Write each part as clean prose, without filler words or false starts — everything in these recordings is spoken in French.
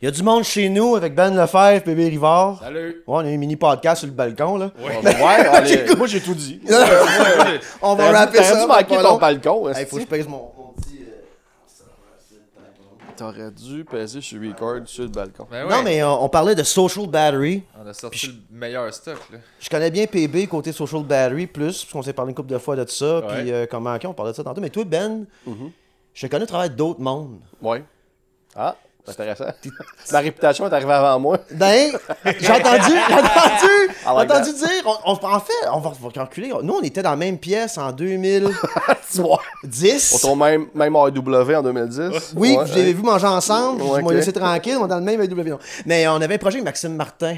Il y a du monde chez nous avec Ben Lefebvre, Bébé Rivard. Salut! Ouais, on a un mini podcast sur le balcon, là. Moi, j'ai tout dit. On va rapper ça. T'aurais dû manquer ton balcon. Il faut que je pèse mon petit... T'aurais dû peser sur record sur le balcon. Ben Non, mais on parlait de Social Battery. On a sorti le meilleur stock, là. Je connais bien PB côté Social Battery, plus, parce qu'on s'est parlé une couple de fois de ça, Ouais. puis comment, ok, on parlait de ça tantôt. Mais toi, Ben, je connais au travers d'autres mondes. Ouais. Ah, c'est intéressant. Ma réputation est arrivée avant moi. Ben, j'ai entendu like dire, en fait, on va calculer. Nous, on était dans la même pièce en 2010. On tourne même AEW en 2010. Oui, Ouais, je l'avais vu manger ensemble, Ouais, je m'en ok. laissé tranquille, on est dans le même AEW. Mais on avait un projet avec Maxime Martin.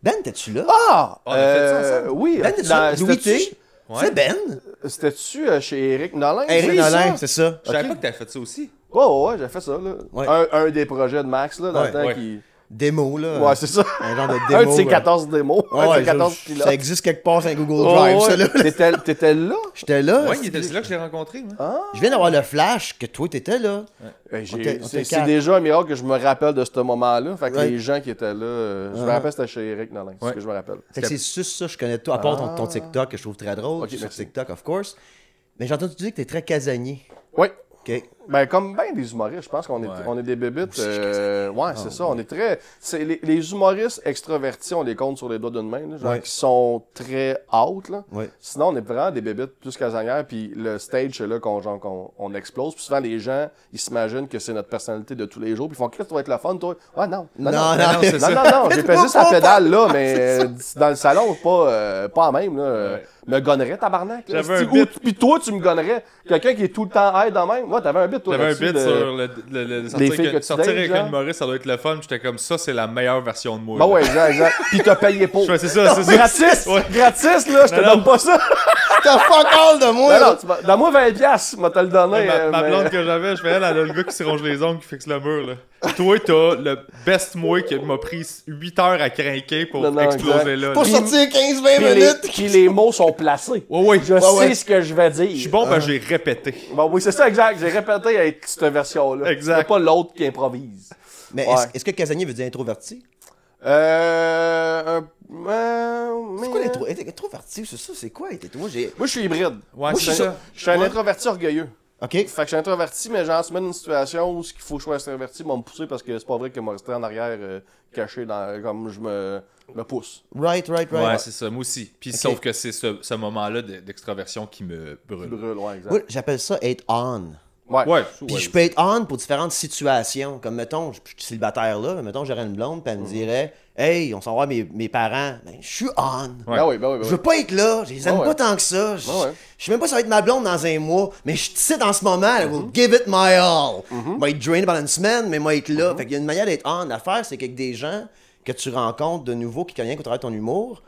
Ben, t'es-tu là? Ah! On a fait ça ensemble. Oui. Ben, t'es-tu là? Louis T. Ouais. C'est Ben? C'était-tu chez Eric Nolin? Eric Oui, Nolin, ça. c'est ça. Je savais Ok. pas que t'avais fait ça aussi. Ouais, j'ai fait ça, là. Ouais. Un des projets de Max, là, dans Ouais, le temps ouais. qui... Démo, là. Ouais, c'est ça. Un genre de Un démo. de ces 14 démos. Ouais, un de ouais, ces 14 ça pilotes. existe quelque part sur un Google Oh, Drive, ouais. ça, là. T'étais là? J'étais là. Ouais, il était là que je l'ai rencontré, moi. Ah. Je viens d'avoir le flash que toi, t'étais là. C'est on c'est déjà un miracle que je me rappelle de ce moment-là. Fait que Ouais. les gens qui étaient là, je me rappelle c'était chez Eric Nolin. C'est ce que je me rappelle. Fait que c'est juste ça, je connais tout, à part ton TikTok que je trouve très drôle. Ok, sur merci. TikTok, of course. Mais j'ai entendu dire que t'es très casanier. Oui. OK. Ben, comme bien des humoristes, je pense qu'on est, Ouais. on est des bébites. Ouais, c'est ça. On est très. Les humoristes extravertis, on les compte sur les doigts d'une main, là, genre Ouais. qui sont très out. Là. Ouais. Sinon, on est vraiment des bébites plus casanières. Puis le stage, c'est là qu'on explose. Puis souvent, les gens, ils s'imaginent que c'est notre personnalité de tous les jours. Puis ils font, Chris, tu vas être la fun, toi. Ah non. Non, c'est ça. Non, j'ai pesé sa pédale là, mais dans le salon, pas en même. Là. Ouais. Me gonnerait, tabarnak. Là. J'avais un Ou- bit. Puis toi, tu me gonnerais. Quelqu'un qui est tout le temps high dans même. Moi, t'avais un bit, toi. J'avais un là-dessus bit de- sur le sortir, filles que tu sortir dates, avec genre. un humoriste, ça doit être le fun. J'étais comme ça, c'est la meilleure version de moi. Bah là. ouais, exact. Puis t'as payé pour. Ouais, c'est ça, c'est ça. Gratis! Ouais. Gratis, là, je te Non, donne non. pas ça. T'as fuck all de moi, Non, là. non, donne-moi 20 piastres, moi te le donner. Ma mais- blonde que j'avais, je fais elle a le gars qui se ronge les ongles qui fixe le mur. Là. Toi, t'as le best moi qui m'a pris 8 heures à craquer pour Non, non, exploser exact. là. Pour Puis- sortir 15-20 Puis les, minutes. puis les mots sont placés. Ouais, ouais. Je sais ce que je vais dire. Je suis bon parce que j'ai répété. Bon, oui, c'est ça, exact. J'ai répété avec cette version-là. Exact. C'est pas l'autre qui improvise. Mais Ouais. est-ce que casanier veut dire introverti? Mais- C'est quoi l'introverti? C'est ça, c'est quoi? Moi, j'ai... Moi, je suis hybride. Ouais, Moi, c'est ça. Je suis un Ouais. introverti orgueilleux. OK. Fait que je suis introverti, mais genre, se mettre dans une situation où ce qu'il faut que je sois introverti va me pousser parce que c'est pas vrai que moi rester en arrière caché dans, comme je me pousse. Right. Ouais, c'est ça, moi aussi. Puis Ok. sauf que c'est ce moment-là d'extraversion qui me Je brûle. brûle, ouais, exact. Moi, j'appelle ça être on. Ouais. Ouais, Puis je peux être on pour différentes situations. Comme, mettons, je suis célibataire là, mais mettons, j'aurais une blonde, puis elle me dirait « Hey, on s'en va voir mes parents. » Ben, je suis on. Ouais. Ben oui, ben oui, ben Je oui. veux pas être là, je les aime Ah ouais. pas tant que ça. Je Ah ouais. je sais même pas si ça va être ma blonde dans un mois, mais je suis dans ce moment, I will give it my all. Moi, être drainé pendant une semaine, mais moi, être là. Fait qu'il y a une manière d'être on. L'affaire, c'est qu'avec des gens que tu rencontres de nouveau qui connaissent rien qu'au travers de ton humour,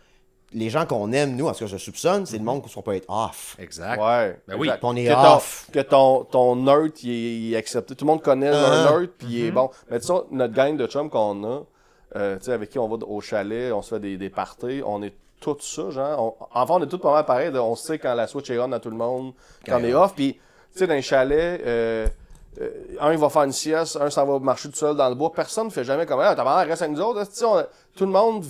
les gens qu'on aime, nous, en tout cas, je soupçonne, c'est le monde qui ne sont pas être off. Exact. Ouais. Ben oui. exact. On est que off. Que ton nerd, il est accepté. Tout le monde connaît un nerd, puis il est bon. Mais tu sais, notre gang de chums qu'on a, tu sais, avec qui on va au chalet, on se fait des parties, on est tout ça, genre. Enfin, on est tous pas mal pareil. On sait quand la switch est on à tout le monde, quand on est off. Puis, tu sais, dans les chalets, un il va faire une sieste, un s'en va marcher tout seul dans le bois. Personne ne fait jamais comme ah, t'as reste avec nous autres. Tu sais, tout le monde,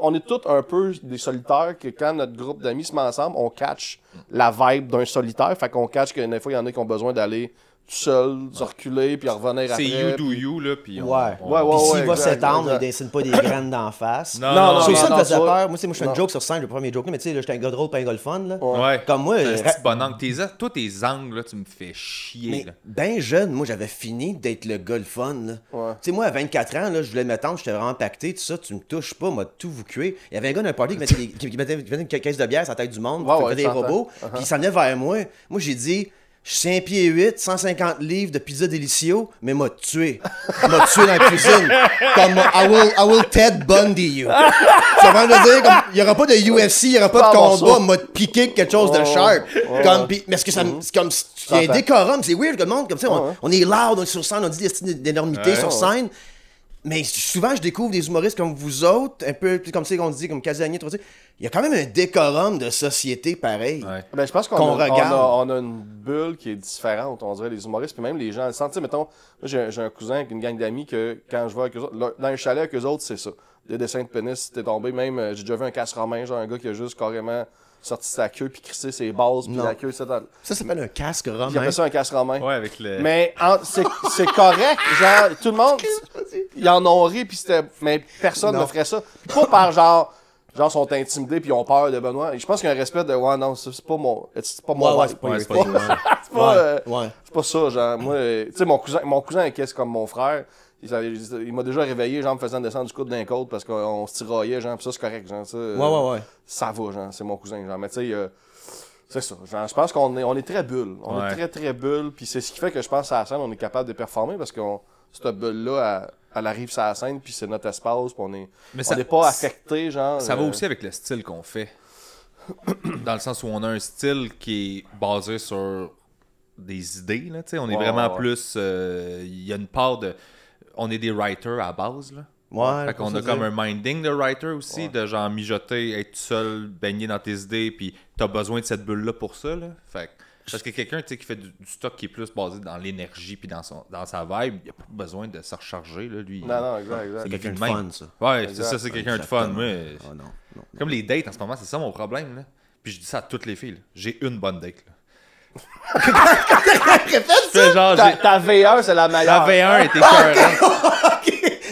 on est tous un peu des solitaires que quand notre groupe d'amis se met ensemble, on catch la vibe d'un solitaire. Fait qu'on catch que des fois, il y en a qui ont besoin d'aller tout seul, se reculer, puis revenir après. C'est you do you, là, puis Ouais. Ouais, Puis s'il va exact, s'étendre, exact. il dessine pas des graines d'en face. Non, C'est ça qui me non, faisait ça- peur. Moi, je fais une non. joke sur scène, je vais pas faire mes jokes, mais tu sais, là, j'étais un gars drôle, pas un gars le fun. Là. Ouais. Comme moi, C'est un petit bon angle. Toi, tes angles, là, tu me fais chier, mais là. ben jeune, moi, j'avais fini d'être le gars le fun. Là. Ouais. Tu sais, moi, à 24 ans, là, je voulais m'attendre, j'étais vraiment pacté, tout ça, tu me touches pas, m'a tout vous cuire. Il y avait un gars d'un party qui mettait, qui mettait une caisse de bière sur la tête du monde, Ouais, qui ouais, faisait des j'entends. robots, puis il s'en venait vers moi. Moi, j'ai dit, je suis 5 pieds 8, 150 livres de pizza délicieux, mais m'a tué. M'a tué dans la cuisine. Comme, I will Ted Bundy you. Ça veut dire, comme, il y aura pas de UFC, il y aura pas de Pas un combat, morceau. m'a piqué quelque chose de sharp. Comme, pis, mais est-ce que ça, c'est comme, il y a un J'entends. décorum, c'est weird, le monde, comme ça, Ouais. on est loud, on est sur scène, on dit des d'énormité Ouais, sur ouais. scène. Mais souvent, je découvre des humoristes comme vous autres, un peu comme ça qu'on dit, comme Casanier, tout ça. Il y a quand même un décorum de société pareil. Ouais. Ben, je pense qu'on regarde. on a une bulle qui est différente, on dirait, les humoristes, puis même les gens. Tu sais, mettons, moi, j'ai un cousin avec une gang d'amis que quand je vais avec eux autres, dans un chalet avec eux autres, c'est ça. Des dessins de pénis, t'es tombé. Même, j'ai déjà vu un casse romain, genre un gars qui a juste carrément sorti sa queue, puis crissé ses bases, puis la queue, c'est dans... Ça s'appelle un casque romain. J'appelle ça un casse romain. Ouais, avec le. Mais c'est correct, genre, tout le monde, ils en ont ri, puis c'était. Mais personne ne ferait ça. Puis pas par genre sont intimidés puis ils ont peur de Benoît. Et je pense qu'il y a un respect de ouais non c'est pas mon c'est pas mon Ouais, vibe. c'est pas C'est pas ça genre moi tu sais mon cousin est qu'est-ce comme mon frère il m'a déjà réveillé genre me faisant descendre du coude d'un côte parce qu'on se tiraillait genre pis ça c'est correct genre ça ça va genre c'est mon cousin genre mais tu sais c'est ça genre je pense qu'on est très bulle on est très très bulle puis c'est ce qui fait que je pense à la scène on est capable de performer parce qu'on cette bulle là elle arrive sur la scène, puis c'est notre espace, puis on n'est pas affecté, genre... Ça va aussi avec le style qu'on fait. Dans le sens où on a un style qui est basé sur des idées, là, tu sais. On est vraiment plus... Il y a une part de... On est des writers à base, là. Ouais. Fait qu'on a comme un minding de writer aussi, de genre mijoter, être tout seul, baigner dans tes idées, puis t'as besoin de cette bulle-là pour ça, là. Fait que... Parce que quelqu'un qui fait du stock qui est plus basé dans l'énergie puis dans sa vibe, il a pas besoin de se recharger. Là, lui. Non, exact. C'est quelqu'un de fun, ça. Ouais, c'est ça, c'est quelqu'un de fun. Mais... Oh, non. Comme les dates en ce moment, c'est ça mon problème. Là. Puis je dis ça à toutes les filles. Là. J'ai une bonne date. Là. Ta V1, c'est la meilleure. La V1 était écœurante.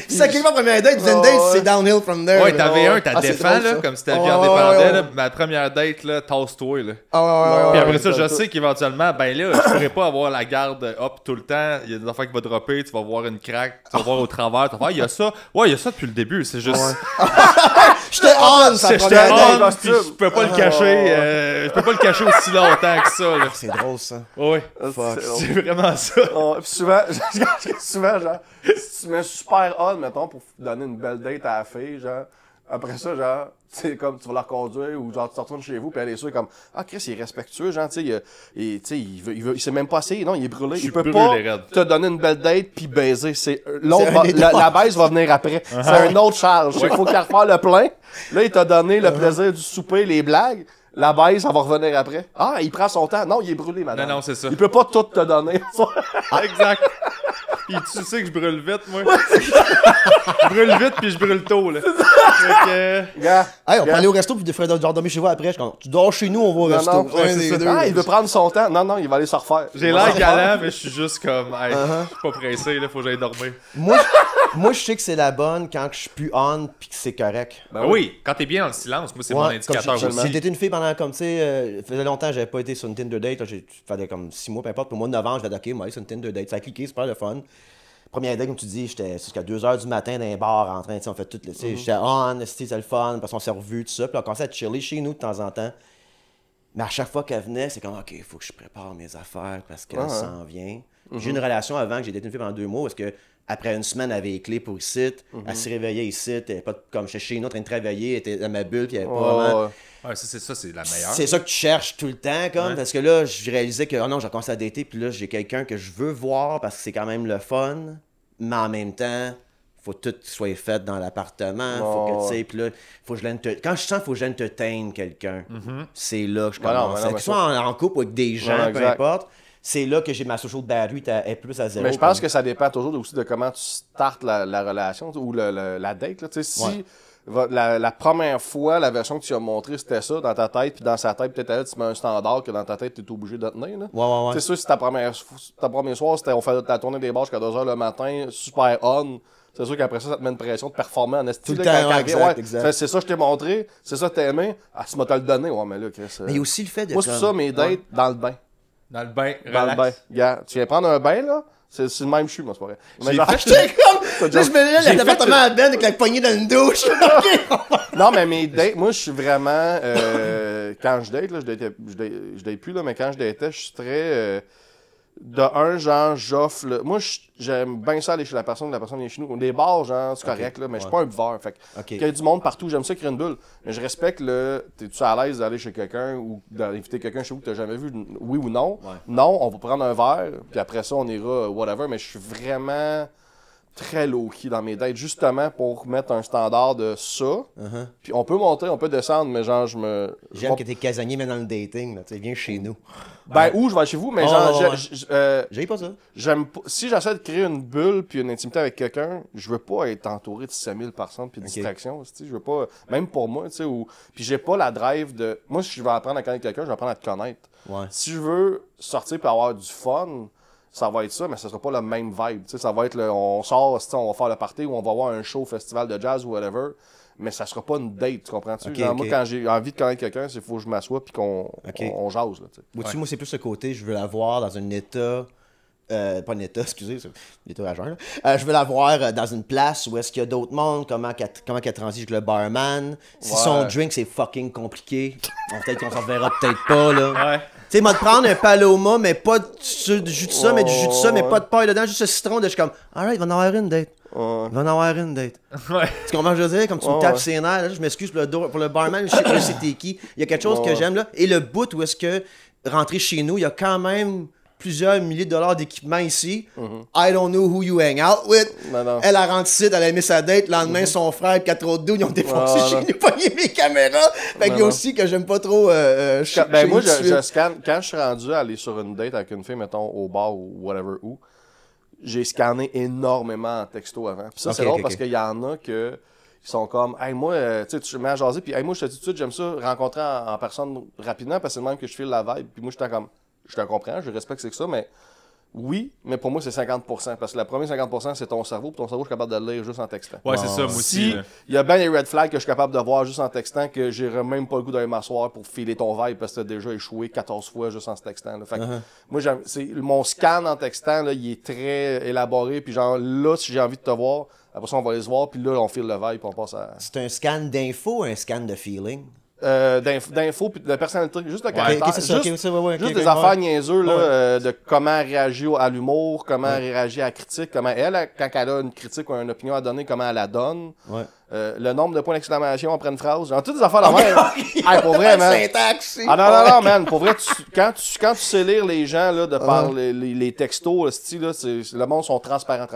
C'est quelqu'un première date, deuxième date, c'est downhill from there. Ouais, ta V1, t'as défend, là, comme si ta vie en dépendait. Là. Ma première date, là, tasse-toi. Là. Puis après ça, je sais qu'éventuellement, ben là, je pourrais pas avoir la garde up tout le temps. Il y a des affaires qui vont dropper, tu vas voir une craque, tu vas voir au travers. Tu vas voir, il y a ça. Ouais, il y a ça depuis le début. C'est juste. J'étais on, ça J'étais on, puis je peux pas le cacher. Je peux pas le cacher aussi longtemps que ça. Là. C'est drôle, ça. Ouais. C'est vraiment ça. Puis souvent, genre, si tu mets super on, mettons, pour donner une belle date à la fille, genre, après ça, genre, c'est comme tu vas la reconduire ou genre tu te retournes chez vous puis elle est sûre comme ah Chris il est respectueux genre tu sais il sait même pas essayer non il est brûlé il peut pas te donner une belle date puis baiser c'est l'autre la baise va venir après c'est un autre charge il faut qu'il refaire le plein là il t'a donné le plaisir du souper les blagues la baise ça va revenir après ah il prend son temps non il est brûlé madame non c'est ça il peut pas tout te donner exact. Puis tu sais que je brûle vite, moi. Je brûle vite, puis je brûle tôt, là. Hey, on peut aller au resto, puis genre dormir chez vous après. Tu dors chez nous, on va au resto. Il veut prendre son temps. Non, il va aller se refaire. J'ai l'air galant, mais je suis juste comme, hey, je suis pas pressé, là, faut que j'aille dormir. Moi, je sais que c'est la bonne quand je suis plus on, puis que c'est correct. Ben oui, quand t'es bien dans le silence, moi, c'est mon indicateur aussi. Si t'étais une fille pendant, comme, tu sais, faisait longtemps que j'avais pas été sur une Tinder date, j'ai fait comme 6 mois, peu importe. Pour moi, 9 ans, je vais dire, ok, moi, c'est une Tinder date. Ça a cliqué, c'est pas le fun. Première date, comme tu dis, j'étais jusqu'à 2h du matin dans un bar en train, tu sais, on fait tout, tu sais, j'étais on, c'était le fun, parce qu'on s'est revus, tout ça, puis on commençait à chiller chez nous de temps en temps. Mais à chaque fois qu'elle venait, c'est comme, ok, il faut que je prépare mes affaires parce qu'elle s'en vient. J'ai une relation avant que j'ai daté une fille pendant 2 mois, parce que après une semaine, elle avait les clés pour ici, elle se réveillait ici, elle était pas comme chez nous en train de travailler, elle était dans ma bulle, puis elle avait pas vraiment. Ouais, ça, c'est la meilleure. C'est ça que tu cherches tout le temps, comme, parce que là, je réalisais que, oh non, j'ai commencé à dater, puis là, j'ai quelqu'un que je veux voir parce que c'est quand même le fun. Mais en même temps, faut tout soit fait dans l'appartement. Faut que, tu sais, puis là, faut que je quand je sens qu'il faut que je entertain quelqu'un, c'est là que je commence. Que ce soit en couple ou avec des gens, peu importe, c'est là que j'ai ma social battery est plus à zéro. Mais je pense que ça dépend toujours aussi de comment tu startes la relation ou la date. Là. Si la première fois, la version que tu as montrée, c'était ça dans ta tête, puis dans sa tête, peut-être tu mets un standard que dans ta tête, tu es obligé de tenir. Là. Ouais. C'est sûr, si ta première soir, c'était on fait la tournée des bars jusqu'à 2h le matin, super on. C'est sûr qu'après ça te met une pression de performer en estime. Tout le temps, exact. C'est ça que je t'ai montré, c'est ça que t'as aimé. Ah, tu m'as te le donné. Ouais, mais là, Chris. Mais il y a aussi le fait de. Moi, c'est ça, mes dates dans le bain. Dans le bain, dans le bain. Regarde, tu viens prendre un bain, là. C'est le même chute, moi, c'est pas vrai. Mais j'étais comme. Là, je me mets l'appartement à Ben avec la poignée dans une douche. Non, mais mes dates, moi, je suis vraiment. Quand je date, là, je date plus, là, mais quand je datais, je suis très. De un, genre, j'offre. Moi, j'aime bien ça aller chez la personne vient chez nous. Des bars, genre, c'est correct, là, mais je suis pas un buveur. Fait qu'il y a du monde partout, j'aime ça créer une bulle. Mais je respecte le. T'es-tu à l'aise d'aller chez quelqu'un ou d'inviter quelqu'un chez vous que t'as jamais vu, oui ou non? Non, on va prendre un verre, puis après ça, on ira, whatever, mais je suis vraiment très low-key dans mes dates, justement pour mettre un standard de ça. Puis on peut monter, on peut descendre, mais genre, J'aime que t'es casanier, mais dans le dating, là. Tu viens chez nous. Ben, ou je vais chez vous, mais genre, j'ai pas ça. Si j'essaie de créer une bulle puis une intimité avec quelqu'un, je veux pas être entouré de 5000 personnes puis de distractions. Je veux pas, même pour moi, tu sais, puis j'ai pas la drive de. Moi, si je veux apprendre à connaître quelqu'un, je vais apprendre à te connaître. Ouais. Si je veux sortir pour avoir du fun, ça va être ça, mais ça sera pas le même vibe. Ça va être on sort, on va faire le party ou on va voir un show, festival de jazz ou whatever, mais ça sera pas une date, tu comprends-tu? Moi, quand j'ai envie de connaître quelqu'un, il faut que je m'assoie puis qu'on jase. Moi, c'est plus ce côté, je veux l'avoir dans un état. Pas un état, excusez, c'est un état rageur. Je veux l'avoir dans une place où est-ce qu'il y a d'autres mondes, comment qu'elle transige avec le barman. Si son drink c'est fucking compliqué, peut-être qu'on s'en verra peut-être pas là. Tu sais, moi de prendre un paloma, mais pas du jus de ça, mais du jus de ça, mais pas de paille dedans, juste ce citron, je suis comme, alright, il va en avoir une date. Il va en avoir une date. Tu comprends ce que je veux dire? Comme tu me tapes ses nerfs, là, je m'excuse pour le barman, je sais pas c'était qui. Il y a quelque chose que j'aime là. Et le bout où est-ce que rentrer chez nous, il y a quand même plusieurs milliers de dollars d'équipement ici. I don't know who you hang out with. Elle a rentré ici, elle a aimé sa date. Le lendemain, son frère et 4 autres deux, ils ont défoncé chez nous, pogné mes caméras. Fait qu'il y a aussi que j'aime pas trop. Moi, je scanne. Quand je suis rendu à aller sur une date avec une fille, mettons, au bar ou whatever où, j'ai scanné énormément en texto avant. Puis ça, c'est drôle parce qu'il y en a que. Ils sont comme, hey, moi, tu sais, tu mets à jaser, puis hey, moi, je te dis tout de suite, j'aime ça, rencontrer en personne rapidement, parce que c'est le même que je file la vibe. Puis moi, j'étais comme, je te comprends, je respecte c'est que ça, mais oui, mais pour moi, c'est 50%. Parce que le premier 50%, c'est ton cerveau, puis ton cerveau, je suis capable de le lire juste en textant. Ouais, c'est ça, moi aussi. Il y a bien des red flags que je suis capable de voir juste en textant, que j'irai même pas le goût d'aller m'asseoir pour filer ton vibe, parce que t'as déjà échoué 14 fois juste en textant. Là. Fait que, moi, mon scan en textant, là, il est très élaboré, puis genre, là, si j'ai envie de te voir, après ça, on va aller se voir, puis là, on file le vibe, puis on passe à... C'est un scan d'info ou un scan de feeling? D'infos puis de personnalité, juste de caractère, juste des affaires niaiseux là, de comment réagir à l'humour, comment réagir à la critique, comment elle, quand elle a une critique ou une opinion à donner, comment elle la donne, le nombre de points d'exclamation après une phrase, genre toutes des affaires de même. Hey, pour vrai, man. Non, man, pour vrai, quand tu sais lire les gens là, de par les textos, le monde sont transparents.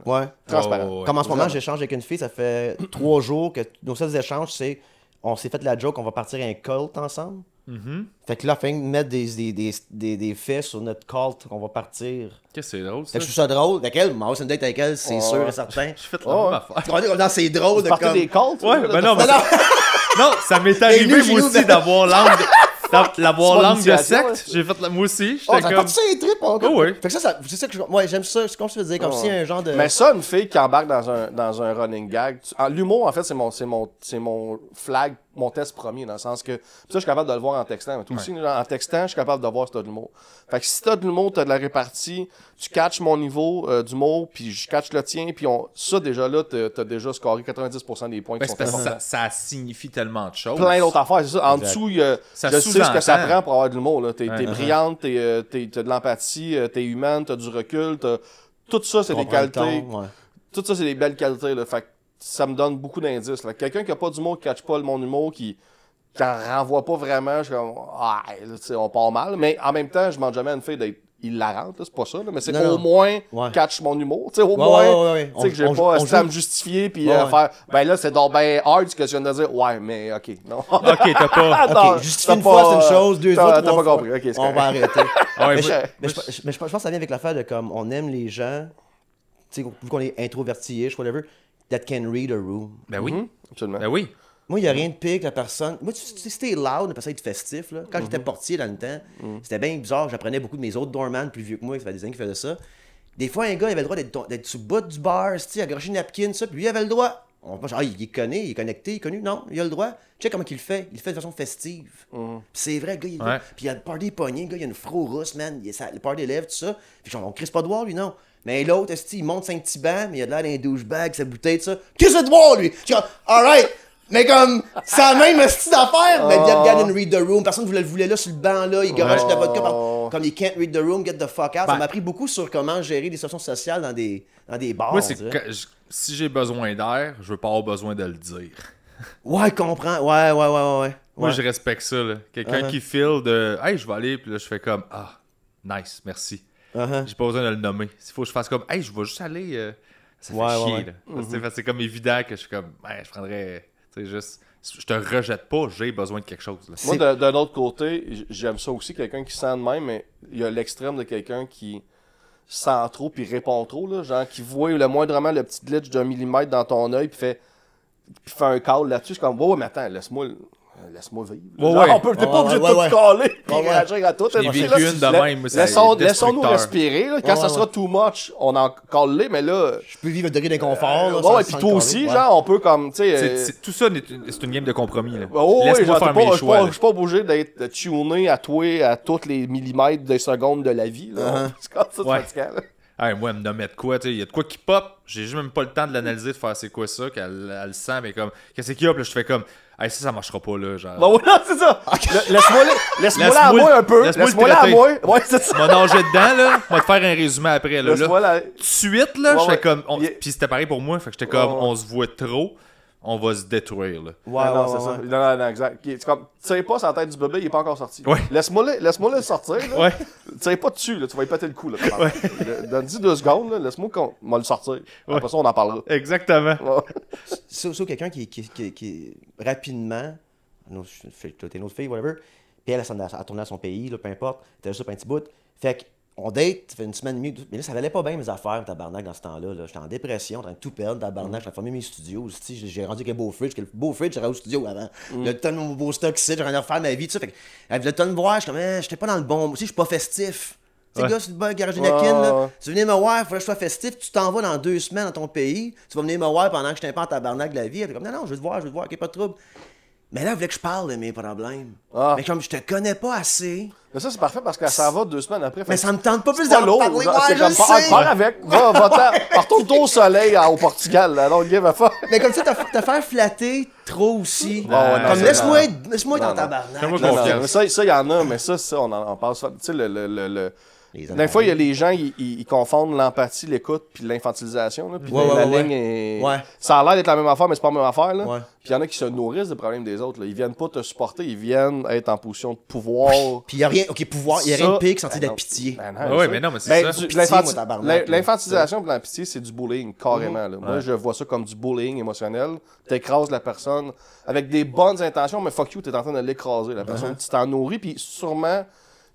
Ouais. Transparents. Comme en ce moment, j'échange avec une fille, ça fait 3 jours que nos seuls échanges, c'est on s'est fait la joke, on va partir à un cult ensemble. Fait que là, afin de mettre des faits sur notre cult qu'on va partir. Qu'est-ce que c'est drôle, ça? Fait que je trouve ça drôle. Avec elle, moi, c'est une date avec elle, c'est sûr et certain. J'ai fait la même affaire. Non, c'est drôle de comme... des cultes? Ouais, ben non, non, ça m'est arrivé moi aussi d'avoir langue de secte. J'ai fait moi aussi. Ça a parti ça les tripes encore. Oui. Fait que ça, c'est ça que moi j'aime ça, c'est comme je te disais, comme si un genre de. Mais ça, une fille qui embarque dans un running gag. L'humour, en fait, c'est mon flag, mon test premier, dans le sens que. Puis ça, je suis capable de le voir en textant. Mais toi aussi, en textant, je suis capable de voir si t'as de l'humour. Fait que si t'as de l'humour, t'as de la répartie, tu catches mon niveau d'humour, puis je catch le tien, puis ça, déjà là, t'as déjà scoré 90% des points qui sont importants. Ça signifie tellement de choses. Plein d'autres affaires, c'est ça. En dessous, je sais ce que ça prend pour avoir de l'humour. T'es brillante, t'as de l'empathie, t'es humaine, t'as du recul, tout ça, c'est des qualités. Tout ça, c'est des belles qualités. Là. Fait que ça me donne beaucoup d'indices. Quelqu'un qui a pas d'humour, qui catch pas mon humour, qui en renvoie pas vraiment, je suis comme, on part mal. Mais en même temps, je demande jamais à une fille d'être hilarante, c'est pas ça, là, mais c'est au moins catch mon humour. Au moins, que j'ai pas à me justifier puis faire, ben là, c'est donc ben hard ce que tu viens de dire. Ouais, mais ok, non. Ok, t'as pas. Ok, justifier une fois, c'est une chose, deux fois, t'as pas compris. Ok, on va arrêter. Mais je pense que ça vient avec l'affaire de comme, on aime les gens, tu sais, vu qu'on est introverti-ish, whatever, that can read a room. Ben oui. Absolument. Ben oui. Moi, il n'y a rien de pire que la personne. Moi, tu sais, c'était loud, on appelait ça être festif. Là. Quand j'étais portier dans le temps, c'était bien bizarre. J'apprenais beaucoup de mes autres doorman plus vieux que moi, qui faisaient des années qui faisaient ça. Des fois, un gars, il avait le droit d'être sur le bout du bar, à garocher une napkin, ça, puis lui, il avait le droit. Il connaît, il est connecté, il est connu. Non, il a le droit. Tu sais comment il le fait. Il le fait de façon festive. C'est vrai, le gars, puis il a le party pogné, le gars, il a une fro rousse, man. Le party lève, tout ça. Puis genre, on crisse pas de voir, lui, non. Mais l'autre, il monte 5 petits bancs, mais il a de l'air d'un douchebag, sa bouteille, tout ça. Qu'est-ce que c'est de voir, lui? Tu vois, alright! Mais comme, c'est la même style d'affaire. Mais regarde and read the room. Personne ne le voulait là sur le banc là. Il garoche de la vodka. Comme il can't read the room, get the fuck out. Ça m'a appris beaucoup sur comment gérer des situations sociales dans des bars. Moi, c'est si j'ai besoin d'air, je veux pas avoir besoin de le dire. Ouais, comprends. Ouais. Moi, je respecte ça. Quelqu'un qui file de hey, je vais aller, puis là, je fais comme ah, nice, merci. J'ai pas besoin de le nommer. S'il faut que je fasse comme hey, je vais juste aller ça fait chier. Là. C'est comme évident que je suis comme, je prendrais, tu sais, juste, je te rejette pas, j'ai besoin de quelque chose. Là. Moi, d'un autre côté, j'aime ça aussi, quelqu'un qui sent de même, mais il y a l'extrême de quelqu'un qui sent trop puis répond trop, là, genre qui voit le moindrement le petit glitch d'un millimètre dans ton œil puis fait un call là-dessus. C'est comme, ouais, mais attends, laisse-moi vivre. Genre, t'es pas obligé de tout caller puis réagir à tout. J'ai vécu une de même. Laissons-nous respirer. Là. Quand ça sera too much, on en call mais là... Je peux vivre un degré d'inconfort. Ouais, puis toi aussi, genre, on peut comme, tu sais... Tout ça, c'est une game de compromis. Là. Laisse-moi faire mes choix. Je suis pas obligé d'être tuné à toi à tous les millimètres de secondes de la vie. C'est comme ça, fatigant. Hey, moi, elle me nommait de quoi, tu sais, il y a de quoi qui pop, j'ai juste même pas le temps de l'analyser, de faire c'est quoi ça, qu'elle le sent, mais comme, qu'est-ce qu'il y a, puis là, je fais comme, hey, ça marchera pas, là, genre. Bah ouais, non, c'est ça! Laisse-moi là à moi un peu, laisse-moi là à moi, ouais, c'est ça! M'a nagé dedans, là, on va te faire un résumé après, là. Tout de suite, là, je fais comme, puis c'était pareil pour moi, fait que j'étais comme, on se voit trop, on va se détruire, là. Ouais, c'est ça. Non, exact. C'est comme, tu sais pas, sur la tête du bébé, il est pas encore sorti. Ouais. Laisse-moi le sortir, là. Ouais. Tu sais pas dessus, là, tu vas y péter le cou, là. Donne-y 2 secondes, là, laisse-moi le sortir. Ouais. Après ça, on en parlera. Exactement. Ouais. C'est quelqu'un qui rapidement, t'es une autre fille, whatever, puis elle a tourné à son pays, là, peu importe, t'as juste un petit bout. Fait que, on date, ça fait une semaine et demie, mais là, ça valait pas bien mes affaires, tabarnak, dans ce temps-là. J'étais en dépression, en train de tout perdre, tabarnak. J'ai formé mes studios aussi. J'ai rendu avec un beau fridge, j'étais au studio avant. Le ton de mon beau stock ici, j'ai rien à refaire ma vie, tout ça. Fait que, elle voulait le me voir, je suis comme, j'étais pas dans le bon. Moi aussi, je suis pas festif. Tu sais, gars, c'est le bon garage de Nakin, là. Tu veux venir me voir, il faut que je sois festif. Tu t'en vas dans 2 semaines dans ton pays. Tu vas venir me voir pendant que je t'ai pas en tabarnak de la vie. Elle est comme, non, je veux te voir, ok, pas de trouble. Mais là, elle voulait que je parle de mes problèmes. Mais comme je te connais pas assez. Mais ça, c'est parfait parce que ça va 2 semaines après. Mais ça me tente pas plus d'en parler. C'est comme, pars avec. Partons au soleil au Portugal, là. Donc, give a fuck. Mais comme ça, te faire flatter trop aussi. Comme laisse-moi être dans ta barnaque. Ça, il y en a, mais ça, on en parle. Tu sais, des fois, il y a les gens, ils confondent l'empathie, l'écoute, puis l'infantilisation. Puis la ligne est... Ça a l'air d'être la même affaire, mais c'est pas la même affaire. Là. Puis il y en a qui se nourrissent des problèmes des autres. Là. Ils viennent pas te supporter, ils viennent être en position de pouvoir. Puis il y a rien, pouvoir, il y a rien de pire que sentir de la pitié. Oui, mais non, mais c'est ça. L'infantilisation et l'amitié, c'est du bullying, carrément. Là. Moi, je vois ça comme du bullying émotionnel. T'écrases la personne avec des bonnes intentions, mais fuck you, t'es en train de l'écraser. La personne, tu t'en nourris, puis sûrement...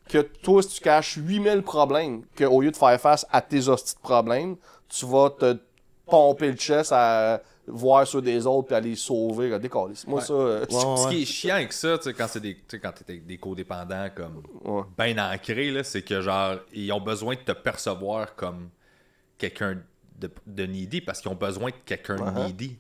que toi, si tu caches 8000 problèmes, qu'au lieu de faire face à tes hosties de problèmes, tu vas te pomper le chest à voir ceux des autres puis aller les sauver, à décoller. Moi, ça... Ce qui est chiant avec ça, quand t'es avec des codépendants comme bien ancrés, là, c'est que genre, ils ont besoin de te percevoir comme quelqu'un de needy parce qu'ils ont besoin de quelqu'un de needy.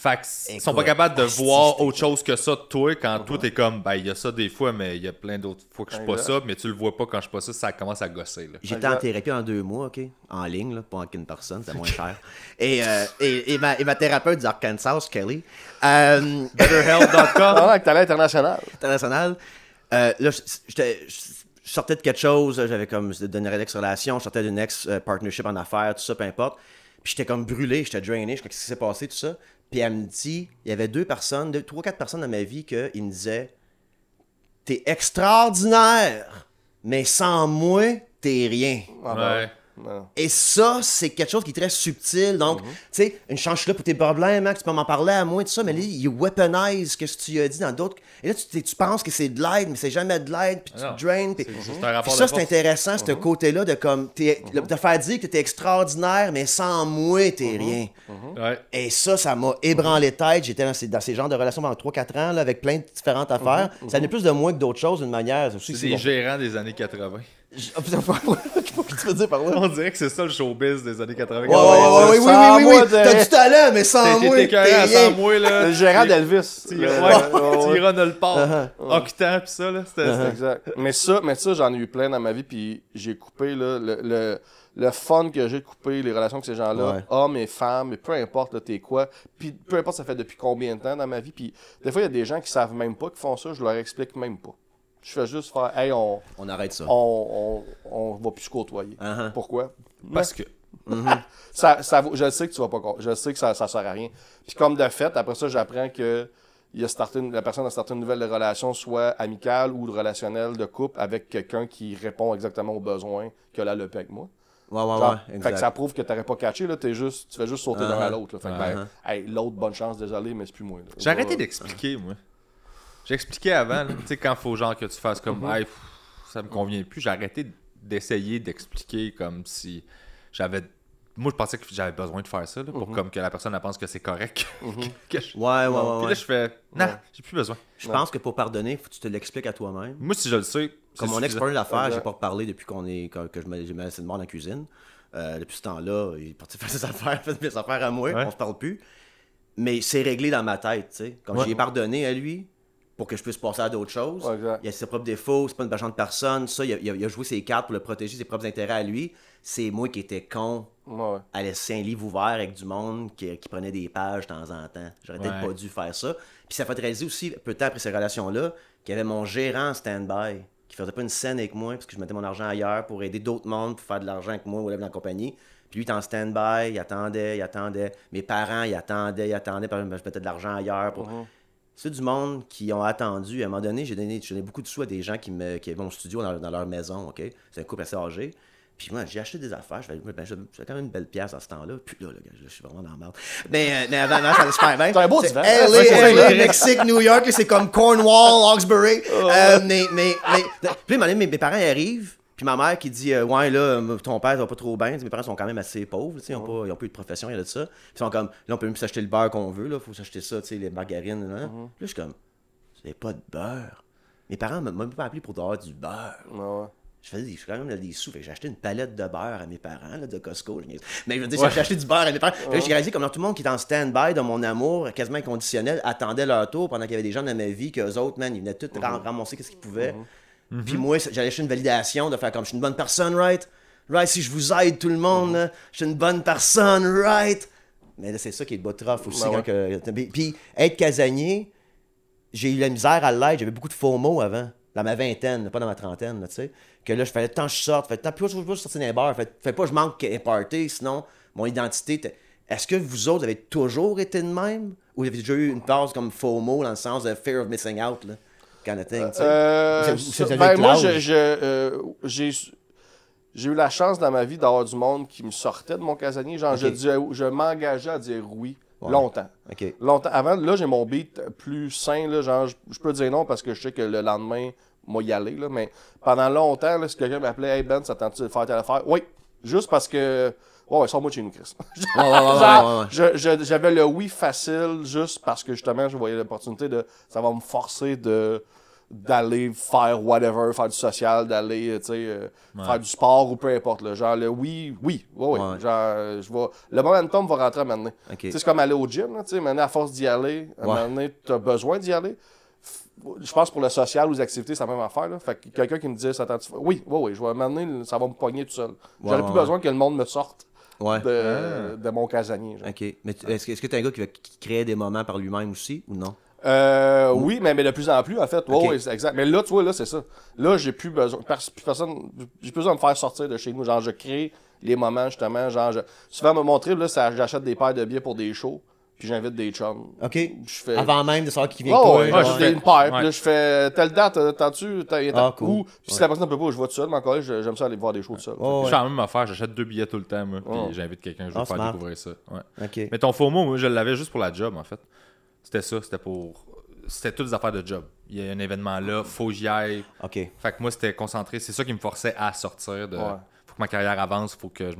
Fait qu'ils sont pas capables de voir autre chose que ça de toi quand toi t'es comme, ben il y a ça des fois, mais il y a plein d'autres fois que je suis pas ça, mais tu le vois pas quand je suis pas ça, ça commence à gosser. J'étais en thérapie en 2 mois, ok? En ligne, là, pas avec une personne, c'était moins cher. Et ma thérapeute du Arkansas, Kelly. BetterHealth.com. Avec talent international. International. Là, je sortais de quelque chose, j'avais comme donné une ex-relation, je sortais d'une ex-partnership en affaires, tout ça, peu importe. Puis j'étais comme brûlé, j'étais drainé, je sais pas ce qui s'est passé, tout ça. Puis elle me dit, il y avait 3 ou 4 personnes dans ma vie qui me disaient « T'es extraordinaire, mais sans moi, t'es rien. » Et ça, c'est quelque chose qui est très subtil. Donc, tu sais, une chance, je suis là pour tes problèmes, hein, que tu peux m'en parler à moi, tout ça, mais là, il weaponise ce que tu as dit dans d'autres. Et là, tu penses que c'est de l'aide, mais c'est jamais de l'aide, puis tu te draines. Puis ça, c'est intéressant, ce côté-là de comme, de faire dire que t'es extraordinaire, mais sans moi, t'es rien. Et ça m'a ébranlé tête. J'étais dans ces genres de relations pendant 3-4 ans, là, avec plein de différentes affaires. Ça n'est plus de moi que d'autres choses, d'une manière. C'est des gérants des années 80. Qu'est-ce que tu veux dire par là? On dirait que c'est ça le showbiz des années 80. Oui. T'as du talent, mais sans moi, t'es rien. Sans moi, là. Le gérant d'Elvis. Tyrann le port. Octan, pis ça, là. C'était exact. Mais ça, j'en ai eu plein dans ma vie, puis j'ai coupé, là, le fun que j'ai de couper les relations avec ces gens-là, hommes et femmes, peu importe, là, t'es quoi. Puis peu importe ça fait depuis combien de temps dans ma vie. Puis des fois, il y a des gens qui savent même pas qu'ils font ça, je leur explique même pas. Je fais juste faire, hey, on arrête ça. On va plus se côtoyer. Pourquoi? Parce que. Je sais que tu vas pas. Je sais que ça sert à rien. Puis comme de fait, après ça, j'apprends que la personne a starté une nouvelle relation, soit amicale ou relationnelle de couple, avec quelqu'un qui répond exactement aux besoins qu'elle a le avec moi. Fait que ça prouve que t'aurais pas catché, là, tu fais juste sauter d'un à l'autre. Fait que, l'autre, bonne chance, désolé, mais c'est plus moi. J'ai arrêté d'expliquer, moi. J'expliquais avant, tu sais, quand faut genre que tu fasses comme, ça me convient plus, j'ai arrêté d'essayer d'expliquer comme si j'avais... Moi, je pensais que j'avais besoin de faire ça, là, pour comme que la personne elle pense que c'est correct. Puis là, je fais, non, j'ai plus besoin. Je pense que pour pardonner, faut que tu te l'expliques à toi-même. Moi, si je le sais... Comme mon ex-partner d'affaires, j'ai pas reparlé depuis que j'ai mis assez de mort dans la cuisine. Depuis ce temps-là, il est parti faire ses affaires, fait mes affaires à moi, on se parle plus. Mais c'est réglé dans ma tête, tu sais. Comme j'ai pardonné à lui, pour que je puisse passer à d'autres choses. Il a ses propres défauts, c'est pas une méchante personne. Ça, il a joué ses cartes pour le protéger, ses propres intérêts à lui. C'est moi qui étais con à laisser un livre ouvert avec du monde qui prenait des pages de temps en temps. J'aurais peut-être pas dû faire ça. Puis ça fait réaliser aussi, peu de temps après ces relations-là, qu'il y avait mon gérant en stand-by, qui faisait pas une scène avec moi, parce que je mettais mon argent ailleurs pour aider d'autres mondes, pour faire de l'argent avec moi ou dans la compagnie. Puis lui, il était en stand-by, il attendait. Mes parents, ils attendaient. Puis je mettais de l'argent ailleurs pour... C'est du monde qui ont attendu. À un moment donné, j'ai donné beaucoup de sous à des gens qui avaient mon studio dans leur maison, OK? C'est un couple assez âgé. Puis moi, j'ai acheté des affaires. J'avais quand même une belle pièce à ce temps-là. Puis là, je suis vraiment dans la merde. Mais avant, ça allait super bien. C'est un beau divan. LA, Mexique, New York, là, c'est comme Cornwall, Hawkesbury. Puis là, mes parents arrivent. Puis ma mère qui dit ouais, là, ton père va pas trop bien. Mes parents sont quand même assez pauvres. Ils ont pas eu de profession, rien de ça. Puis ils sont comme, là, on peut même s'acheter le beurre qu'on veut. Là, faut s'acheter ça, les margarines. Puis là, je suis comme, c'est pas de beurre. Mes parents m'ont même pas appelé pour avoir du beurre. Je suis quand même des sous. Fait que j'ai acheté une palette de beurre à mes parents, là, de Costco. Mais je veux dire, j'ai acheté du beurre à mes parents. Puis j'ai réalisé comme tout le monde qui est en stand-by dans mon amour, quasiment inconditionnel, attendait leur tour pendant qu'il y avait des gens dans ma vie, qu'eux autres, man, ils venaient tous ramasser ce qu'ils pouvaient. Puis moi, j'allais chercher une validation de faire comme je suis une bonne personne, right? Right, si je vous aide tout le monde, là, je suis une bonne personne, right? Mais là, c'est ça qui est le bas de trough aussi. Puis être casanier, j'ai eu la misère à l'être. J'avais beaucoup de faux mots avant, dans ma vingtaine, pas dans ma trentaine, tu sais. Que là, je fallait tant que je sorte, tant plus je sortir dans les bars, fait pas je manque un party, sinon mon identité. Est-ce que vous autres avez toujours été de même? Ou vous avez déjà eu une phase comme FOMO dans le sens de fear of missing out, là? Kind of thing, moi, j'ai eu la chance dans ma vie d'avoir du monde qui me sortait de mon casanier. Genre, je m'engageais à dire oui longtemps. Longtemps. Avant, là, j'ai mon beat plus sain. Là, genre, je peux dire non parce que je sais que le lendemain, moi y aller. Là, mais pendant longtemps, là, si quelqu'un m'appelait « Hey Ben, ça tente-tu de faire telle affaire? » Oui, juste parce que... Ouais, sors-moi de chez nous, Chris. J'avais le oui facile juste parce que justement, je voyais l'opportunité de... Ça va me forcer d'aller faire whatever, faire du social, d'aller, faire du sport ou peu importe. Là. Genre, le oui. Genre, le momentum va rentrer à un moment donné. C'est comme aller au gym, tu sais, maintenant, à force d'y aller, à un moment donné, tu as besoin d'y aller. Je pense pour le social ou les activités, c'est la même affaire. Là. Fait que quelqu'un qui me dit, oui, je vais m'amener, ça va me pogner tout seul. J'aurais plus besoin que le monde me sorte. De mon casanier. Genre. OK. Mais est-ce que tu es un gars qui crée des moments par lui-même aussi ou non? Oui, mais de plus en plus, en fait. Oui, exact. Mais là, tu vois, là, c'est ça. Là, j'ai plus besoin. J'ai plus besoin de me faire sortir de chez nous. Genre, je crée les moments, justement. Genre, souvent, me montrer, là, j'achète des paires de billets pour des shows. Puis j'invite des chums. OK. Avant même de savoir qui vient quoi. J'ai une paire. Puis là, je fais telle date, t'as-tu? Cool. Puis si la personne ne peut pas, je vais tout seul. Mais encore, j'aime ça aller voir des shows tout seul. Je fais la même affaire. J'achète 2 billets tout le temps, moi. Puis j'invite quelqu'un, je vais faire découvrir ça. Mais ton FOMO, moi, je l'avais juste pour la job, en fait. C'était ça. C'était toutes des affaires de job. Il y a un événement là, faut que j'y aille. Fait que moi, c'était concentré. C'est ça qui me forçait à sortir. Faut que ma carrière avance. Faut que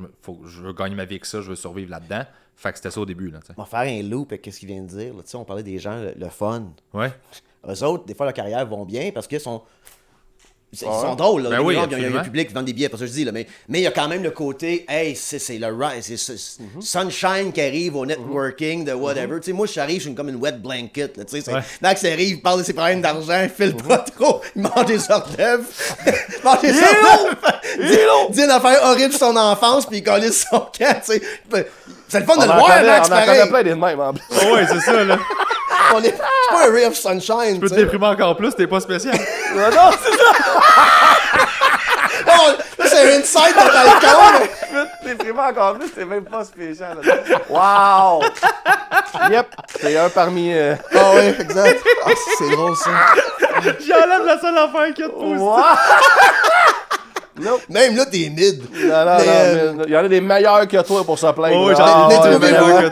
je veux gagner ma vie avec ça. Je veux survivre là-dedans. Fait que c'était ça au début. Là, on va faire un loop avec ce qu'il vient de dire. Là. On parlait des gens, le fun. Ouais. Eux autres, des fois, leur carrière vont bien parce qu'ils sont... Ils sont drôles, là. Il y a un public qui vend des billets, pas ça que je dis, là. Mais il y a quand même le côté, hey, c'est le ride, c'est sunshine qui arrive au networking, de whatever. Tu sais, moi, j'arrive, je suis comme une wet blanket, là. Tu sais, Max arrive, il parle de ses problèmes d'argent, il file pas trop, il mange des hors d'œuvre. Dit une affaire horrible sur son enfance, puis il calisse son camp, tu sais. C'est le fun de le voir, Max, pareil. On en connaît plein des mêmes, en plus. Ouais, c'est ça, là. C'est pas un ray of sunshine. Tu peux te déprimer encore plus, t'es pas spécial. Non, c'est ça. Non, là, c'est un insight de balcon. Tu peux te déprimer encore plus, t'es même pas spécial. Wow. Yep, t'es un parmi... Ah oui, exact. Ah, c'est drôle, ça. J'enlève la seule affaire qu'il y a de positif. Nope. Même là, t'es mid. Non, il y en a des meilleurs que toi pour se plaindre.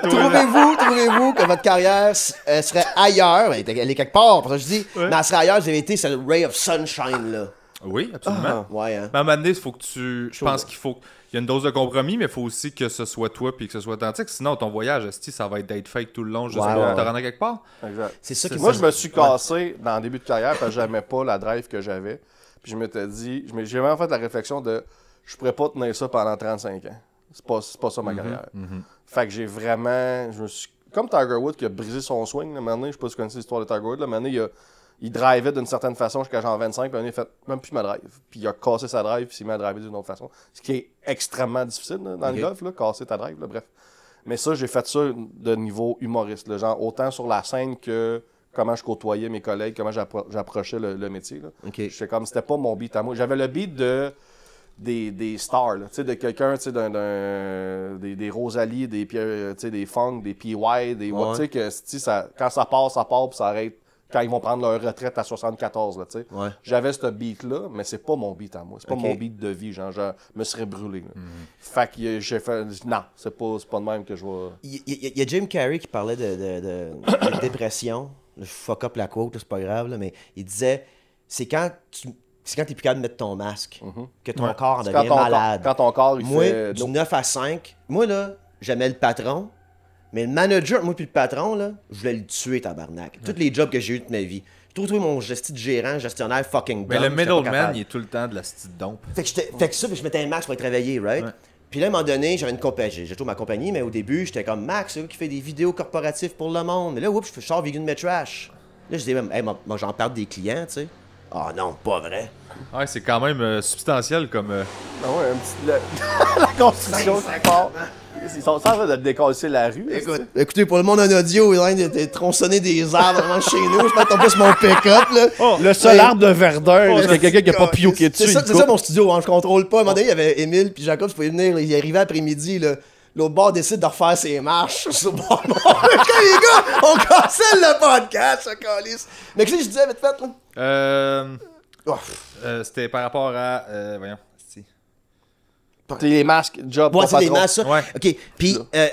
Trouvez-vous que votre carrière serait ailleurs? Elle est quelque part. Pour ça, je dis, mais elle serait ailleurs, vous avez été ce ray of sunshine, là. Oui, absolument. Ouais, hein. Mais à un moment donné, il faut que je pense qu'il faut... Il y a une dose de compromis, mais il faut aussi que ce soit toi puis que ce soit authentique. Sinon, ton voyage, ça va être d'être fake tout le long juste pour te rendre quelque part. Exact. C'est ça Moi, je me suis cassé dans le début de carrière parce que j'aimais pas la drive que j'avais. Puis je m'étais dit... J'ai vraiment fait la réflexion de... Je pourrais pas tenir ça pendant 35 ans. C'est pas ça ma carrière. Fait que j'ai vraiment... Comme Tiger Woods qui a brisé son swing, là, maintenant, je sais pas si tu connais l'histoire de Tiger Woods, là, maintenant, il drivait d'une certaine façon jusqu'à genre 25, puis il a fait même plus ma drive. Puis il a cassé sa drive, puis il s'est mis à driver d'une autre façon. Ce qui est extrêmement difficile là, dans le golf, là, casser ta drive, là, bref. Mais ça, j'ai fait ça de niveau humoriste, là, genre autant sur la scène que comment je côtoyais mes collègues, comment j'approchais le métier. Là. J'étais comme, c'était pas mon beat à moi. J'avais le beat des stars, là, de quelqu'un, des Rosalie, des Pierre, des Funk, des PY, des quand ça part, puis ça arrête. Quand ils vont prendre leur retraite à 74, là, tu sais. J'avais ce beat-là, mais c'est pas mon beat à moi. C'est pas mon beat de vie, genre, je me serais brûlé. Fait que j'ai fait... Non, c'est pas de même que je vais... Il y a Jim Carrey qui parlait de dépression. Je fuck up la quote, c'est pas grave, là, mais il disait, c'est quand t'es plus capable de mettre ton masque, que ton corps en devient malade. Quand ton corps, il fait... Du 9 à 5, moi, là, j'aimais le patron, mais le manager, moi puis le patron, là, je voulais le tuer, tabarnak. Tous les jobs que j'ai eu de ma vie. J'ai trouvé mon gestionnaire fucking dumb. Mais le middleman, il est tout le temps de la petite dompe. Fait que ça, je mettais un max pour aller travailler, right? Ouais. Puis là, à un moment donné, j'avais une compagnie. J'ai toujours ma compagnie, mais au début, j'étais comme Max, c'est lui qui fait des vidéos corporatives pour le monde. Mais là, oups, je sors vegan de mes trash. Là, je disais, hey, moi, j'en parle des clients, tu sais. Ah non, pas vrai. Ouais, c'est quand même substantiel comme. Ah ouais, un petit. La constitution qui part. Ils sont en train de décasser la rue. Écoutez, pour le monde en audio, il est en train de tronçonner des arbres vraiment chez nous. Je pense qu'on sur mon pick-up. Là. Le seul arbre de verdun, c'est quelqu'un qui n'a pas pioqué dessus. C'est ça mon studio, hein, je contrôle pas. À un moment donné, il y avait Émile puis Jacob, je pouvais venir. Il arrivait après-midi. L'autre bord décide de refaire ses marches sur le bord. Les gars, on cancelle le podcast, ça calisse. Mais qu'est-ce que je disais, vite fait, là? C'était par rapport à. Voyons. C'est les masques, job, ouais, c'est les masques, ça. Ouais. OK, puis là,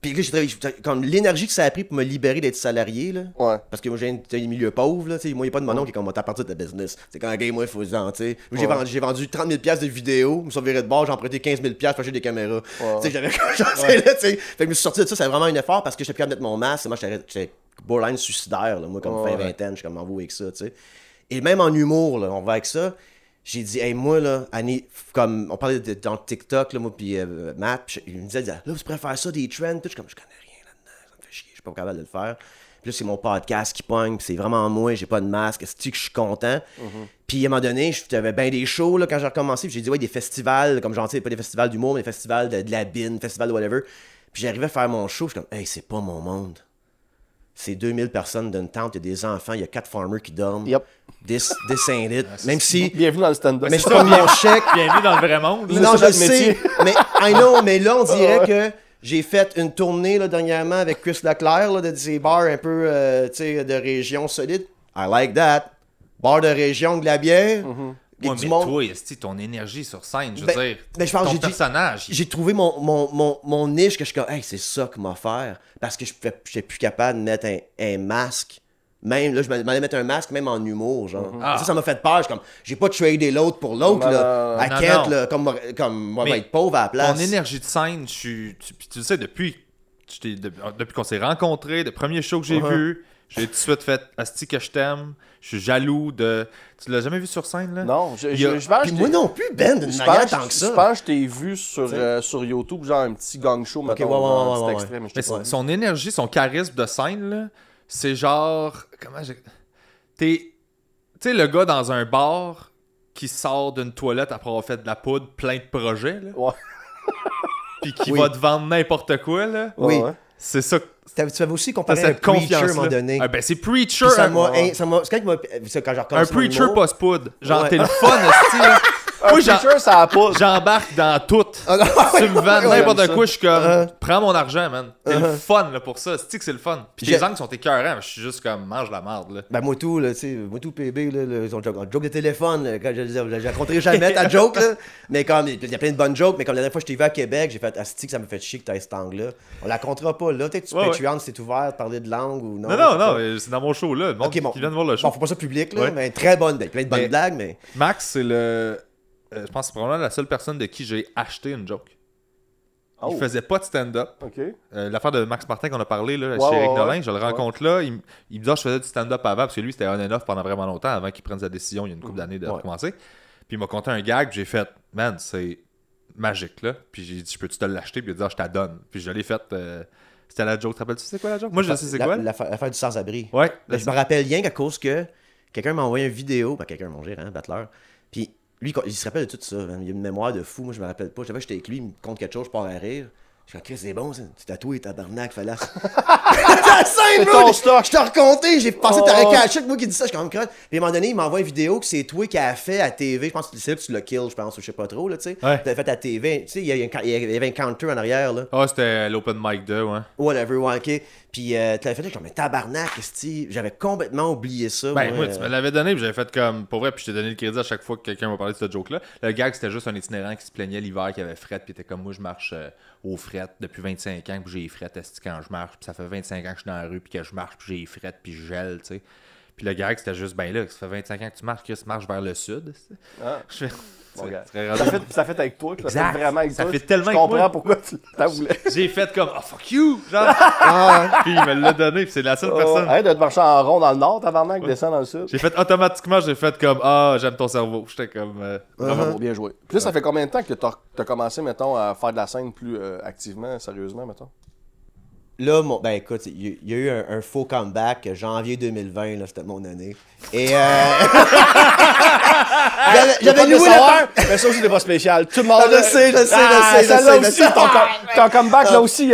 j'ai travaillé, comme l'énergie que ça a pris pour me libérer d'être salarié, là. Ouais. Parce que moi, j'ai un milieu pauvre, là, tu sais. Moi, il n'y a pas de monon qui est comme, t'as parti de ta business. C'est quand, moi, il faut se dire, tu sais. J'ai vendu 30 000 $, de vidéos, je me suis viré de bord, j'ai emprunté 15 000 $ pour acheter des caméras. Tu sais, j'avais là, tu sais. Fait que je me suis sorti de ça, c'est vraiment un effort parce que j'étais plus capable de mettre mon masque. Moi, j'étais borderline suicidaire, là. Moi, comme fin vingtaine, je suis comme, m'en avec ça, tu sais. Et même en humour, là, on va avec ça. J'ai dit, hey, moi, là, Annie, comme on parlait dans TikTok, là, moi, puis Matt, pis il me disait, là, tu pourrais faire ça, des trends, tout. Je suis comme, je connais rien là-dedans, ça me fait chier, je suis pas capable de le faire. Puis là, c'est mon podcast qui pogne, puis c'est vraiment moi, j'ai pas de masque, c'est-tu que je suis content. Puis à un moment donné, j'avais bien des shows, là, quand j'ai recommencé, puis j'ai dit, ouais, des festivals, comme genre, tu sais, pas des festivals d'humour, mais des festivals de la bine, festivals de whatever. Puis j'arrivais à faire mon show, je suis comme, hey, c'est pas mon monde. C'est 2000 personnes d'une tente, il y a des enfants, il y a 4 farmers qui dorment. Yep. This ain't it. Même si... Bienvenue dans le stand-up. Mais c'est pas mon chèque. Bienvenue dans le vrai monde. Non, je sais. Mais, I know, mais là, on dirait que j'ai fait une tournée, là, dernièrement, avec Chris Leclerc, là, de ces bars un peu, tu sais, de région solide. I like that. Bar de région, de la bière. Ouais, mais toi, ton énergie sur scène, je veux dire, ton personnage. J'ai trouvé mon niche que je suis comme, hey, c'est ça que m'a faire. Parce que je n'étais plus capable de mettre un masque. Même, là, je m'allais mettre un masque, même en humour, genre. Ça m'a fait peur. J'ai pas tradé l'autre pour l'autre, là. À quête, là, comme moi, va être pauvre à la place. Ton énergie de scène, tu le sais, depuis qu'on s'est rencontrés, le premier show que j'ai vu, j'ai tout de suite fait asti que je t'aime. Je suis jaloux de. Tu l'as jamais vu sur scène, là? Non, Puis moi non plus, Ben, d'une manière tant que ça. Je pense que je t'ai vu sur YouTube, genre un petit gang show, mettons, un petit extrait. Mais son énergie, son charisme de scène, là, c'est genre. Comment j'ai. Tu sais, le gars dans un bar qui sort d'une toilette après avoir fait de la poudre, plein de projets, là. Ouais. Puis qui va te vendre n'importe quoi, là. Oui. C'est ça. Tu avais aussi comparé à un Preacher à un moment donné. Ah ben c'est Preacher. C'est quand j'ai recommencé un Preacher post-poudre. Genre, t'es le fun, là. Moi, ça a pas. j'embarque dans tout. Tu me vends n'importe quoi, je suis comme, prends mon argent, man. C'est le fun, là, pour ça. C'est que c'est le fun. Puis tes angles sont écœurants, mais je suis juste comme, mange la merde, là. Ben, moi tout, là, tu sais, moi tout, PB, là, son joke de téléphone, là, quand je raconterai jamais ta joke, là. Mais comme, il y a plein de bonnes jokes, mais comme la dernière fois que je t'ai vu à Québec, j'ai fait, asti que ça me fait chier que t'aies cet angle-là. On la comptera pas, là. Peut-être que tu Patreon, c'est ouvert de parler de langue ou non. Non, c'est dans mon show, là. Le monde qui vient de voir le show. Bon, faut pas ça public, là, mais très bonne, plein de bonnes blagues, mais. Max, c'est le. Je pense que c'est probablement la seule personne de qui j'ai acheté une joke. Oh. Il faisait pas de stand-up. Okay. L'affaire de Max Martin qu'on a parlé là, chez Eric Nolin, je le rencontre là. Il me dit je faisais du stand-up avant, parce que lui, c'était on and off pendant vraiment longtemps, avant qu'il prenne sa décision il y a une couple d'années de recommencer. Puis il m'a conté un gag, puis j'ai fait, man, c'est magique là. Puis j'ai dit, peux-tu te l'acheter? Puis il a dit, je t'adonne. Puis je l'ai fait. C'était la joke. Te rappelles-tu c'est quoi la joke? Moi, je sais c'est quoi. L'affaire du sans-abri. Ouais. Je me rappelle rien qu'à cause que quelqu'un m'a envoyé une vidéo, quelqu'un, mon gérant, Battler. Puis lui, il se rappelle de tout ça. Il a une mémoire de fou. Moi, je me rappelle pas. Je savais que j'étais avec lui, il me compte quelque chose, je pars à rire. Je suis Chris, c'est bon, ça. Tu tatoué, tabarnak, fallait. La scène, bro! Je t'ai raconté, j'ai pensé que t'aurais caché que moi qui dis ça, je suis quand même crotte. Puis à un moment donné, il m'envoie une vidéo que c'est toi qui a fait à TV. Je pense que c'est là que tu l'as kill, je pense, ou je sais pas trop, là, tu sais. Ouais. Tu l'as fait à TV. Tu sais, il y avait un counter en arrière, là. Ah, c'était l'open mic 2, ouais. Whatever, ouais, ok. Puis tu l'avais fait, je suis comme, mais tabarnak, j'avais complètement oublié ça. Ben, moi, tu me l'avais donné, puis j'avais fait comme, pour vrai, puis je t'ai donné le crédit à chaque fois que quelqu'un m'a parlé de cette joke-là. Le gag, c'était juste un itinérant qui se plaignait l'hiver, qui avait fret, puis était comme, moi, je marche aux frettes depuis 25 ans, puis j'ai fret quand je marche, puis ça fait 25 ans que je suis dans la rue, puis que je marche, puis j'ai fret, puis je gèle, tu sais. Puis le gag, c'était juste, ben là, ça fait 25 ans que tu marches, Chris marche vers le sud. Ah. Je fais. Ça fait avec toi, ça fait vraiment avec ça toi. fait tellement je comprends pourquoi tu t'en voulais. J'ai fait comme oh fuck you, genre. Puis il me l'a donné, puis c'est la seule personne. Arrête de te marcher en rond dans le nord, tabarnak, descends dans le sud. J'ai fait automatiquement, j'ai fait comme j'aime ton cerveau. J'étais comme bravo, bien joué. Puis là, ça fait combien de temps que t'as commencé, mettons, à faire de la scène plus activement, sérieusement, mettons? Là, ben écoute, il y a eu un faux comeback, janvier 2020, là, c'était mon année. Et j'avais loué le mais ça aussi, c'était pas spécial. Tout le monde. Je sais. Celle-là aussi, ton comeback, là aussi.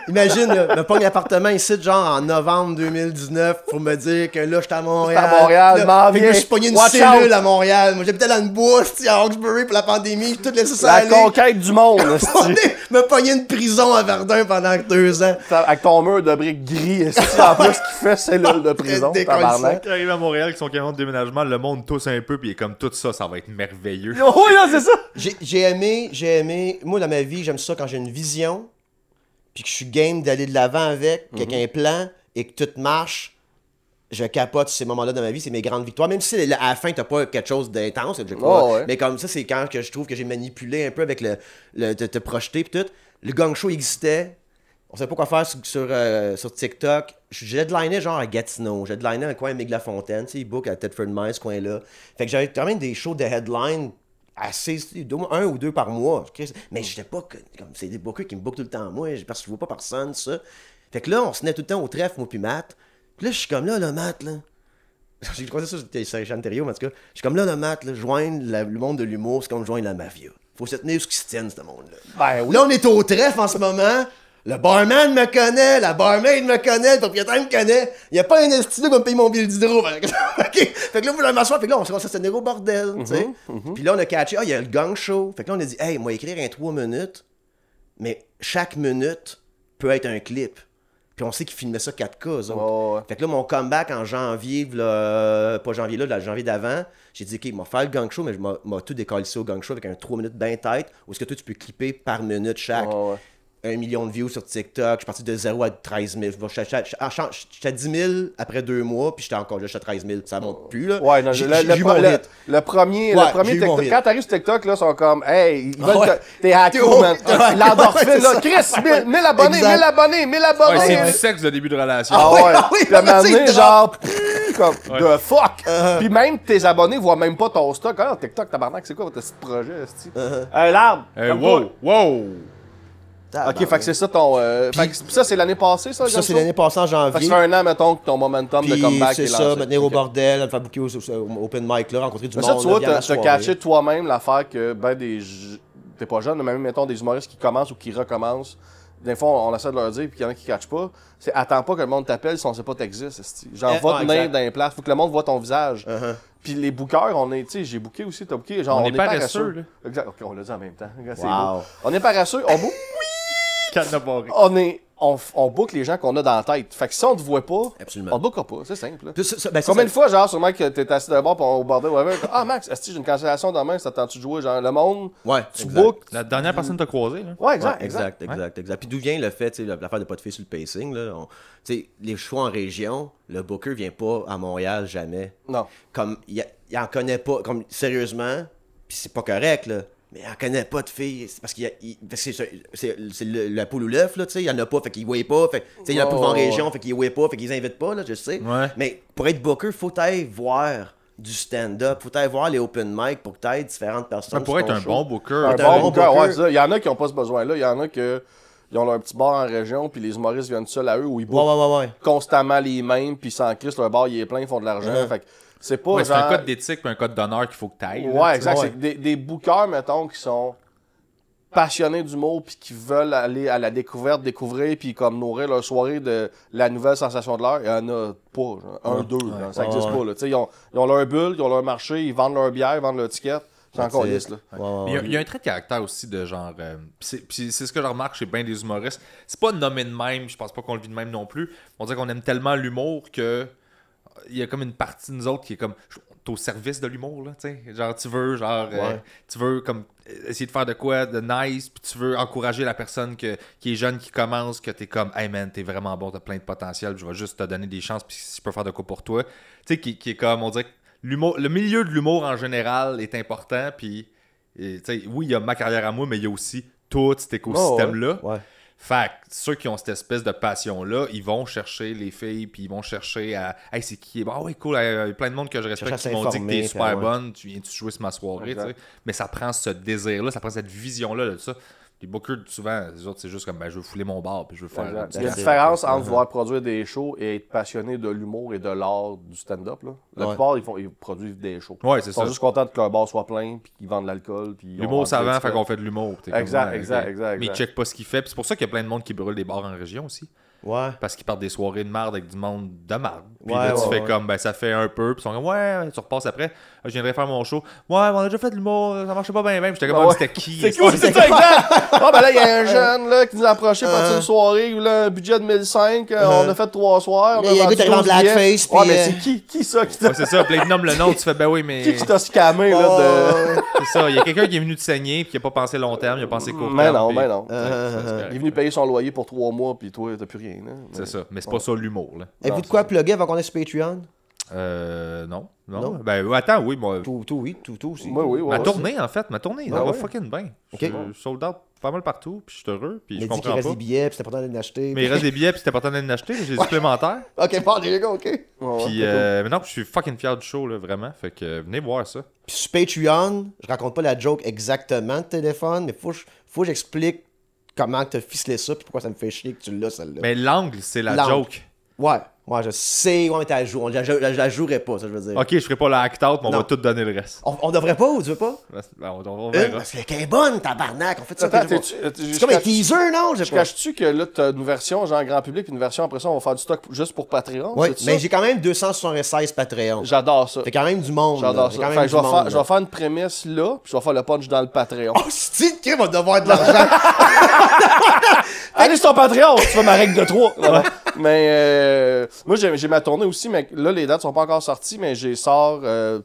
Imagine, me pogne l'appartement ici, genre en novembre 2019, pour me dire que là, j'étais à Montréal. À Montréal, m'en viens. Je suis pogné une cellule à Montréal. Moi, j'habitais dans une bourse, à Hawkesbury pour la pandémie, tout laissé ça aller. La conquête du monde, me pogné une prison à Verdun pendant 2 ans. Avec ton mur de briques gris, en plus, qui fait cellule de prison. Quand il arrive à Montréal avec son camion de déménagement, le monde tousse un peu, puis il est comme tout ça, ça va être merveilleux. Oui, là, c'est ça. J'ai aimé. Moi, dans ma vie, j'aime ça quand j'ai une vision, puis que je suis game d'aller de l'avant avec, qu'il y a un plan, et que tout marche. Je capote ces moments-là dans ma vie, c'est mes grandes victoires. Même si à la fin, t'as pas quelque chose d'intense, mais comme ça, c'est quand que je trouve que j'ai manipulé un peu avec le te projeter, puis tout. Le gang show existait. On savait pas quoi faire sur TikTok. J'ai headliné genre à Gatineau. J'ai headliné un coin à Migue-la-Fontaine. Tu sais, il book à Thetford Mines, ce coin-là. Fait que j'avais quand même des shows de headline assez... 1 ou 2 par mois. Mais j'étais pas... comme c'est des bookers qui me bookent tout le temps. Moi, parce que je vois pas personne, ça. Fait que là, on se tenait tout le temps au trèfle, moi puis Matt. Puis là, je suis comme là, Matt, là. J'ai croisé ça sur Jean Thériault, mais en tout cas. Je suis comme là, Matt, là, joindre le monde de l'humour, c'est comme joindre la mafia. Faut se tenir ce qui se tienne, ce monde-là. Ben oui. Là, on est au trèfle en ce moment. Le barman me connaît, la barmaid me connaît, le propriétaire me connaît. Il n'y a pas un esti qui va me payer mon billet d'hydro. OK. Fait que là, vous allez m'asseoir. Fait que là, on s'est commencé à se tenir au bordel. Tu sais. Puis là, on a catché. Il y a le gang show. Fait que là, on a dit, hey, moi, écrire un 3 minutes, mais chaque minute peut être un clip. Puis on sait qu'ils filmaient ça 4K, eux autres. Ouais. Fait que là, mon comeback en janvier, pas janvier là, janvier d'avant, j'ai dit, OK, il m'a fait le gang show, mais je m'a tout décollé au gang show avec un 3 minutes bien tête. Où est-ce que toi, tu peux clipper par minute chaque. 1 million de views sur TikTok, je suis parti de 0 à 13 000. J'étais à 10 000 après 2 mois, puis j'étais encore là, j'étais à 13 000. Ça monte plus, là. Ouais, non, le premier TikTok, quand t'arrives sur TikTok, là, ils sont comme, hey, ils veulent t'es hacké, man. L'endorphine, là. Chris, 1000 abonnés. Ouais, c'est du sexe de début de relation. Ah ouais. Puis à un moment donné, genre, comme, the fuck. Puis même tes abonnés voient même pas ton stock. Ah, TikTok, tabarnak, c'est quoi votre petit projet, l'arbre. Wow. Ok, fait que c'est ça ton. Ça, c'est l'année passée, ça? Ça, c'est l'année passée en janvier. Fait que ça fait 1 an, mettons, que ton momentum de comeback est lancé. C'est ça, me tenir au bordel, me faire booker au open mic, là, rencontrer du monde. Ça, tu vois, t'as caché toi-même l'affaire que, ben, t'es pas jeune, mais même, mettons, des humoristes qui commencent ou qui recommencent, des fois, on essaie de leur dire, puis qu'il y en a qui catchent pas. C'est attends pas que le monde t'appelle si on sait pas t'existes. Genre, va te tenir dans les places. Faut que le monde voit ton visage. Puis les bookers, on est, tu sais, j'ai booké aussi, t'as booké. Genre, on est paresseux, là. Exact. Ok, on l'a dit en même temps. C'est beau. On est paresseux, on book. On book les gens qu'on a dans la tête. Fait que si on te voit pas, on te bookera pas. C'est simple. Combien de fois, genre, sûrement que t'es assis d'un bord pis au bordel, ah Max, est-ce que j'ai une cancellation demain, ça t'attends-tu de jouer? Genre, le monde, tu bookes. La dernière personne t'a croisé, là. Ouais, exact. Puis d'où vient le fait, tu sais, l'affaire de pas te faire sur le pacing, là. Tu sais, les choix en région, le booker vient pas à Montréal jamais. Non. Comme, il en connaît pas, comme, sérieusement, pis c'est pas correct, là. Mais il en connaît pas de filles. C'est parce que c'est la poule ou l'œuf, là, tu sais. Il y en a pas, fait qu'il voit pas. Fait il y en a pas en région, fait qu'il voit pas, fait qu'ils invitent pas, là, je sais. Ouais. Mais pour être booker, faut aller voir du stand-up, faut aller voir les open mic pour que tu aies différentes personnes. Pour être un bon booker. Un bon booker, ouais, ça. Il y en a qui ont pas ce besoin-là. Il y en a qui ont leur petit bar en région, puis les humoristes viennent seuls à eux, où ils bookent constamment les mêmes, puis sans Christ, leur bar il est plein, ils font de l'argent. Fait que c'est pas genre... c'est un code d'éthique et un code d'honneur qu'il faut que tu ailles. Ouais, exact. C'est des bookers, mettons, qui sont passionnés d'humour puis qui veulent aller à la découverte, découvrir puis comme nourrir leur soirée de la nouvelle sensation de l'heure. Il y en a pas, genre, deux, ça existe pas. Là. Ils ont leur bulle, ils ont leur marché, ils vendent leur bière, ils vendent leur ticket. C'est encore lisse, là. Il y a un trait de caractère aussi de genre... c'est ce que je remarque chez bien des humoristes. C'est pas nommé de même, je pense pas qu'on le vit de même non plus. On dirait qu'on aime tellement l'humour que... Il y a comme une partie de nous autres qui est comme... T'es au service de l'humour, là, tu sais. Genre, tu veux comme essayer de faire de quoi de nice, puis tu veux encourager la personne qui est jeune, qui commence, que t'es comme, hey man, t'es vraiment bon, t'as plein de potentiel, je vais juste te donner des chances, puis si je peux faire de quoi pour toi. Tu sais, qui est comme, on dirait que le milieu de l'humour en général est important, puis, tu sais, oui, il y a ma carrière à moi, mais il y a aussi tout cet écosystème-là. Fait que ceux qui ont cette espèce de passion-là, ils vont chercher les filles, puis ils vont chercher à... Hey, c'est qui? Ah ouais, cool, il y a plein de monde que je respecte qui m'ont dit que t'es super bonne, tu viens-tu jouer sur ma soirée, tu sais. Mais ça prend ce désir-là, ça prend cette vision-là de ça. Les bookers, souvent, les autres, c'est juste comme, je veux fouler mon bar, puis je veux faire... Il y a une différence entre vouloir produire des shows et être passionné de l'humour et de l'art du stand-up, là. La plupart, ils produisent des shows. Ouais, c'est ça. Ils sont juste contents que leur bar soit plein, puis qu'ils vendent de l'alcool, puis... L'humour savant, fait qu'on fait de l'humour. Exact. Mais ils checkent pas ce qu'il fait, puis c'est pour ça qu'il y a plein de monde qui brûle des bars en région aussi. Ouais. Parce qu'ils partent des soirées de marde avec du monde de marde. Puis là, tu fais comme, ça fait un peu. Puis ils sont comme, tu repasses après. Je viendrai faire mon show. Ouais, on a déjà fait de l'humour, ça marchait pas bien. Puis j'étais comme, c'était qui? C'est ça, exact. Là, il y a un jeune là, qui nous a approché pour une soirée, là, un budget de 1005. On a fait 3 soirs. Il y a un gars qui arrive en blackface. Ouais, mais c'est qui ça? C'est ça. Puis là, il nomme le nom. Tu fais, ben oui, mais. Qui t'a scammé, là? C'est ça. Il y a quelqu'un qui est venu te saigner, puis qui a pas pensé long terme, il a pensé court terme. Mais non. Il est venu payer son loyer pour 3 mois, puis toi, t'as plus rien. C'est ça. Mais c'est pas ça l'humour, là. Avez-vous de quoi plugger avant qu'on ait sur Patreon? Non. Ben, attends, oui, moi. Tout aussi. Ma tournée, en fait, ça va fucking bien. Je suis sold out pas mal partout, puis je suis heureux, puis je comprends pas. Il reste des billets, puis c'est important d'aller acheter. Mais il reste des billets, puis c'est important d'aller acheter, j'ai des supplémentaires. Ok, bon, les gars, ok. Puis, maintenant, je suis fucking fier du show, là, vraiment. Fait que venez voir ça. Puis sur Patreon, je raconte pas la joke exactement de téléphone, mais faut que j'explique comment t'as ficelé ça, puis pourquoi ça me fait chier que tu l'as, celle-là. Mais l'angle, c'est la joke. Ouais, je sais, ouais, mais t'as joué. Je la jouerais pas, ça, je veux dire. Ok, je ferai pas la act-out, mais on va tout donner le reste. On devrait pas, ou tu veux pas? On verra. Parce qu'elle est bonne, tabarnak. On fait ça. C'est comme un teaser, non? Je cache-tu que là, t'as une version genre grand public, puis une version après ça, on va faire du stock juste pour Patreon? Oui, mais j'ai quand même 276 Patreon. J'adore ça. Fait quand même du monde. J'adore ça. Fait je vais faire une prémisse là, puis je vais faire le punch dans le Patreon. Oh, c'est qui va devoir de l'argent? Allez sur ton Patreon, tu fais ma règle de 3. Mais moi, j'ai ma tournée aussi, mais là, les dates sont pas encore sorties, mais j'ai sors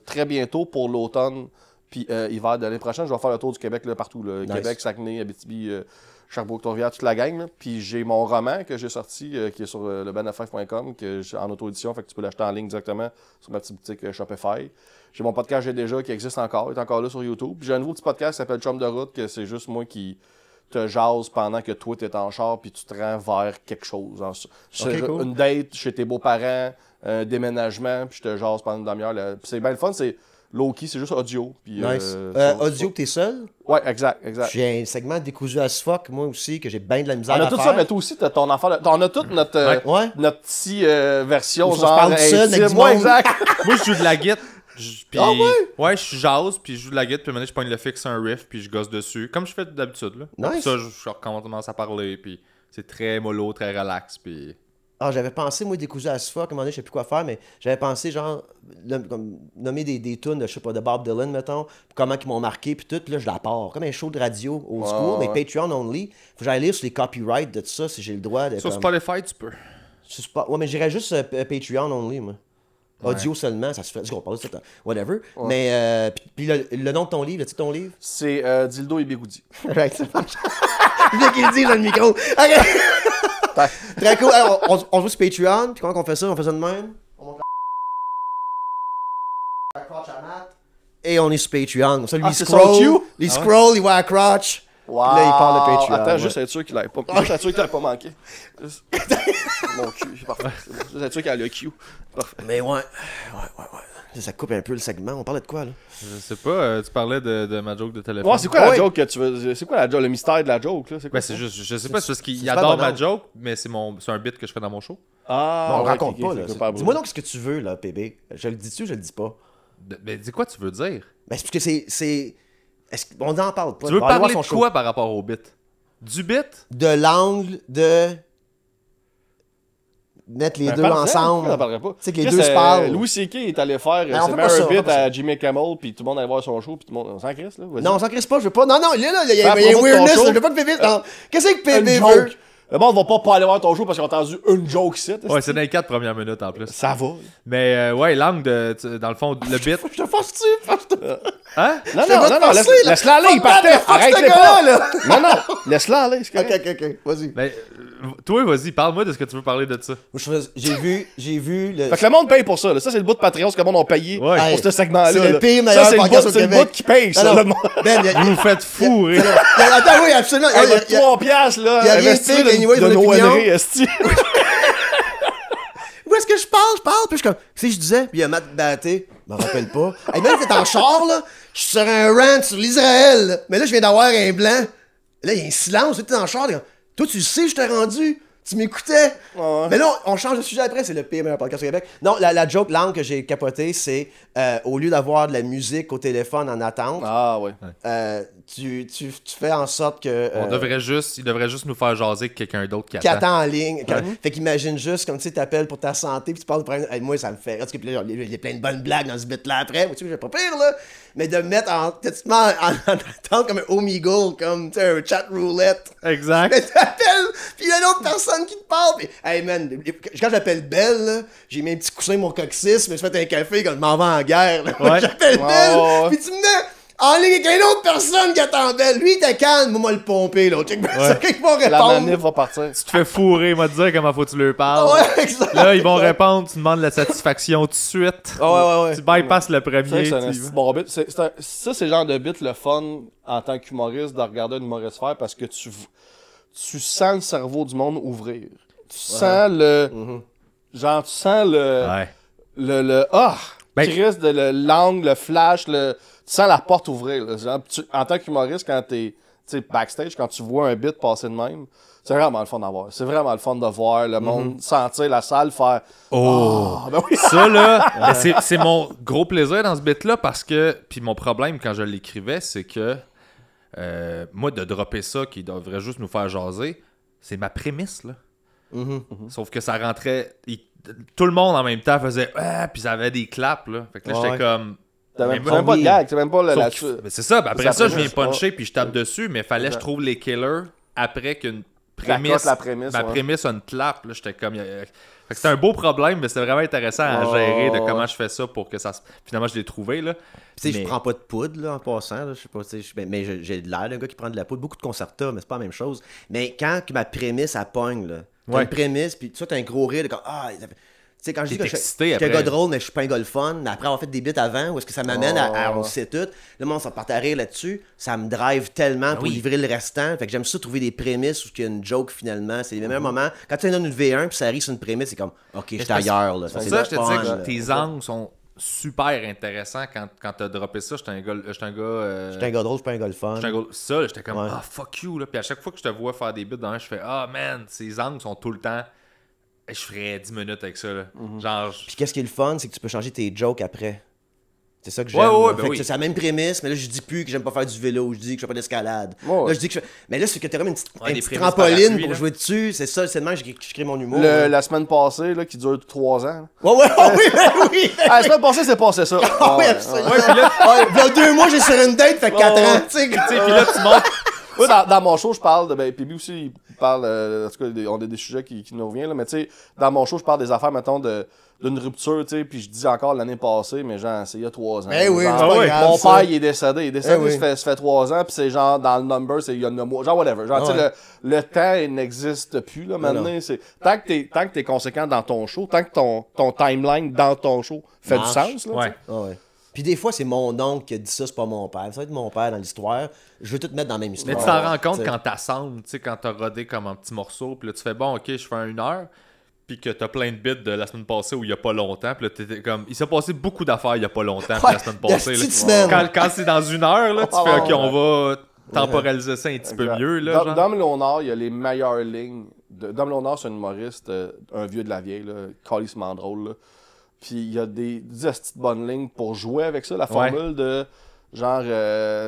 très bientôt pour l'automne puis hiver de l'année prochaine. Je vais faire le tour du Québec là, partout. Là. Nice. Québec, Saguenay, Abitibi, Sherbrooke, Trois-Rivières, toute la gang. Là. Puis j'ai mon roman que j'ai sorti qui est sur lebenaff.com en auto-édition, fait que tu peux l'acheter en ligne directement sur ma petite boutique Shopify. J'ai mon podcast J'ai déjà qui existe encore, il est encore là sur YouTube. Puis j'ai un nouveau petit podcast qui s'appelle Chum de route, que c'est juste moi qui te jase pendant que toi t'es en char puis tu te rends vers quelque chose. Cool. Une date chez tes beaux-parents, un déménagement, puis je te jase pendant une demi-heure. Puis c'est bien le fun, c'est low-key, c'est juste audio. Puis, nice. Audio que t'es seul? Ouais, exact. J'ai un segment décousu as fuck, moi aussi, que j'ai bien de la misère à faire. On a tout ça, mais toi aussi, t'as ton enfant. On a toute notre petite version, genre. On parle seul avec du monde. Exact. Moi, je joue de la guitare. Puis, ouais, je jase, puis je joue de la guitare, puis maintenant je pogne le fixe un riff, puis je gosse dessus, comme je fais d'habitude. Là. Nice. Ça, je recommence à parler, puis C'est très mollo, très relax. Puis... Ah, j'avais pensé, moi, décousu à ce fuck, à un moment donné, je sais plus quoi faire, mais j'avais pensé, genre, comme, nommer des tunes de, je sais pas, de Bob Dylan, mettons, comment ils m'ont marqué, puis tout, puis là, je la pars. Comme un show de radio old school, mais Patreon only. Faut que j'aille lire sur les copyrights de tout ça, si j'ai le droit de. Sur comme... Spotify, tu peux. Ouais, mais j'irais juste Patreon only, moi. Audio seulement, ça se fait. On parle de ça, whatever. Ouais. Mais, puis le nom de ton livre, le titre de ton livre? C'est Dildo et Bigoudi. Right, ça marche. C'est bien qu'il le dit dans le micro. OK. Très cool. Alors, on joue sur Patreon, puis comment on fait ça? On fait ça de même. On monte la crotch à Matt. Et on est sur Patreon. Ça, lui, il scroll. Il scroll, il voit la crotch. Wow. Là, il parle de Patreon. Attends, juste être sûr qu'il l'ait pas. Juste être sûr qu'il l'ait pas manqué. Mon cul, c'est parfait. Juste être sûr qu'il a le Q. Parfait. Mais ouais. Ça coupe un peu le segment. On parlait de quoi, là? Je sais pas, tu parlais de ma joke de téléphone. Ouais, c'est quoi la joke que tu veux. C'est quoi le mystère de la joke, là? C'est quoi? Ben, c'est juste, je sais pas, c'est parce qu'il adore ma joke, mais c'est un bit que je fais dans mon show. Ah, bon, on raconte pas, là. Dis-moi donc ce que tu veux, là, PB. Je le dis-tu ou je le dis pas? Ben, dis quoi tu veux dire? Ben, c'est parce que c'est... On n'en parle pas. Tu veux parler de quoi par rapport au bit? Du bit? De l'angle de... mettre les deux ensemble. Tu sais que les deux se parlent. Louis C.K. est allé faire c'est meilleur bit à Jimmy Kimmel, puis tout le monde allait voir son show, puis tout le monde... On s'en crisse, là? Non, on s'en crisse pas, je veux pas. Non, il y a un weirdness, je veux pas que PB... Qu'est-ce que PB veut? Le monde va pas aller voir ton show parce qu'ils ont entendu une joke ici. Ouais, c'est dans les 4 premières minutes en plus. Ça va. Mais ouais, l'angle de... Dans le fond, le bit... Je te force-tu? Hein? Non, laisse-la aller, il partait. Arrête-le pas. Non, laisse-la aller. Ok, vas-y. Ben, toi, vas-y, parle-moi de ce que tu veux parler de ça. J'ai vu le... Fait que le monde paye pour ça. Là. Ça, c'est le bout de Patreon, ce que le monde a payé pour ce segment-là. C'est le pire meilleur podcast au Québec. C'est le bout qui paye, ça. Vous vous faites fourrer. Attends, oui, absolument. Il y a 3 piastres, là. Il y a rien de pire, anyway, de nos esti. Où est-ce que je parle? Puis je suis comme, qu'est-ce que je disais? Puis il y a Matt Batté, je m'en rappelle pas. Hey, même t'es en char, là, je suis sur un rant sur l'Israël. Mais là, je viens d'avoir un blanc. Là, il y a un silence, t'es dans le char. Toi, tu le sais, je t'ai rendu. Tu m'écoutais. Ouais. Mais là, on change de sujet après. C'est le pire meilleur podcast au Québec. Non, la joke langue que j'ai capotée, c'est au lieu d'avoir de la musique au téléphone en attente, tu fais en sorte que... il devrait juste nous faire jaser que quelqu'un d'autre qui attend en ligne. Fait qu'imagine juste, comme tu sais, t'appelles pour ta santé, puis tu parles de problème. Hey, moi, ça me fait... Parce que là, il y a plein de bonnes blagues dans ce bit-là après. Tu sais, j'ai pas pire, là. Mais de me mettre en attente comme un omegle, comme, tu sais, un chat roulette. Exact. Mais t'appelles, puis il y a une autre personne qui te parle. Puis, hey, man, quand j'appelle Belle, là, j'ai mis un petit coussin mon coccyx, mais je fais un café quand je m'en vais en guerre. Là. Ouais. J'appelle Belle, puis tu me mets en ligne avec une autre personne qui attend Belle. Lui, il était calme, moi, le pomper, là. Check ça, qu'ils vont répondre. La manif va partir. Tu te fais fourrer, moi, te dire comment faut que tu leur parles. Ouais, exact. Là, ils vont répondre, tu demandes la satisfaction tout de suite. Ouais. Tu bypasses le premier. Bon bit. Ça, c'est le genre de bit, le fun, en tant qu'humoriste, de regarder un humoriste faire parce que tu sens le cerveau du monde ouvrir. Tu sens le... Genre, tu sens Chris, l'angle, le flash, tu sens la porte ouvrir. Là. Genre, en tant qu'humoriste, quand t'es backstage, quand tu vois un bit passer de même, c'est vraiment le fun à voir. C'est vraiment le fun de voir le monde sentir la salle faire « ben oui. Ça, là, c'est mon gros plaisir dans ce bit-là parce que... Puis mon problème, quand je l'écrivais, c'est que moi, de dropper ça, qui devrait juste nous faire jaser, c'est ma prémisse, là. Sauf que ça rentrait... Tout le monde en même temps faisait puis ça avait des claps, là. Fait que là, j'étais comme... T'as même pas de gag, t'as même pas la... C'est ça, ben après ça, je viens puncher puis je tape dessus, mais fallait que je trouve les killers après qu'une prémisse... Ma prémisse a une clap, là, j'étais comme... Fait que c'était un beau problème, mais c'était vraiment intéressant à gérer de comment je fais ça pour que ça... Finalement, je l'ai trouvé, là. Tu sais, je prends pas de poudre, là, en passant, là, je sais pas, mais j'ai l'air d'un gars qui prend de la poudre, beaucoup de Concerta, mais c'est pas la même chose. Mais quand ma prémisse, elle pogne, là, t'as une prémisse, puis tu as un gros rire, de comme, tu sais, quand je dis que je suis un gars drôle, mais je suis pas un gars le fun, mais après avoir fait des bits avant, où est-ce que ça m'amène à on sait tout, le monde s'en part à rire là-dessus, ça me drive tellement pour livrer le restant. Fait que j'aime ça trouver des prémisses où il y a une joke finalement. C'est les mêmes moments. Quand tu donnes une V1 puis ça arrive sur une prémisse, c'est comme, ok, je suis ailleurs. Là. C'est ça, je te dis que tes angles sont super intéressants quand t'as droppé ça. J'étais un gars j'étais un gars drôle, je suis pas un gars le fun. Ça, j'étais comme, fuck you. Là. Puis à chaque fois que je te vois faire des bits dans un, je fais, man, ces angles sont tout le temps. Je ferais 10 minutes avec ça. Là. Genre. Puis qu'est-ce qui est le fun, c'est que tu peux changer tes jokes après. C'est ça que j'aime. C'est la même prémisse, mais là, je dis plus que j'aime pas faire du vélo, je dis que je fais pas d'escalade. Là, je dis que mais là, c'est que t'as comme une petite trampoline pour jouer dessus, c'est ça, c'est le même que je crée mon humour. La semaine passée, là, qui dure 3 ans. Oui. La semaine passée, c'est passé ça. Oui, absolument. Il y a 2 mois, j'ai sur une date, fait 4 ans, tu sais. Puis là, tu montes. Oui, dans mon show, je parle de. Ben, puis lui aussi, il parle. En tout cas, on a des sujets qui nous reviennent, là. Mais tu sais, dans mon show, je parle des affaires, mettons, d'une rupture, tu sais. Puis je dis encore l'année passée, mais genre, c'est il y a 3 ans. Eh oui, genre, c'est pas grave, mon ça. père, il est décédé. Ça fait 3 ans, puis c'est genre, dans le number, c'est il y a 9 mois. Genre, whatever. Genre, tu sais, le temps, il n'existe plus, là, maintenant. C'est, tant que t'es conséquent dans ton show, tant que ton timeline dans ton show fait du sens, là. Ouais. Puis des fois, c'est mon oncle qui a dit ça, c'est pas mon père. Ça va être mon père dans l'histoire. Je veux tout mettre dans la même histoire. Mais tu t'en rends compte quand t'assembles, tu sais, quand t'as rodé comme un petit morceau, puis là tu fais bon, ok, je fais 1 heure, puis que t'as plein de bits de la semaine passée où il y a pas longtemps, puis là t'étais comme, il s'est passé beaucoup d'affaires il y a pas longtemps, puis la semaine passée. Quand c'est dans 1 heure, là, tu fais ok, on va temporaliser ça un petit peu mieux, là. Dom Léonard, il y a les meilleures lignes. Dom Léonard, c'est un humoriste, un vieux de la vieille, là, calissement drôle, là. Puis il y a des petites bonnes lignes pour jouer avec ça. La formule de genre,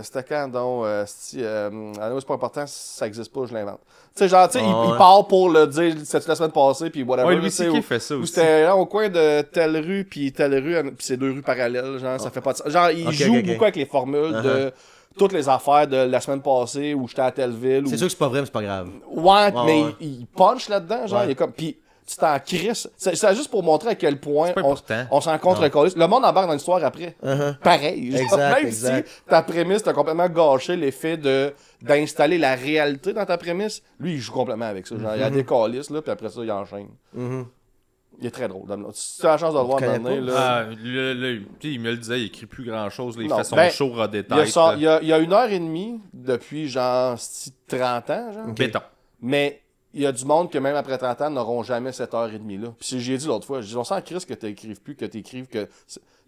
c'était quand donc, c'est pas important, ça existe pas, je l'invente. Tu sais, genre, il part pour le dire, c'est la semaine passée, puis whatever. Ouais, lui aussi qui fait ça aussi. C'était là, au coin de telle rue, puis c'est 2 rues parallèles, genre, ça fait pas de sens. Genre, il joue beaucoup avec les formules de toutes les affaires de la semaine passée où j'étais à telle ville. C'est sûr que c'est pas vrai, mais c'est pas grave. Ouais, mais il punch là-dedans, genre, il est comme. Puis, tu t'en crisses. C'est juste pour montrer à quel point on s'en contre-calisse. Le monde embarque dans l'histoire après. Pareil. Même si ta prémisse, t'as complètement gâché l'effet d'installer la réalité dans ta prémisse, lui, il joue complètement avec ça. Genre, il a des calices, là, puis après ça, il enchaîne. Il est très drôle. Si tu as la chance de le voir maintenant, là... il me le disait, il écrit plus grand-chose. Il fait son show rodé tête. Il y a 1h30 depuis, genre, 30 ans, genre. Béton. Mais... il y a du monde que même après 30 ans n'auront jamais cette heure et demie là. Puis j'ai dit l'autre fois, je dis on sent Chris que t'écrives plus, que t'écrives que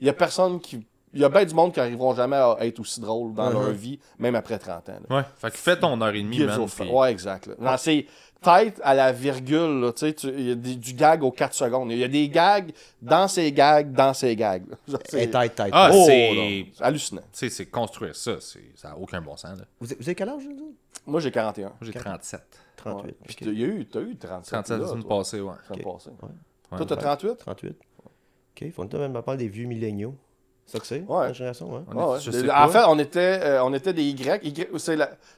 il y a personne qui il y a bien du monde qui arriveront jamais à être aussi drôle dans leur vie même après 30 ans. Là. Ouais, fait que fais ton heure et demie man. Ouais, exact. Là. Non, c'est tête à la virgule là, tu sais, il y a du gag aux 4 secondes. Il y a des gags dans ces gags. Genre, tête. Ah, c'est hallucinant. Tu sais, c'est construire ça, ça a aucun bon sens là. Vous avez quel âge vous? Moi j'ai 41. Moi j'ai 37. 38. Ouais. Puis t'as eu 37. 37 la semaine passée, ouais. Toi, t'as 38? 38. OK, faut même parler des vieux milléniaux. C'est ça que c'est? Ouais. La génération, ouais. En fait, on était des Y.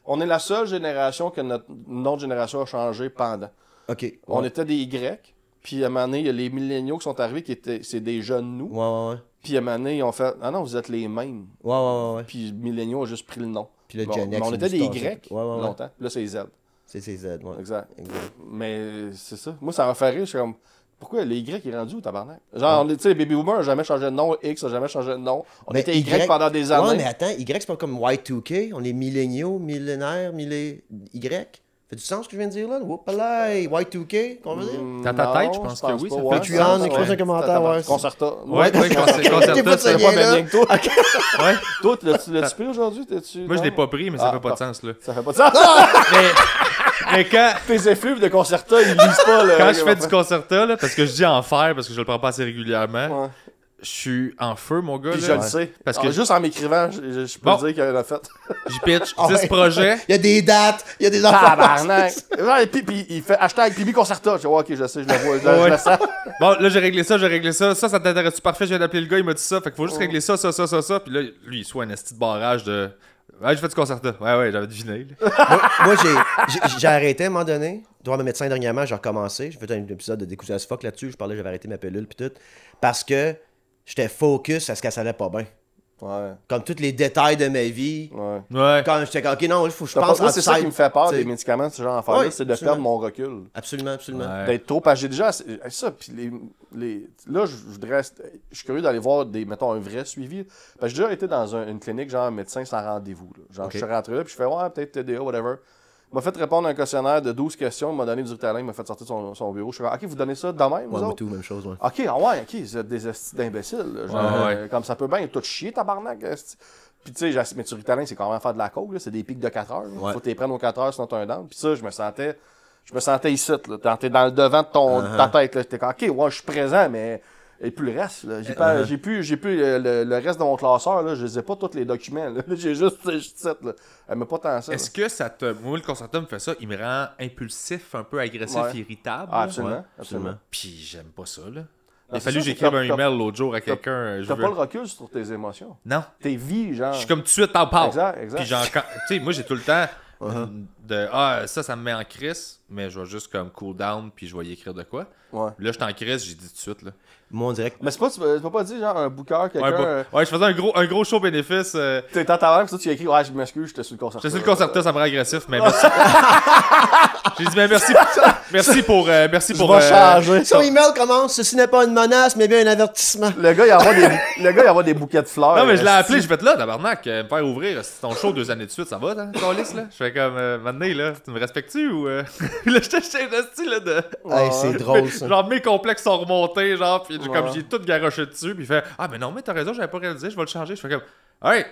On est la seule génération que notre génération a changé pendant. OK. Ouais. On était des Y. Puis à un moment donné, il y a les milléniaux qui sont arrivés, c'est des jeunes nous. Ouais. Puis à un moment donné, ils ont fait ah non, vous êtes les mêmes. Ouais. Puis milléniaux a juste pris le nom. Puis le Gen X. Mais on était des Y longtemps. Là, c'est Z. C'est Z, ouais. Exact. Mais c'est ça. Moi, ça m'a fait rire. Je suis comme, pourquoi les Y est rendu où, tabarnak? Genre, tu sais, les Baby Boomers n'ont jamais changé de nom, X n'a jamais changé de nom. On était Y pendant des années. Ouais, mais attends, Y, c'est pas comme Y2K. On est milléniaux, millénaires, Y. Fait du sens ce que je viens de dire là? Whoopalay, Y2K, qu'on veut dire? Dans ta tête, je pense que oui. Patreon, écris un commentaire, ouais. Concerta. Ouais, Concerta, c'est pas bien que toi. Ouais. Toi, l'as-tu pris aujourd'hui? Moi, je l'ai pas pris, mais ça fait pas de sens, là. Ça fait pas de sens? Mais quand... Tes effluves de Concerta, ils lisent pas, là. Quand je fais du Concerta, là, parce que je dis en faire, parce que je le prends pas assez régulièrement, je suis en feu, mon gars. Puis je le sais. Parce que juste en m'écrivant, je peux dire qu'il y en a fait. J'y pitch 10 projets. Il y a des dates, il y a des affaires. Tabarnak. Et puis il fait hashtag Pibi Concerta. Je dis, ok, je sais, je le vois, je le sens. Bon, là, j'ai réglé ça. Ça t'intéresse-tu? Parfait, je viens d'appeler le gars, il m'a dit ça. Fait qu'il faut juste régler ça. Puis là, lui, il soit un esti de barrage de. Ouais, j'ai fait du Concerta. Ouais, j'avais deviné. moi j'ai arrêté à un moment donné. Je dois me médecin dernièrement, j'ai recommencé. J'ai fait un épisode de Découverte as fuck là-dessus. Je parlais, j'avais arrêté ma pilule, puis tout. Parce que j'étais focus à ce qu'elle allait pas bien. Ouais. Comme tous les détails de ma vie. Ouais. Quand j'étais comme, ok, non, il faut que je pense à c'est ça qui me fait peur des médicaments, ce genre d'affaires-là, c'est de perdre mon recul. Absolument. Ouais. D'être trop. Parce que j'ai déjà ça, puis là, je suis curieux d'aller voir mettons, un vrai suivi. Parce que j'ai déjà été dans une clinique, genre un médecin sans rendez-vous. Là. Genre, je suis rentré là, puis je fais, ouais, peut-être TDA, whatever. Il m'a fait répondre à un questionnaire de 12 questions, il m'a donné du Ritalin, il m'a fait sortir de son bureau. Je suis comme, ok, vous donnez ça de même, vous autres? Tout, même chose, ouais. Ok, vous êtes des estis d'imbéciles. Comme ça peut bien tout chier, tabarnak. Puis tu sais, mais du Ritalin, c'est quand même faire de la coke, c'est des pics de 4 heures. Faut que tu les prennes aux 4 heures, sinon t'as un down. Puis ça, je me sentais ici, là. T'es dans le devant de ta tête, là. T'es comme, ok, ouais, je suis présent, mais Et puis le reste, là. J'ai plus le reste de mon classeur, là. Je les ai pas tous les documents, là. J'ai juste cette, là. Elle m'a pas tant ça. Est-ce que ça te. Moi, le concerto me fait ça. Il me rend impulsif, un peu agressif, irritable. Ah, absolument. Puis j'aime pas ça, là. Il a fallu que j'écrive un email l'autre jour à quelqu'un. T'as pas le recul sur tes émotions. Non. Tes vies, genre. Je suis comme tout de suite, t'en parles. Exact. Puis genre, tu sais, moi, j'ai tout le temps ça me met en crise, mais je vais juste comme cool down, puis je vais y écrire de quoi. Ouais. Là, je suis en crise, j'ai dit tout de suite, là. Moi, on dirait que... Mais c'est pas, tu peux pas dire, genre, un booker, quelqu'un... Ouais, je faisais un gros show bénéfice. T'es dans ta mère, puis ça, tu as écrit, ouais, je m'excuse, j'étais sur le concerto. J'étais sur le concerto, ça me rend agressif, mais merci. J'ai dit, mais merci pour... Je vais changer. Son email commence, ceci n'est pas une menace, mais bien un avertissement. Le gars, il envoie des bouquets de fleurs. Non, mais je l'ai appelé, je vais être là, tabarnak, me faire ouvrir. C'est ton show 2 années de suite, ça va, hein, Carlis, là? Je fais comme, maintenant, là, tu me respectes-tu ou. Là, j'étais investi, là, de. Hey, c'est drôle, ça. Genre, mes complexes sont remontés, genre, pis comme j'ai tout garoché dessus, pis il fait, ah, mais non, mais t'as raison, j'avais pas réalisé, je vais le changer. Je fais comme, hey,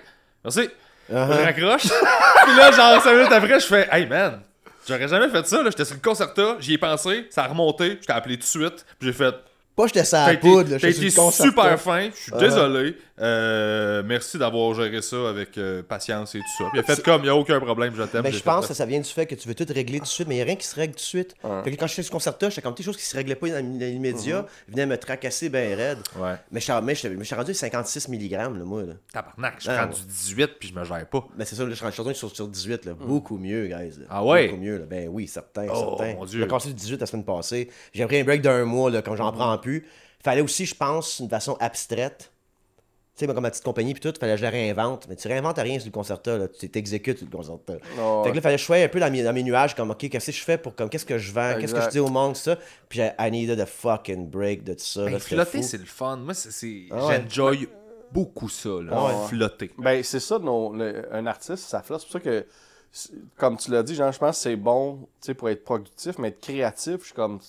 merci. Je raccroche. Pis là, genre, 5 minutes après, je fais, hey, man. J'aurais jamais fait ça, là. J'étais sur le concerto, j'y ai pensé, ça a remonté, je t'ai appelé tout de suite, puis j'ai fait. Pas j'étais sur la poudre, là. T'as été super fin, je suis désolé. Merci d'avoir géré ça avec patience et tout ça. Puis il a fait comme, il n'y a aucun problème, je t'aime. Ben, je pense que ça vient du fait que tu veux tout régler tout de suite, mais il n'y a rien qui se règle tout de suite. Fait que quand je fais ce concerto, j'étais comme des choses qui se réglaient pas dans l'immédiat, venaient me tracasser ben raide. Ouais. Mais je suis rendu à 56 mg, là, moi. Là. Tabarnak, je prends du 18 puis je me gère pas. Ben c'est ça, là, je suis rendu sur 18, là. Beaucoup mieux, guys. Là. Ah ouais? Beaucoup mieux, là. Ben oui, certain. Mon Dieu. J'ai commencé le 18 la semaine passée. J'ai pris un break d'un mois, là, quand j'en prends plus. Fallait aussi, je pense, une façon abstraite. Tu sais, comme ma petite compagnie, puis tout, fallait que je la réinvente. Mais tu réinventes rien sur le concerto, là. Tu t'exécutes sur le concerto. Fait que là, fallait que je sois un peu dans mes nuages, comme, OK, qu'est-ce que je fais pour, comme, qu'est-ce que je vends, qu'est-ce que je dis au monde, ça. Puis I needed a fucking break de tout ça. Ben, là, flotter, c'est le fun. Moi, j'enjoy beaucoup ça, là. Flotter. Ben, c'est ça, un artiste, ça flotte. C'est pour ça que, comme tu l'as dit, genre, je pense que c'est bon, tu sais, pour être productif, mais être créatif, je suis comme,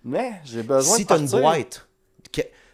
mais j'ai besoin de partir. Si t'as une boîte...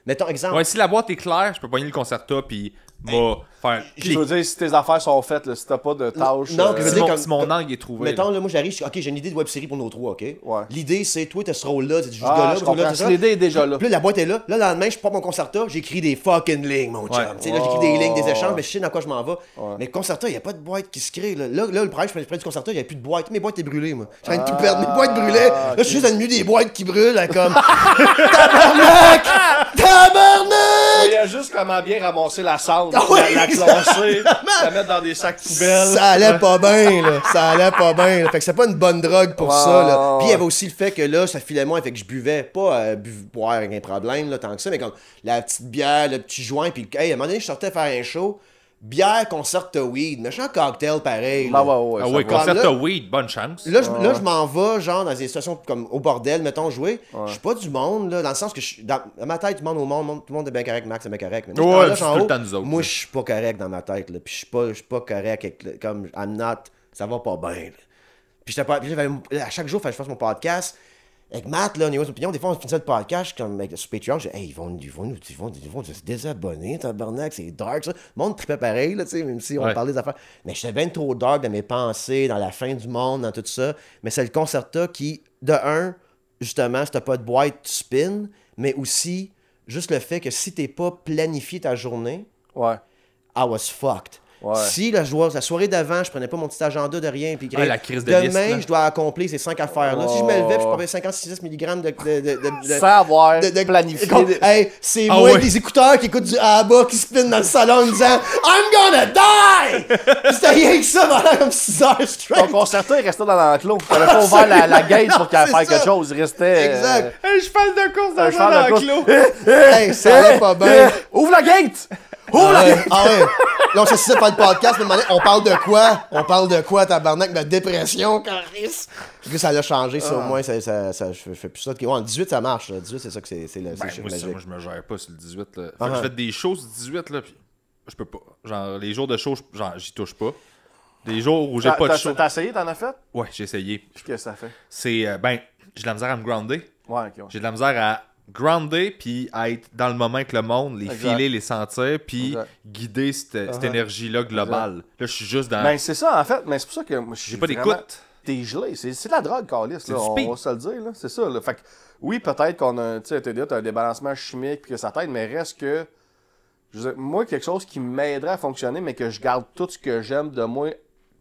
Mettons, exemple. Ouais, si la boîte est claire, je peux pogner le concerto puis faire. Je veux dire, si tes affaires sont faites, là, si t'as pas de tâches. Non, puis je veux dire, si mon angle est trouvé. Mettons, là, moi j'arrive, OK, j'ai une idée de web-série pour nos trois, OK? Ouais. L'idée, c'est toi, t'as ce rôle-là, t'es juste Ah, gars-là, si l'idée est déjà là. Puis là, la boîte est là. Là, le lendemain, je prends mon concerto, j'écris des fucking lignes, mon chum. Tu sais, là, j'écris des lignes, des échanges, mais je sais dans quoi je m'en vais. Mais le concerto, il n'y a pas de boîte qui se crée. Là, le problème, je prends du concerto, il n'y a plus de boîte. Mes boîtes étaient brûlées, moi. Je viens de tout perdre. Mes boîtes brûlaient. Là, je suis juste dans le milieu des boîtes qui brûlent, là, comme. Tabarnak! Il y a juste comment bien ramasser la cendre, la clencher, la mettre dans des sacs poubelles. Ça allait pas bien, là. Ça allait pas bien. Fait que c'est pas une bonne drogue pour ça, là. Puis il y avait aussi le fait que là, ça filait moins, fait que je buvais pas boire avec un problème, là, tant que ça, mais comme la petite bière, le petit joint, puis hey, à un moment donné, je sortais faire un show. Bière, concerto weed, méchant cocktail pareil. Ah ouais, concerto weed, bonne chance. Là, je m'en vais, genre, dans des situations comme au bordel, mettons, jouer. Je suis pas du monde, là, dans le sens que dans ma tête, tout le monde est bien correct, Max est bien correct. Mais moi, c'est tout le temps nous autres. Moi, je suis pas correct dans ma tête, là. Puis je suis pas correct avec, comme, I'm not, ça va pas bien, là. Puis à chaque jour, je fasse mon podcast. Avec Matt, là, Niveau Opinion, des fois, on finissait le podcast comme sur Patreon. Je dis, hey, ils vont se désabonner, tabarnak, c'est dark, ça. Le monde tripait pareil, là, tu sais, même si on parlait des affaires. Mais j'étais bien trop dark dans mes pensées, dans la fin du monde, dans tout ça. Mais c'est le concerto qui, de un, justement, si t'as pas de boîte, tu spin, mais aussi, juste le fait que si t'es pas planifié ta journée, I was fucked. Ouais. Si la soirée d'avant, je prenais pas mon petit agenda de rien, puis la crise de demain, liste, je dois accomplir ces 5 affaires-là. Si je me levais, je prenais 56 mg de sans avoir planifié. Hey, c'est moi avec des écouteurs qui écoutent du ABBA qui spin dans le salon en disant I'm gonna die! C'était rien que ça pendant comme 6 heures straight. Ton concerto, il restait dans l'enclos. T'avais pas ouvert la gate pour qu'il fasse quelque chose. Il restait. Exact. Hey, je parle de course dans l'enclos. Hey, ça allait pas bien. Ouvre la gate! Ah ouais. Là, on s'est pas le podcast, mais on parle de quoi? On parle de quoi, tabarnak? De dépression, Caris? Puis ça l'a changé, ça, au moins, je fais plus ça. Ouais, le 18, ça marche. Le 18, c'est ça que c'est le chiffre magique. Moi, je me gère pas sur le 18, là. Fait que je fais des shows sur le 18, là, puis je peux pas. Genre, les jours de show, genre, j'y touche pas. Des jours où j'ai pas de show. T'as essayé, t'en as fait? Ouais, j'ai essayé. Qu'est-ce que ça fait? C'est, j'ai de la misère à me grounder. Ouais, ok. J'ai de la misère à grounder, puis à être dans le moment avec le monde, les filer, les sentir, puis guider cette énergie-là globale. Là, je suis juste dans... Ben, c'est ça, en fait. Mais c'est pour ça que moi, j'ai pas d'écoute. t'es gelé. C'est de la drogue, Carlis, là. On va se le dire, là. C'est ça, là. Fait que, oui, peut-être qu'on a, tu sais, t'as un débalancement chimique puis que ça t'aide, mais reste que, moi, quelque chose qui m'aiderait à fonctionner, mais que je garde tout ce que j'aime de moi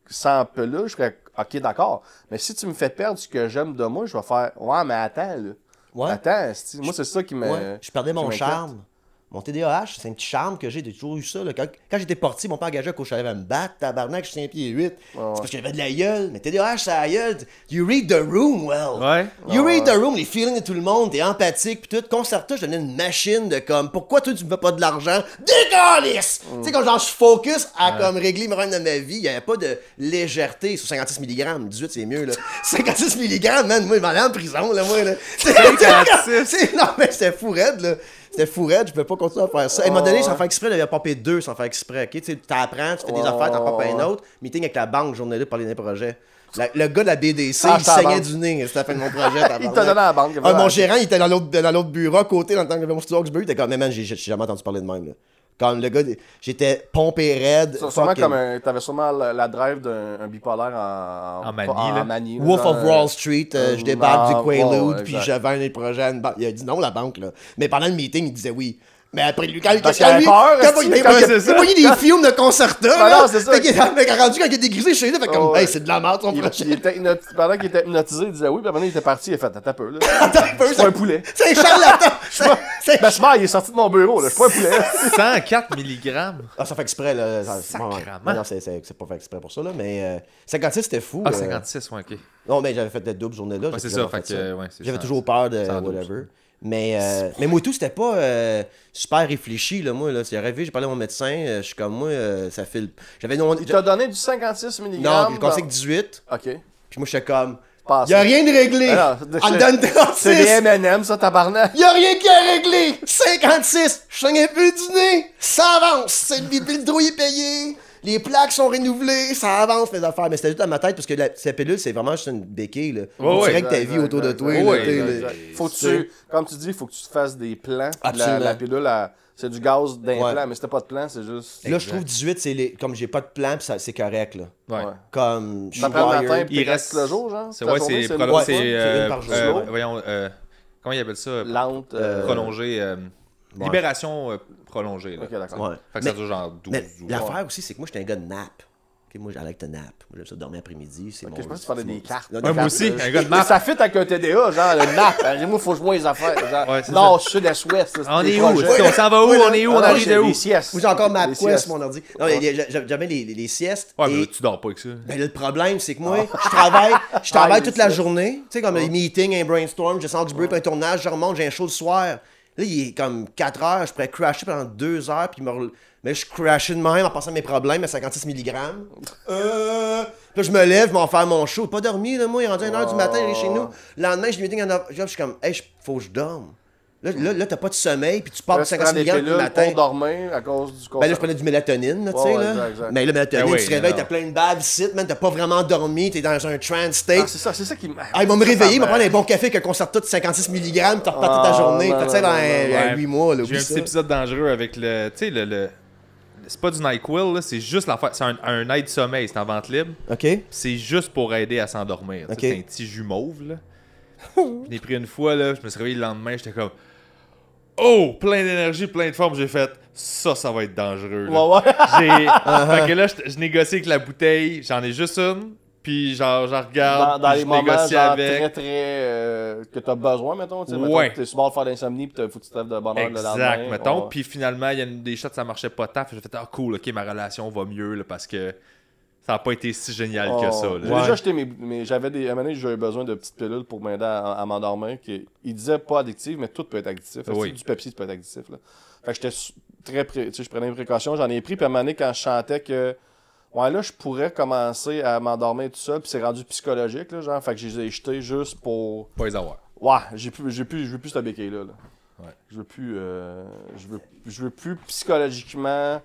sans peluche, je serais, OK, d'accord. Mais si tu me fais perdre ce que j'aime de moi, je vais faire, ouais, mais attends, là. Ouais. Attends, moi, c'est ça qui me. Ouais. Je perdais mon charme. Mon TDAH, c'est un petit charme que j'ai toujours eu ça. Là. Quand j'étais parti, mon père engageait qu'au chalet à me battre, tabarnak, je suis 5 pieds 8. C'est parce que j'avais de la gueule. Mais TDAH, c'est la gueule. You read the room well. Ouais. You read the room, les feelings de tout le monde, t'es empathique, pis tout. Concerta, je donnais une machine de comme, pourquoi toi tu me fais pas de l'argent? Dégueulasse! Tu sais, quand genre je focus à comme régler mes problèmes de ma vie, il y avait pas de légèreté sur 56 mg. 18, c'est mieux, là. 56 mg, man, moi, je m'en allais en prison, là, moi, là. 56! Non, mais c'était fou raide, là. C'était fou raide, je pouvais pas continuer à faire ça. À un moment donné, sans faire exprès, j'avais popé 2 sans faire exprès. Okay? Tu apprends, tu fais des affaires, t'en popes un autre. Meeting avec la banque, journée-là, pour parler d'un projet. Le gars de la BDC, il saignait du nez. C'était la fin de mon projet. Il t'a donné à la banque. Mon gérant, il était dans l'autre bureau à côté, dans le temps que j'avais mon studio Hawksbury. Il était comme, man, j'ai jamais entendu parler de même. Là. Comme le gars, j'étais pompé raide. Sûrement comme t'avais sûrement la drive d'un bipolaire en manie. Wolf of Wall Street, je débarque du Quaalude, puis j'avais un projet à une banque. Il a dit non, la banque, là. Mais pendant le meeting, il disait oui. Mais après, lui, quand il a pogné des films de Concerta, là, fait qu'il est rendu quand il est dégrisé chez lui, fait comme, hey, c'est de la merde, son projet. Pendant qu'il était hypnotisé, il disait oui, puis après, il était parti, il a fait, attends un peu, là. Attends un peu, c'est pas un poulet. C'est un charlatan. Ben, il est sorti de mon bureau, là, je suis pas un poulet. 104 mg. Ah, ça fait exprès, là. Sacrément. Non, c'est pas fait exprès pour ça, là, mais 56, c'était fou. Ah, 56, ouais, ok. Non, mais j'avais fait des doubles journées-là. Ouais, c'est ça, fait que, ouais, j'avais toujours peur de whatever. Mais moi tout, c'était pas super réfléchi, là, moi, là. C'est arrivé, j'ai parlé à mon médecin, je suis comme, moi, ça file. Il t'a donné du 56 mg? Non, je commençais avec 18. OK. Puis moi, j'étais comme, y'a rien de réglé. En donne 36. C'est des M&M, ça, tabarnak. Y'a rien qui a réglé. 56. Je saigne un peu du nez. Ça avance. C'est le droit est payé. Les plaques sont renouvelées, ça avance mes affaires. Mais c'était juste dans ma tête parce que cette pilule, c'est vraiment juste une béquille. Là. Tu règles ta vie autour de toi. Faut que tu, comme tu dis, il faut que tu te fasses des plans. La pilule, c'est du gaz d'implant, mais c'était pas de plan, c'est juste. Là, je trouve 18, c'est comme j'ai pas de plan, puis c'est correct. Là. Ouais. Comme. Ça prend le matin, puis il reste le jour, genre. C'est une par jour. Voyons, comment ils appellent ça? Lente. Prolongée. Libération prolongée. Là. Ok, d'accord. Ouais. Fait que ça dure genre 12 mais jours. l'affaire aussi, c'est que moi, j'étais un gars de nap. Okay, moi, j'allais te nap. Moi, j'aime ça dormir après-midi. Je pense que tu parlais des cartes. Moi aussi, un gars de nap. Ça fit avec un TDA, genre le nap. Moi, il faut que je vois les affaires. Genre, nord, sud, est, ouest. On est où? On s'en va où? On est où? On arrive de où? Les siestes. Moi, j'ai encore MapQuest sur mon ordi. Non, j'avais les siestes. Ouais, mais tu dors pas avec ça. Ben, le problème, c'est que moi, je travaille toute la journée. Tu sais, comme les meetings, un brainstorm, je sens du bruit, un tournage, je remonte, j'ai un show le soir. Là, il est comme 4 heures, je pourrais crasher pendant 2 heures, puis mais je crashais de même en passant mes problèmes à 56 mg. Là, je me lève, je m'en faire mon show. Pas dormi, là, moi, il est rendu 1h du matin, il est chez nous. Le lendemain, je meeting je suis comme, hey, faut que je dorme. Là, t'as pas de sommeil, puis tu pars de 56 mg le matin. Pour dormir à cause du Ben là, je prenais du mélatonine, tu sais, là. Exact. Mais le mélatonine, tu te réveilles, t'as plein de bave ici, man, t'as pas vraiment dormi, t'es dans un trance state. C'est ça qui m'a. Ah, il va me réveiller, il va prendre un bon café avec un Concerta de 56 mg, t'as reparti ta journée. T'as ça dans 8 mois, là. J'ai un petit épisode dangereux avec le. Tu sais, c'est pas du NyQuil, là, c'est juste l'affaire. C'est un aide-sommeil, c'est en vente libre. OK. C'est juste pour aider à s'endormir. Okay. C'est un petit jus mauve, là. Je l'ai pris une fois, là, je me suis réveillé le lendemain, j'étais comme. Oh, plein d'énergie, plein de forme. J'ai fait, ça va être dangereux. Là. Ouais. Fait que là, je négocie avec la bouteille. J'en ai juste une. Puis genre, je regarde. Dans les moments genre, avec. très que t'as besoin, mettons. Ouais. Mettons, t'es souvent de faire l'insomnie. Puis faut que tu te lèves de bonne heure le lendemain. Exact, mettons. Puis finalement, il y a des shots, ça marchait pas tant. J'ai fait, ah cool, ok, ma relation va mieux. Là, parce que ça n'a pas été si génial que ça. Là. J'ai déjà acheté j'avais à un moment donné, j'avais besoin de petites pilules pour m'aider à m'endormir. Il disait pas addictif, mais tout peut être addictif. Oui. Du Pepsi, ça peut être addictif. Là. Fait que j'étais je prenais une précaution, j'en ai pris. Puis à un moment donné, quand je chantais que ouais, là, je pourrais commencer à m'endormir tout seul. Puis c'est rendu psychologique, là, genre. Fait que je les ai jetés juste pour. Pas les avoir. Ouais, je veux plus cette béquille-là. Là. Ouais. Je veux plus psychologiquement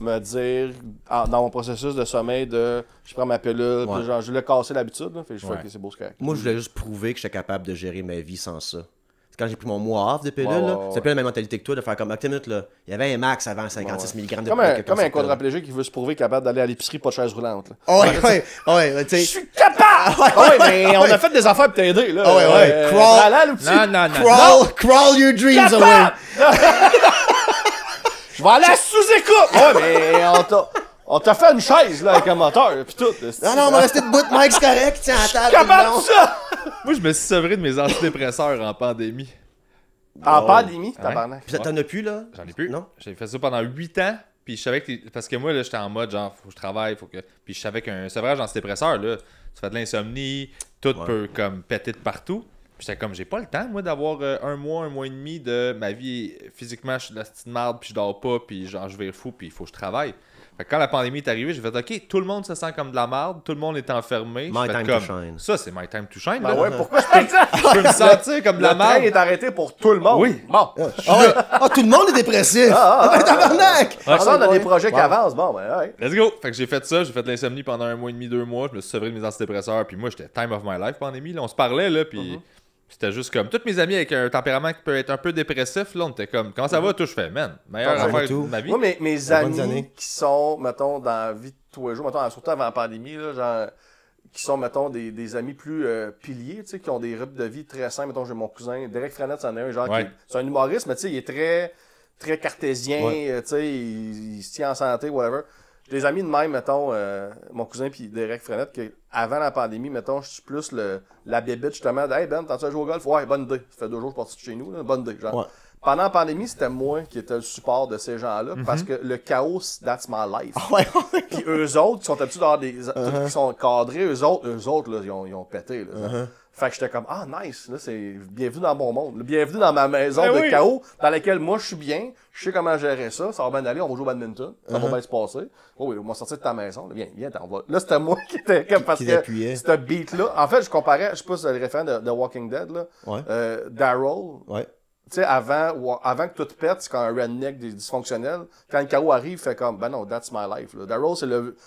me dire dans mon processus de sommeil je prends ma pilule, puis genre je voulais casser l'habitude, là, fait que je fais ok, c'est beau, c'est correct. Moi, je voulais juste prouver que j'étais capable de gérer ma vie sans ça. Quand j'ai pris mon mois off de pilule, c'est plus la même mentalité que toi de faire comme 8 minutes là. Il y avait un max avant 56 mg de comme un quadriplégique qui veut se prouver capable d'aller à l'épicerie pas de chaise roulante. Ouais, tu sais. Je suis capable! Ouais, mais on a fait des affaires pour t'aider, là. Ah ouais. Crawl. Non. Crawl your dreams away. Je vais aller à sous-écoute. Ouais, mais on t'a fait une chaise, là, avec un moteur, pis tout. Non, on va rester debout, Mike, c'est correct. Tiens, à table. Capable de ça! Moi, je me suis sevré de mes antidépresseurs en pandémie. En pandémie, tabarnak. Pis t'en as plus, là? J'en ai plus. Non? J'ai fait ça pendant 8 ans. Puis je savais que. Parce que moi, là, j'étais en mode genre, faut que je travaille, faut que. Puis je savais qu'un sevrage antidépresseur, là, tu fais de l'insomnie, tout peut comme péter de partout. Puis j'étais comme, j'ai pas le temps, moi, d'avoir un mois et demi de ma vie. Physiquement, je suis de la petite merde, puis je dors pas, puis genre, je vais fou, puis il faut que je travaille. Fait que quand la pandémie est arrivée, j'ai fait, OK, tout le monde se sent comme de la merde, tout le monde est enfermé. My time to shine. Ça, c'est my time to shine. Ben là. ouais, pourquoi je peux ça? Je peux me sentir comme de la Le train merde. est arrêté pour tout le monde. Oui. Bon. Tout le monde est dépressif. Tabarnak. On a des projets qui avancent. Bon, ben, ouais. Let's go! Fait que j'ai fait ça, j'ai fait de l'insomnie pendant 1 mois et demi, 2 mois, je me suis sevré de mes antidépresseurs, puis moi j'étais time of my life pandémie, là, on se parlait, là, puis c'était juste comme, tous mes amis avec un tempérament qui peut être un peu dépressif, là, on était comme, comment ça va? Tout je fais, man, meilleure affaire de ma vie. Moi, mes amis qui sont, mettons, dans la vie de tous les jours, mettons, surtout avant la pandémie, là, genre, qui sont, mettons, des amis plus piliers, tu sais, qui ont des rythmes de vie très simples. Mettons, j'ai mon cousin, Derek Frenette, c'en est un, genre, c'est un humoriste, mais tu sais, il est très cartésien, tu sais, il se tient en santé, whatever. J'ai des amis de même, mettons, mon cousin puis Derek Frenette, que avant la pandémie, mettons, je suis plus la bébête, justement, de « Hey Ben, t'as-tu à jouer au golf? » Ouais, bonne idée. Ça fait 2 jours que je suis parti de chez nous, là, bonne idée, genre. Ouais. Pendant la pandémie, c'était moi qui étais le support de ces gens-là, parce que le chaos, that's my life. Puis eux autres, qui sont habitués d'avoir des... qui sont cadrés, eux autres, là, ils ont pété, là. Fait que j'étais comme, ah, nice, là, c'est bienvenue dans mon monde. Bienvenue dans ma maison de chaos, dans laquelle moi, je suis bien, je sais comment gérer ça, ça va bien aller, on va jouer au badminton, ça va bien se passer. Oh oui, on va sortir de ta maison, là, viens, t'en vas. Là, c'était moi qui était comme, parce que ce beat-là, en fait, je comparais, je sais pas si c'est le référent de Walking Dead, là, Daryl. Ouais. Tu sais, avant que tout pète, c'est quand un redneck dysfonctionnel. Quand le chaos arrive, il fait comme, ben non, that's my life. Là. Daryl,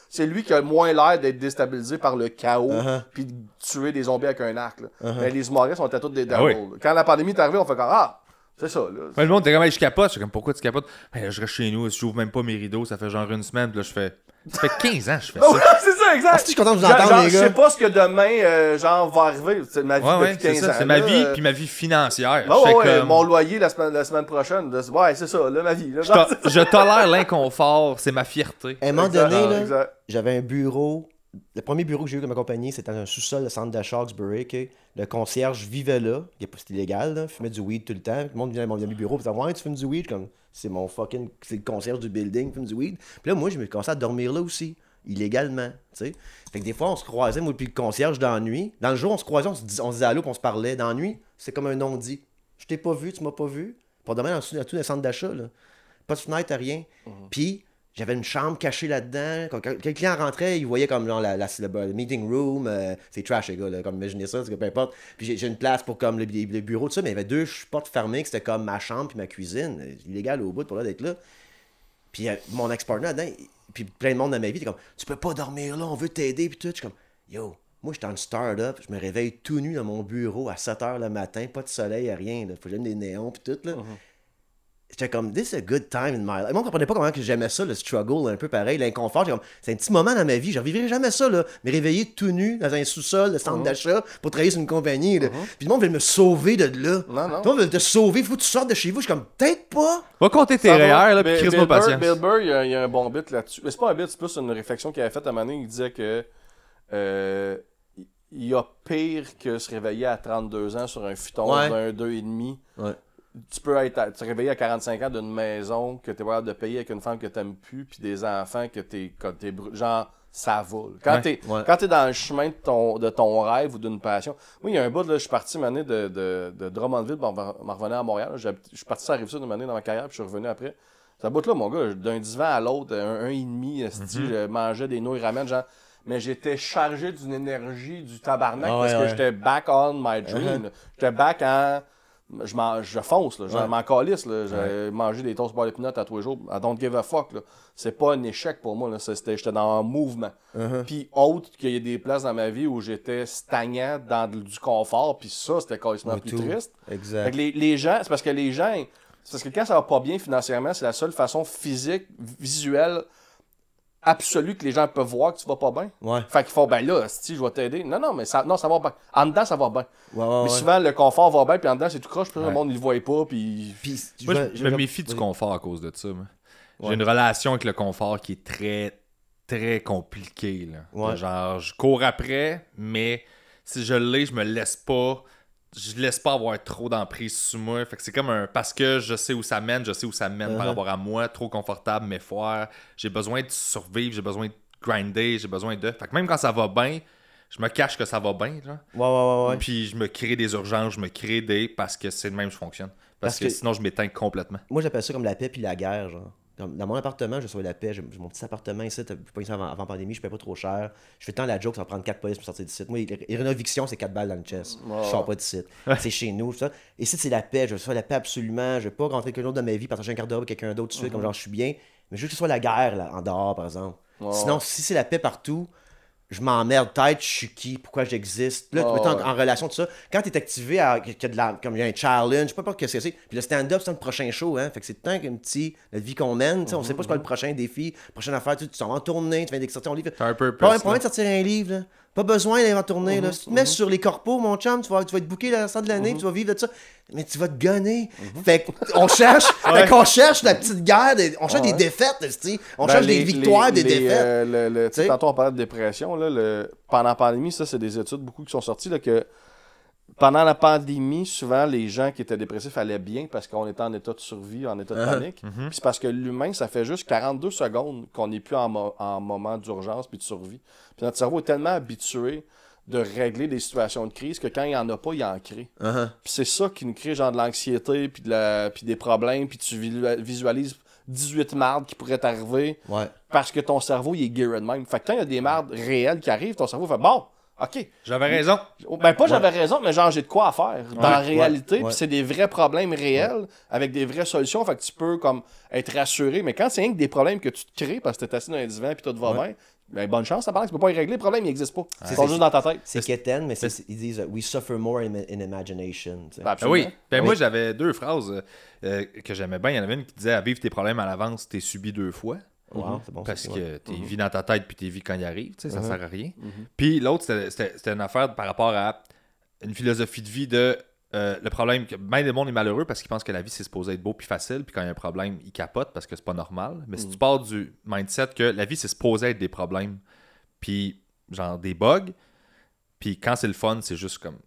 c'est lui qui a moins l'air d'être déstabilisé par le chaos, puis de tuer des zombies avec un arc. Là. Mais les humoristes, on était tous des Daryl. Quand la pandémie est arrivée, on fait comme, ah, c'est ça. Là. Ouais, le monde était comme, je capote. Je suis comme, pourquoi tu capotes? Ben, là, je reste chez nous, je j'ouvre même pas mes rideaux, ça fait genre 1 semaine, puis là, je fais. Ça fait 15 ans que je fais ça. C'est ça, exact. Je suis content de vous entendre, les gars. Je sais pas ce que demain, va arriver. C'est ma vie depuis 15 ans. C'est ma vie, puis ma vie financière. Comme... Mon loyer la semaine prochaine. Ouais, c'est ça, là, ma vie. Là, je tolère l'inconfort, c'est ma fierté. À un moment donné, là, j'avais un bureau. Le premier bureau que j'ai eu de ma compagnie, c'était dans un sous-sol de centre d'achat Hawkesbury. Okay? Le concierge vivait là. C'était illégal, là. Il fumait du weed tout le temps. Tout le monde venait à mon bureau et disait, ouais, tu fumes du weed? Comme, c'est le concierge du building qui fume du weed. Puis là, moi, je me commençais à dormir là aussi. Illégalement, tu sais. Fait que des fois, on se croisait, moi, puis le concierge dans la nuit. Dans le jour, on se croisait, on se disait allô, puis on se parlait. Dans la nuit, c'est comme un non-dit. Je t'ai pas vu, tu m'as pas vu. Pour demain, dans tout le centre d'achat, là. Pas de fenêtre, rien. Puis, j'avais une chambre cachée là-dedans. Quand le client rentrait, il voyait comme genre, le meeting room. C'est trash, les gars, là, comme imaginez ça, peu importe. Puis j'ai une place pour comme le bureau, tout ça, mais il y avait 2 portes fermées, que c'était comme ma chambre puis ma cuisine. Illégal au bout pour là d'être là. Puis mon ex-partner là-dedans, puis plein de monde dans ma vie, t'es comme, tu peux pas dormir là, on veut t'aider, puis tout. Je suis comme, yo, moi, j'étais en start-up, je me réveille tout nu dans mon bureau à 7h le matin, pas de soleil, rien, là. Faut que j'aime des néons, puis tout, là. J'étais comme, this is a good time in my life. Moi, on comprenait pas comment que j'aimais ça, le struggle, un peu pareil, l'inconfort. Comme, c'est un petit moment dans ma vie, je revivrai jamais ça, là. Me réveiller tout nu dans un sous-sol de centre d'achat pour travailler sur une compagnie, là. Puis le monde veut me sauver de là. Non. Le monde veut te sauver, faut que tu sortes de chez vous. Je suis comme, peut-être pas. Va compter tes REER, là, puis crise-moi patience. Bill Burr, il y a un bon bit là-dessus. Mais c'est pas un bit, c'est plus une réflexion qu'il avait faite à un moment donné. Il disait que il y a pire que se réveiller à 32 ans sur un futon d'un 2,5. Ouais. Tu peux te réveiller à 45 ans d'une maison que t'es capable de payer avec une femme que t'aimes plus, puis des enfants que t'es genre, ça va. Quand t'es dans le chemin de ton rêve ou d'une passion. Moi, il y a un bout, là, je suis parti une année de Drummondville, m'en revenais à Montréal. Je suis parti sur la Rive-Sud une année dans ma carrière, puis je suis revenu après. Ce bout-là, mon gars, d'un divan à l'autre, un et demi, je mangeais des nouilles ramen, genre. Mais j'étais chargé d'une énergie du tabarnak parce que j'étais back on my dream. J'étais back en... Je fonce, là. Je m'en calisse, là. J'ai mangé des toasts beurre de peanut à tous les jours. I don't give a fuck, là. C'est pas un échec pour moi, là. J'étais dans un mouvement. Puis autre qu'il y ait des places dans ma vie où j'étais stagnant dans du confort, puis ça, c'était carrément plus triste. Exact. Fait que les gens, c'est parce que quand ça va pas bien financièrement, c'est la seule façon physique, visuelle, absolu que les gens peuvent voir que tu vas pas bien. Ouais. Fait qu'ils font, ben là, si je vais t'aider. Non, mais ça va bien. En dedans, ça va bien. Ouais, mais souvent, le confort va bien, puis en dedans, c'est tout croche, puis le monde, il le voit pas, puis... Moi, je me méfie du confort à cause de ça. J'ai une relation avec le confort qui est très, très compliquée. Là. Ouais. Genre, je cours après, mais si je l'ai, je me laisse pas... Je laisse pas avoir trop d'emprise sur moi. Fait que c'est comme parce que je sais où ça mène, par rapport à moi, trop confortable, mais fort. J'ai besoin de survivre, j'ai besoin de grinder, j'ai besoin de... Fait que même quand ça va bien, je me cache que ça va bien, genre. Ouais. Puis je me crée des urgences, je me crée des... Parce que c'est le même que je fonctionne. Parce que sinon, je m'éteins complètement. Moi, j'appelle ça comme la paix puis la guerre, genre. Dans mon appartement, je reçois la paix. J'ai mon petit appartement ici, je pas ici avant pandémie, je paye pas trop cher. Je fais tant la joke, ça va prendre 4 polices pour sortir d'ici. Moi, les rénovations, c'est 4 balles dans le chest. Je sors pas d'ici. C'est chez nous, ça. Et ici, c'est la paix. Je reçois la paix absolument. Je vais pas rentrer quelqu'un d'autre dans ma vie, partager un quart d'heure avec quelqu'un d'autre tout de suite, comme genre je suis bien. Mais juste que ce soit la guerre, là, en dehors, par exemple. Sinon, si c'est la paix partout, je m'emmerde tête, je suis qui, pourquoi j'existe. Là, tu mets en relation de ça. Quand t'es activé comme il y a un challenge, je sais pas ce que c'est. Puis le stand-up, c'est le prochain show, hein. Fait que c'est tout le temps la vie qu'on mène, on sait pas c'est quoi le prochain défi, la prochaine affaire, tu t'en vas en tournée, tu viens de sortir ton livre. T'as un peu pas de sortir un livre, là. Pas besoin d'aller en tournée, là. Si tu te mets sur les corpos, mon chum, tu vas être booké la restant de l'année, tu vas vivre de ça. Mais tu vas te gonner. Fait qu'on cherche, la petite guerre, on cherche des défaites, on cherche des victoires, des défaites. Tantôt, on parlait de dépression, là, pendant la pandémie, ça, c'est des études beaucoup qui sont sorties, là, que pendant la pandémie, souvent, les gens qui étaient dépressifs allaient bien parce qu'on était en état de survie, en état de panique. Puis c'est parce que l'humain, ça fait juste 42 secondes qu'on n'est plus en moment d'urgence puis de survie. Puis notre cerveau est tellement habitué de régler des situations de crise que quand il n'y en a pas, il en crée. Puis c'est ça qui nous crée genre de l'anxiété puis des problèmes, puis tu visualises 18 mardes qui pourraient t'arriver parce que ton cerveau, il est geared même. Fait que quand il y a des mardes réelles qui arrivent, ton cerveau fait « Bon! » OK. J'avais raison. Ben, pas j'avais raison, mais genre, j'ai de quoi à faire. Dans la réalité, puis c'est des vrais problèmes réels, avec des vraies solutions, fait que tu peux, comme, être rassuré. Mais quand c'est rien que des problèmes que tu te crées parce que t'es assis dans un divan puis tout va bien, ben, bonne chance, ça paraît que tu peux pas y régler. Les problèmes, ils n'existent pas. Ils sont juste dans ta tête. C'est quétaine, mais ils disent « We suffer more in imagination ». Oui. Ben, moi, j'avais 2 phrases que j'aimais bien. Il y en avait une qui disait « À vivre tes problèmes à l'avance, t'es subi 2 fois ». C'est bon, parce que tu vis dans ta tête puis tu vis quand il arrive, tu sais, ça sert à rien. Puis l'autre, c'était une affaire par rapport à une philosophie de vie de le problème que bien des monde est malheureux parce qu'il pense que la vie c'est supposé être beau puis facile, puis quand il y a un problème, il capote parce que c'est pas normal. Mais si tu pars du mindset que la vie c'est supposé être des problèmes, puis genre des bugs, puis quand c'est le fun, c'est juste comme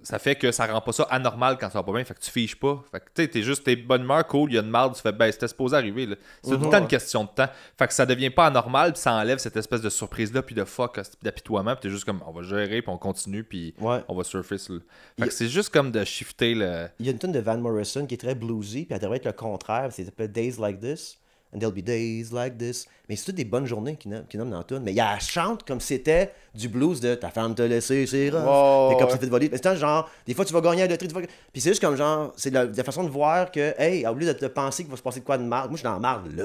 ça fait que ça rend pas ça anormal quand ça va pas bien, fait que tu fiches pas. Fait que tu sais, t'es bonne humeur, cool, il y a une marde, tu fais ben c'était supposé arriver. Là. C'est tout le temps une question de temps. Fait que ça devient pas anormal, puis ça enlève cette espèce de surprise-là, puis de fuck, d'apitoiement, puis t'es juste comme on va gérer, puis on continue, puis on va surfer sur le. Fait que c'est juste comme de shifter le. Il y a une tune de Van Morrison qui est très bluesy, puis elle devrait être le contraire, c'est s'appelle Days Like This. And there'll be days like this. Mais c'est toutes des bonnes journées qui nomment dans tout. Mais elle chante comme si c'était du blues de ta femme t'a laissé, c'est rough. T'es comme si t'étais volé. Mais c'est genre, des fois tu vas gagner à la loterie, puis c'est juste comme genre, c'est la façon de voir que, hey, au lieu de te penser qu'il va se passer de quoi de marde, moi je suis dans la marde là.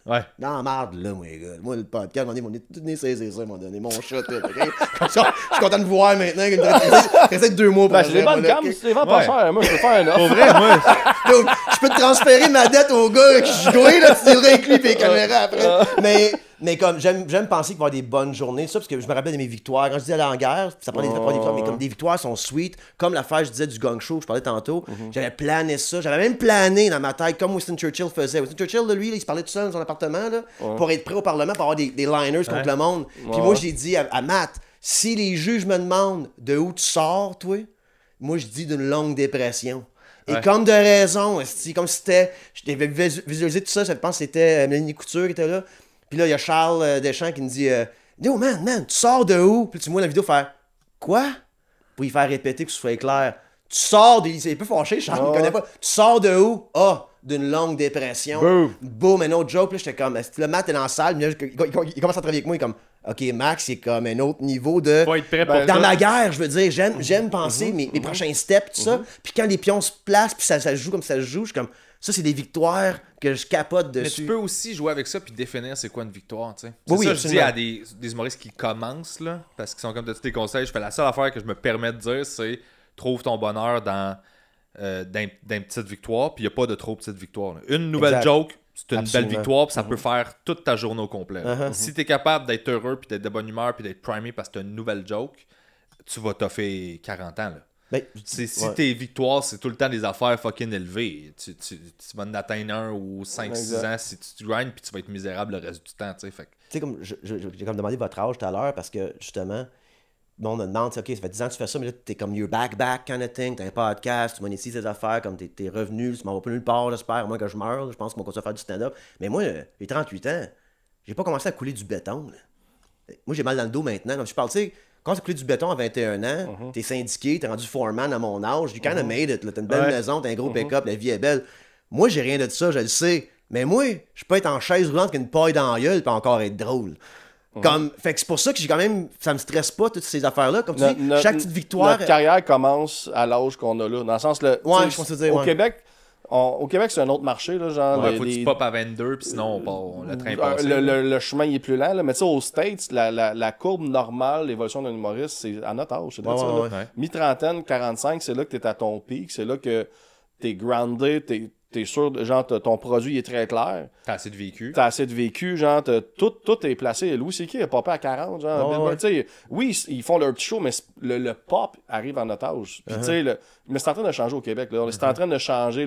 Ouais. Dans la marde là, moi les gars. Moi le podcast, on est tous nés saisir ça, m'ont donné mon shot. Comme ça, je suis content de voir maintenant. Il reste 2 mois pour j'ai des bonnes gammes, c'est vraiment pas cher. Moi je peux faire un offre. Pour vrai, moi. Je peux te transférer ma dette au gars qui joue là, tu dirais avec lui et les caméras après. Mais comme j'aime penser qu'il va y avoir des bonnes journées, ça, parce que je me rappelle de mes victoires. Quand je dis aller en guerre, ça prend des victoires, mais comme des victoires sont sweet, comme l'affaire, je disais, du gong show, je parlais tantôt. J'avais plané ça, j'avais même plané dans ma tête, comme Winston Churchill faisait. Winston Churchill, là, lui, il se parlait tout seul dans son appartement, là, pour être prêt au Parlement, pour avoir des liners contre le monde. Puis moi, j'ai dit à Matt, si les juges me demandent de où tu sors, toi, moi, je dis d'une longue dépression. Et comme de raison, comme si c'était. Je t'avais visualisé tout ça, je pense que c'était Mélanie Couture qui était là. Puis là, il y a Charles Deschamps qui me dit Yo, man, tu sors de où? Puis tu vois la vidéo faire Quoi? Pour y faire répéter que ce soit clair. Tu sors de. Il est un peu fâché, Charles, il connaît pas. Tu sors de où? Ah, d'une longue dépression. Boom, un autre joke. Là, j'étais comme. Le Matt est dans la salle, il commence à travailler avec moi, il est comme. OK, Max, c'est comme un autre niveau de. Faut être prêt pour dans ma guerre, je veux dire, j'aime penser mes prochains steps, tout ça. Puis quand les pions se placent, puis ça se joue comme ça se joue, je suis comme. Ça, c'est des victoires que je capote dessus. Mais tu peux aussi jouer avec ça puis définir c'est quoi une victoire, tu sais. Oui, ça, je dis à des humoristes qui commencent, là, parce qu'ils sont comme de tous tes conseils. Je fais la seule affaire que je me permets de dire, c'est trouve ton bonheur dans petites victoires, puis il n'y a pas de trop petites victoires. Là. Une nouvelle joke, c'est une belle victoire, puis ça peut faire toute ta journée au complet. Si t'es capable d'être heureux, puis d'être de bonne humeur, puis d'être primé parce que t'as une nouvelle joke, tu vas toffer 40 ans, là. Ben, si tes victoires, c'est tout le temps des affaires fucking élevées. Tu vas en atteindre 1 ou 5-6 ans si tu grindes, puis tu vas être misérable le reste du temps. Tu sais, comme j'ai comme demandé votre âge tout à l'heure, parce que justement, on me demande, ok, ça fait 10 ans que tu fais ça, mais là, t'es comme you're back kind of thing, t'as un podcast, tu monétises tes affaires, comme tes revenus, tu m'en vas pas nulle part, j'espère, à moins que je meure, là, je pense qu'on va continuer à faire du stand-up. Mais moi, j'ai 38 ans, j'ai pas commencé à couler du béton. Là. Moi, j'ai mal dans le dos maintenant. Comme je parle, tu sais, quand tu as coulé du béton à 21 ans, t'es syndiqué, t'es rendu foreman à mon âge, you kind of made it, t'as une belle maison, t'as un gros pick-up, la vie est belle. Moi, j'ai rien de ça, je le sais. Mais moi, je peux être en chaise roulante avec une paille dans la gueule et encore être drôle. Comme, fait que c'est pour ça que j'ai quand même, ça me stresse pas toutes ces affaires-là. Comme tu dis, chaque petite victoire. Notre carrière commence à l'âge qu'on a là. Dans le sens, je pense que dire, au Québec, au Québec, c'est un autre marché. Là, genre, faut que tu pop à 22, puis sinon, le train passe. Le chemin il est plus lent. Là. Mais tu sais, aux States, la courbe normale, l'évolution d'un humoriste, c'est à notre âge. Mi-trentaine, 45, c'est là que tu es à ton pic. C'est là que tu es groundé, t'es sûr, genre, ton produit est très clair. T'as assez de vécu. Genre, tout est placé. Louis C.K. a popé à 40, genre. Oui, ils font leur petit show, mais le pop arrive en otage. Puis, tu sais, mais c'est en train de changer au Québec, là. C'est en train de changer,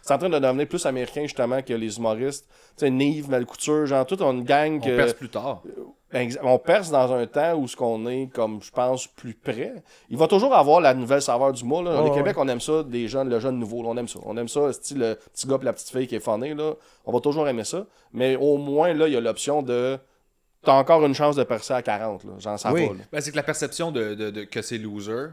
c'est en train de devenir plus américain, justement, que les humoristes. Tu sais, Nive, Malcouture, genre, toute une gang. On perce plus tard. On perce dans un temps où ce qu'on est, comme je pense, plus près. Il va toujours avoir la nouvelle saveur du mois. Là. Au Québec, on aime ça, le jeune nouveau. Là, on aime ça. On aime ça, style le petit gars et la petite fille qui est funny. Là. On va toujours aimer ça. Mais au moins, là, il y a l'option de. T'as encore une chance de percer à 40. Là. J'en sens pas. Ben, c'est que la perception que c'est loser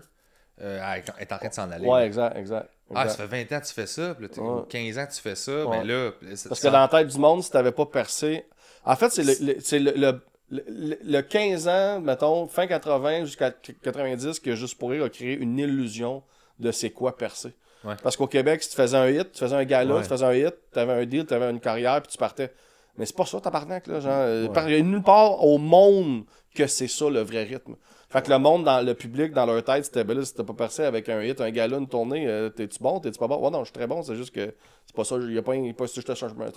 est en train de s'en aller. Ouais, exact. Ah, ça fait 20 ans que tu fais ça, puis là, 15 ans que tu fais ça, mais là... Parce que dans la tête du monde, si t'avais pas percé... En fait, c'est le 15 ans, mettons, fin 80 jusqu'à 90, que Juste pour rire a créé une illusion de c'est quoi percer. Ouais. Parce qu'au Québec, si tu faisais un hit, tu faisais un gala, tu faisais un hit, t'avais un deal, t'avais une carrière, puis tu partais. Mais c'est pas ça, tabarnak, là, genre. Il y a nulle part au monde que c'est ça, le vrai rythme. Fait que le monde, dans le public, dans leur tête, c'était, ben là, si t'as pas percé avec un hit, un gala, une tournée, t'es-tu bon, t'es-tu pas bon? Ouais, non, je suis très bon, c'est juste que c'est pas ça, il y a pas ce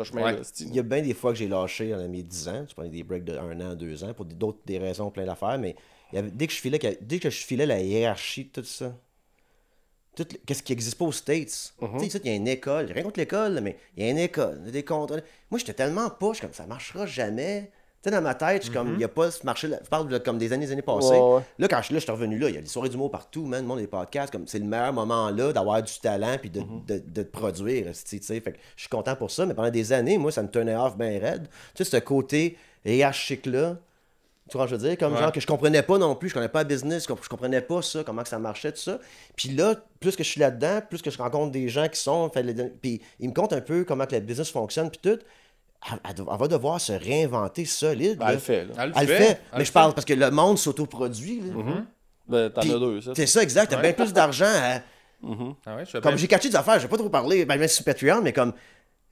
chemin là. Il y a bien des fois que j'ai lâché dans mes 10 ans, je prenais des breaks de 1 an, 2 ans, pour des raisons, plein d'affaires, mais dès que je filais la hiérarchie, tout ça, qu'est-ce qui n'existe pas aux States? Tu sais, il y a une école, rien contre l'école, mais il y a une école, il y a des contrôles. Moi, j'étais tellement pas, je suis comme, ça marchera jamais. Tu sais, dans ma tête, je suis comme, il n'y a pas ce marché-là. Je parle comme des années passées. Là, quand je suis revenu là, il y a des soirées d'humour partout, man, le monde des podcasts. Comme, c'est le meilleur moment là d'avoir du talent puis de te produire. Tu sais, fait que je suis content pour ça, mais pendant des années, moi, ça me turnait off bien raide. Tu sais, ce côté hiérarchique-là, tu vois, je veux dire, comme genre que je comprenais pas non plus, je connais pas le business, je comprenais pas ça, comment que ça marchait, tout ça. Puis là, plus que je suis là-dedans, plus que je rencontre des gens qui sont, puis ils me comptent un peu comment que le business fonctionne, puis tout. Elle va devoir se réinventer solide. Elle le fait. Elle le fait. Mais je parle parce que le monde s'autoproduit. Ben, t'en as deux, ça. C'est ça, exact. T'as bien plus d'argent à... Comme j'ai catché des affaires, je vais pas trop parler, même sur Patreon, mais comme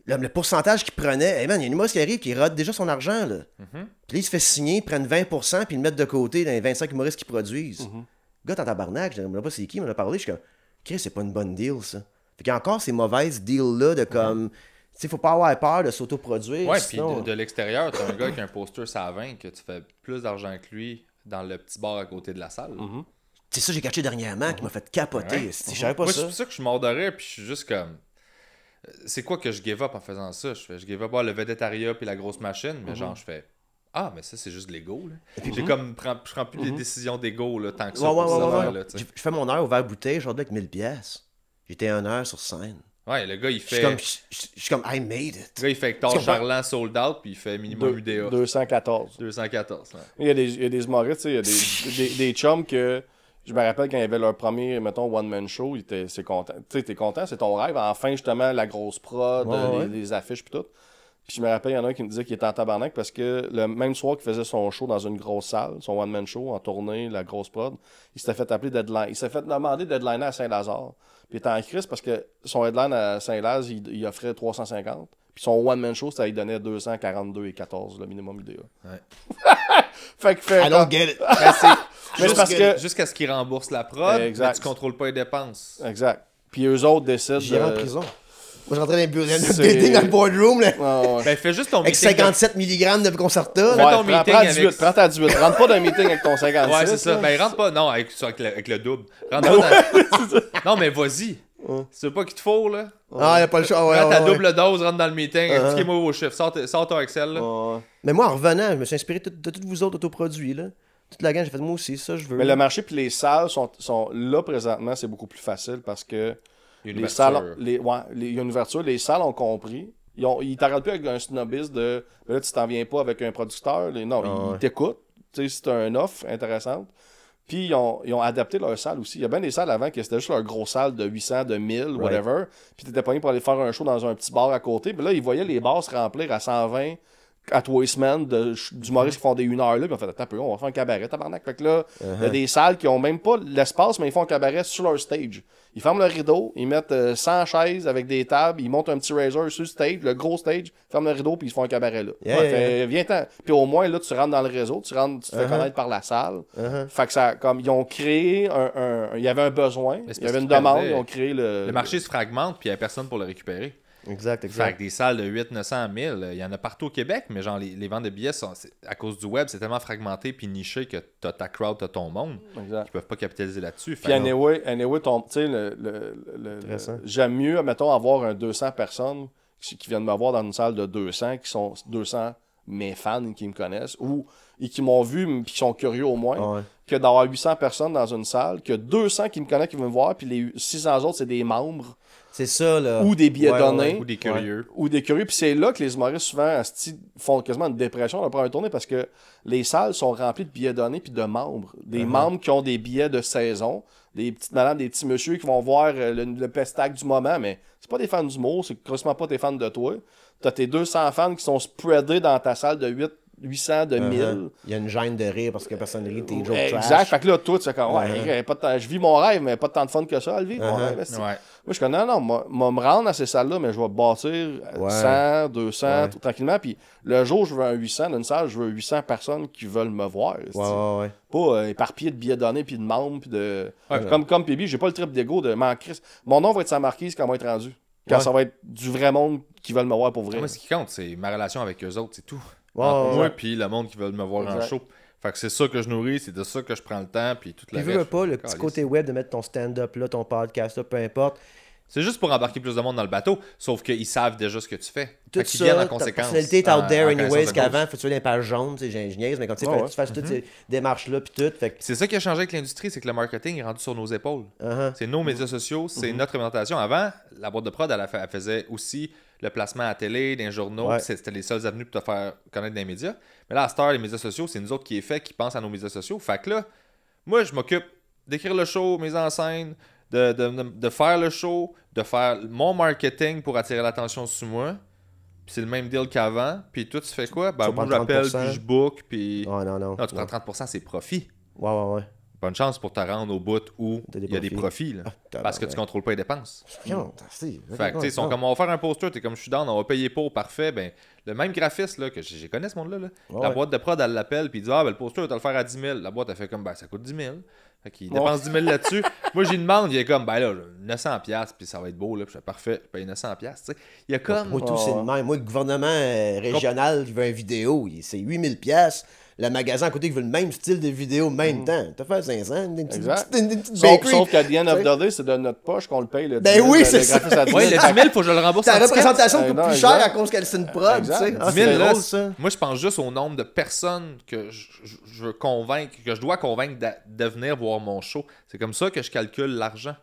le pourcentage qu'il prenait, hey man, il y a une humoriste qui arrive qui rate déjà son argent. Là. Puis là, il se fait signer, ils prennent 20%, puis ils le mettent de côté dans les 25 humoristes qu'ils produisent. Le gars, t'en tabarnak, je ne sais pas c'est qui, il m'en a parlé, je suis comme, Chris, c'est pas une bonne deal, ça. Fait qu'il y a encore ces mauvaises deals-là de comme... Tu sais, faut pas avoir peur de s'autoproduire. Ouais, puis de l'extérieur, t'as un gars qui a un poster ça à 20 que tu fais plus d'argent que lui dans le petit bar à côté de la salle. C'est ça que j'ai catché dernièrement qui m'a fait capoter. Je savais pas ça. C'est pour ça que je suis mort de rire, puis je suis juste comme... C'est quoi que je give up en faisant ça? Je give up le védétariat puis la grosse machine, mais genre, je fais... Ah, mais ça, c'est juste de l'ego. J'ai comme... Je prends plus des décisions d'ego tant que ça. Je fais mon heure au verre bouteille, aujourd'hui avec 1000$. J'étais 1 heure sur scène. Ouais, le gars, il fait... Je suis comme, I made it. Le gars, il fait Hector Charland sold out, puis il fait minimum UDA. 214. 214, ouais. Il y a des humoristes, il y a des chums que... Je me rappelle quand ils avaient leur premier, mettons, one-man show, c'est content. Tu sais, t'es content, c'est ton rêve. Enfin, justement, la grosse prod, les affiches, puis tout. Puis je me rappelle, il y en a un qui me disait qu'il était en tabarnak parce que le même soir qu'il faisait son show dans une grosse salle, son one-man show, en tournée, la grosse prod, il s'était fait appeler Deadline. Il s'est fait demander Deadliner à Saint-Lazare. Puis il était en crise parce que son headline à Saint-Laz, il offrait 350. Puis son one-man show, ça lui donnait 242,14, le minimum idéal. Ouais. fait que I don't get it. Mais c'est parce que... Jusqu'à ce qu'ils remboursent la prod, mais tu contrôles pas les dépenses. Exact. Puis eux autres décident... J'irai en prison. je rentrais dans le building, dans le boardroom, là. Ben, fais juste ton avec meeting. 57 mg de Concerta. Fais ton meeting prends 18, prends ta 18. Rentre pas dans un meeting avec ton 57. Ouais, c'est ça. Ben, rentre pas. Non, avec le double. Rentre pas dans... Non, mais vas-y. Tu veux pas qu'il te faut, là? Ah, y a pas le choix. Prends ta double dose, rentre dans le meeting, expliquez-moi vos chiffres. Sors ton Excel, là. Mais moi, en revenant, je me suis inspiré de tous vous autres autoproduits, là. Toute la gang, j'ai fait moi aussi, ça, je veux. Mais le marché puis les salles sont là présentement, c'est beaucoup plus facile parce que les salles, il y a une ouverture, les salles ont compris. Ils t'arrêtent plus avec un snobisme de là, tu t'en viens pas avec un producteur. Non, ils t'écoutent. Tu sais, c'est une offre intéressante. Puis ils ont adapté leur salle aussi. Il y a bien des salles avant qui c'était juste leur grosse salle de 800, de 1000, whatever. Puis t'étais pas pour aller faire un show dans un petit bar à côté. Puis là, ils voyaient les bars se remplir à 120 à tous les semaines d'humoristes qui font des 1 heure là. Puis on fait attends un peu, on va faire un cabaret, tabarnak. Fait que là, il y a des salles qui ont même pas l'espace, mais ils font un cabaret sur leur stage. Ils ferment le rideau, ils mettent 100 chaises avec des tables, ils montent un petit razor sur le stage, le gros stage, ils ferment le rideau puis ils se font un cabaret là. Viens-t'en. Puis au moins là, tu rentres dans le réseau, tu te fais connaître par la salle. Fait que ça, comme ils ont créé il y avait un besoin, il y avait une demande, ils ont créé le marché se fragmente puis il n'y a personne pour le récupérer. Exact. Fait que des salles de 800, 900, 1000, il y en a partout au Québec, mais genre les ventes de billets, à cause du web, c'est tellement fragmenté puis niché que t'as ta crowd, t'as ton monde. Exact. Ils peuvent pas capitaliser là-dessus. Puis anyway, tu sais, j'aime mieux, mettons, avoir un 200 personnes qui viennent me voir dans une salle de 200, qui sont 200 mes fans qui me connaissent, et qui m'ont vu et qui sont curieux au moins, que d'avoir 800 personnes dans une salle, que 200 qui me connaissent, qui veulent me voir, puis les 600 autres, c'est des membres. C'est ça, là. Ou des billets donnés. Ou des curieux. Ou des curieux. Puis c'est là que les humoristes, souvent, font quasiment une dépression après un tournée parce que les salles sont remplies de billets donnés puis de membres. Des membres qui ont des billets de saison. Des petites madames, des petits messieurs qui vont voir le pestac du moment, mais c'est pas des fans d'humour, c'est quasiment pas des fans de toi. T'as tes 200 fans qui sont spreadés dans ta salle de 800, de 1000. Il y a une gêne de rire parce que personne rit, tes jokes trash. Exact. Fait que là, toi, tu sais, comme, je vis mon rêve, mais pas tant de fun que ça à le vivre. Mon rêve, moi, je suis comme, non, moi, me rendre à ces salles-là, mais je vais bâtir 100, 200, tout tranquillement. Puis le jour où je veux un 800 dans une salle, je veux 800 personnes qui veulent me voir. Pas éparpillé de billets donnés, puis de membres, puis de... Comme PB, j'ai pas le trip d'ego de m'ancrer. Mon nom va être sa marquise quand on va être rendu. Quand ça va être du vrai monde qui veulent me voir pour vrai. Moi, ce qui compte, c'est ma relation avec eux autres, c'est tout. Moi, puis le monde qui veut me voir en show. Fait que c'est ça que je nourris, c'est de ça que je prends le temps, puis toute la reste. Tu veux pas le petit côté web de mettre ton stand-up là, ton podcast là, peu importe. C'est juste pour embarquer plus de monde dans le bateau, sauf qu'ils savent déjà ce que tu fais. Tout ça, viennent en conséquence. Ta personnalité est out there anyways, qu'avant, faut-tu les pages jaunes, j'ai niaise, mais quand tu sais, tu fasses toutes ces démarches-là, puis tout. C'est ça qui a changé avec l'industrie, c'est que le marketing est rendu sur nos épaules. C'est nos médias sociaux, c'est notre présentation. Avant, la boîte de prod, elle faisait aussi le placement à télé, dans les journaux, c'était les seules avenues pour te faire connaître dans les médias. Mais là, à cette heure, les médias sociaux, c'est nous autres qui est fait, qui pensent à nos médias sociaux. Fait que là, moi, je m'occupe d'écrire le show, mes en scène, de faire le show, de faire mon marketing pour attirer l'attention sur moi. Puis c'est le même deal qu'avant. Puis toi, tu fais quoi? Ben, moi, j'appelle, puis je book, puis... Non, tu prends 30%, c'est profit. Ouais. Bonne chance pour te rendre au bout où il y a des profits, là. Parce que tu contrôles pas les dépenses. Fait que, tu sais, ils sont comme, on va faire un poster, t'es comme, je suis down, on va payer pour, parfait. Ben, le même graphiste, là, que j'ai connais ce monde-là, la boîte de prod, elle l'appelle, puis il dit, ben, le poster, tu vas le faire à 10 000. La boîte, elle fait comme, ben, ça coûte 10 000. Fait qu'il dépense 10 000 là-dessus. Moi, j'y demande, il est comme, ben là, 900$, puis ça va être beau, là, puis je fais, parfait, je paye 900$, tu sais. Il y a comme. Moi, tout, c'est le même. Moi, le gouvernement régional qui veut une vidéo, c'est 8000$. Le magasin à côté qui veut le même style de vidéo en même temps. T'as fait 500, une petite bakery. Sauf qu'à the end of the day, c'est de notre poche qu'on le paye. Le ben oui, c'est ça. Oui, le 10 000, faut que je le rembourse. Ta représentation coûte plus cher à cause qu'elle c'est une prod. 10 000, là, moi, je pense juste au nombre de personnes que je veux convaincre, que je dois convaincre de venir voir mon show. C'est comme ça que je calcule l'argent.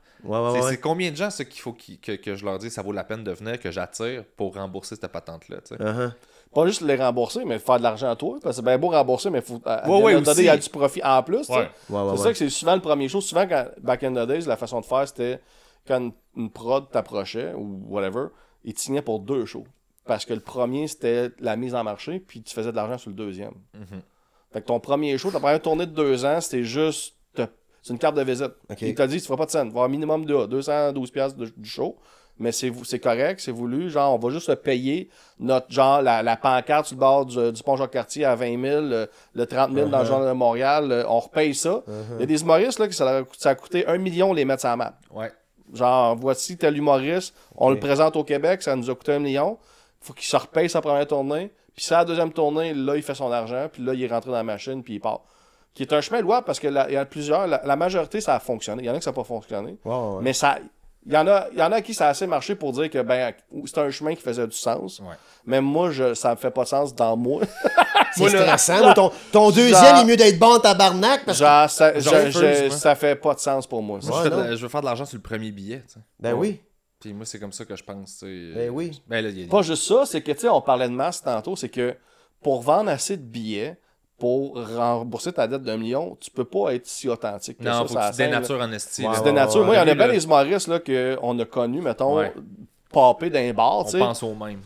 C'est combien de gens qu'il faut que je leur dise ça vaut la peine de venir, que j'attire pour rembourser cette patente-là. Pas juste les rembourser, mais faire de l'argent à toi. Parce que c'est bien beau rembourser, mais il faut il y a du profit en plus. C'est ça que c'est souvent le premier show. Souvent, quand back in the days, la façon de faire, c'était quand une prod t'approchait ou whatever, ils te signaient pour 2 shows. Parce que le premier, c'était la mise en marché, puis tu faisais de l'argent sur le deuxième. Fait que ton premier show, ta première tournée de 2 ans, c'était juste... C'est une carte de visite. Il t'a dit, tu feras pas de scène. Il va y avoir un minimum de 212$ du show. Mais c'est correct, c'est voulu. Genre, on va juste payer notre, genre, la pancarte sur le bord du pont Jacques-Cartier à 20 000, le 30 000 dans le journal de Montréal. On repaye ça. Il y a des humoristes là, que ça a coûté 1 million les mettre sur la map. Ouais. Genre, voici tel humoriste, on le présente au Québec, ça nous a coûté 1 million. Faut qu'il se repaye sa première tournée. Puis sa deuxième tournée, là, il fait son argent. Puis là, il est rentré dans la machine, puis il part. Qui est un chemin louable parce qu'il y a plusieurs. La majorité, ça a fonctionné. Il y en a qui ça n'a pas fonctionné. Ouais. Mais ça. Il y en a à qui ça a assez marché pour dire que c'est un chemin qui faisait du sens. Ouais. Mais moi, ça me fait pas de sens dans moi. C'est stressant. Ton deuxième est mieux d'être bon en tabarnak. Parce que... ça fait pas de sens pour moi. Je veux faire de l'argent sur le premier billet. T'sais. Ben oui. Puis moi, c'est comme ça que je pense. Ben oui. Ben là, pas juste ça, c'est que, tu sais, on parlait de masse tantôt, c'est que pour vendre assez de billets, pour rembourser ta dette d'1 million, tu peux pas être si authentique que non, ça. Faut que tu dénatures en estime. Tu dénatures. Moi, il y en a bien des humoristes là, qu'on a connus, mettons, popés d'un bar. On pense aux mêmes.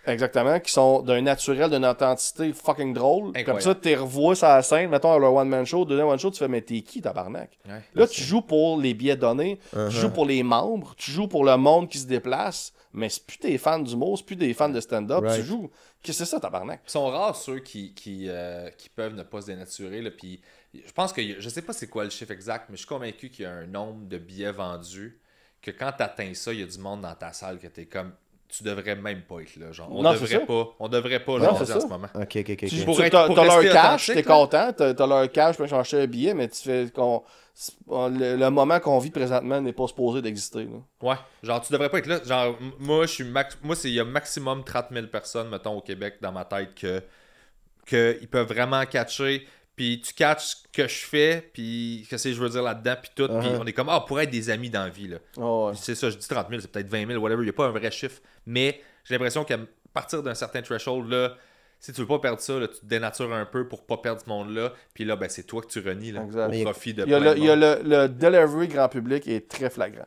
Exactement, qui sont d'un naturel, d'une authenticité fucking drôle. Incroyable. Comme ça, tu les revois sur la scène, mettons, à leur one-man show, deuxième one-show, tu fais, mais t'es qui, tabarnak? Ouais, là, tu joues pour les billets donnés, tu joues pour les membres, tu joues pour le monde qui se déplace, mais c'est plus des fans d'humour, c'est plus des fans de stand-up, tu joues. Qu'est-ce que c'est ça, tabarnak? Ils sont rares ceux qui peuvent ne pas se dénaturer. Là, puis je pense que, je sais pas c'est quoi le chiffre exact, mais je suis convaincu qu'il y a un nombre de billets vendus que quand tu atteins ça, il y a du monde dans ta salle que t'es comme... Tu devrais même pas être là. Genre, on devrait pas genre, en ce moment. Ok. T'as leur cash, t'es content, t'as leur cash pour changer un billet, mais tu fais le moment qu'on vit présentement n'est pas supposé d'exister. Là. Ouais, genre tu devrais pas être là. Genre, moi, il y a maximum 30 000 personnes, mettons, au Québec, dans ma tête, que ils peuvent vraiment catcher. Puis tu catches ce que je fais, puis qu'est-ce que je veux dire là-dedans, puis tout. Puis on est comme, on pourrait être des amis dans la vie. Là. C'est ça, je dis 30 000, c'est peut-être 20 000, whatever. Il n'y a pas un vrai chiffre. Mais j'ai l'impression qu'à partir d'un certain threshold, là, si tu veux pas perdre ça, là, tu te dénatures un peu pour pas perdre ce monde-là. Puis là, ben, c'est toi que tu renies là, au profit de plein de monde. Il y a le delivery grand public est très flagrant.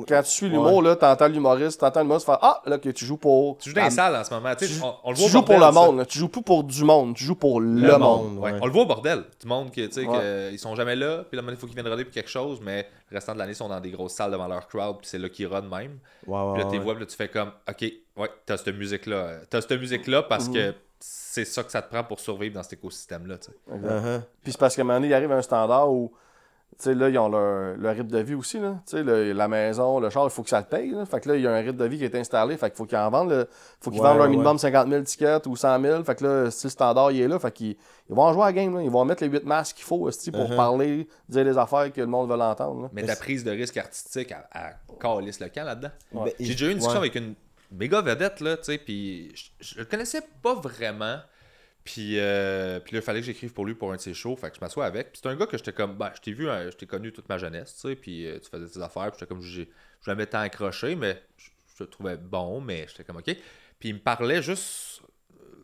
Quand tu suis l'humour, là, t'entends l'humoriste faire « Ah, là, que tu joues pour... » Tu joues dans les salles en ce moment. Tu joues pour le monde. Là. Tu joues plus pour du monde. Tu joues pour le monde. Ouais. On le voit au bordel. Du monde qui, ils sont jamais là. Puis là, il faut qu'ils viennent roder pour quelque chose. Mais le restant de l'année, ils sont dans des grosses salles devant leur crowd. Puis c'est là qu'ils rodent même. Puis là, tu les vois. Puis là, tu fais comme « OK, ouais, t'as cette musique-là. T'as cette musique-là parce que... c'est ça que ça te prend pour survivre dans cet écosystème-là. Puis c'est parce qu'à un moment donné, il arrive un standard où, tu sais, là, ils ont leur rythme de vie aussi, là. Tu sais, la maison, le char, il faut que ça le paye, là. Fait que là, il y a un rythme de vie qui est installé. Fait qu'il faut qu'ils en vendent, faut qu'ils vendent leur minimum 50 000 tickets ou 100 000. Fait que là, si le standard, il est là, fait qu'ils vont en jouer à la game, là. Ils vont mettre les 8 masques qu'il faut, aussi, pour parler, dire les affaires que le monde veut l'entendre, là. Mais ta prise de risque artistique à calisse le camp là-dedans. Ouais. J'ai déjà eu une discussion avec une méga vedette, là, tu sais, puis je le connaissais pas vraiment. Puis là, il fallait que j'écrive pour lui pour un de ses shows. Fait que je m'assois avec. Puis c'est un gars que j'étais comme, je t'ai vu, je t'ai connu toute ma jeunesse, tu sais. Puis tu faisais tes affaires. Puis j'étais comme, je jamais tant accroché, mais je te trouvais bon. Mais j'étais comme, OK. Puis il me parlait juste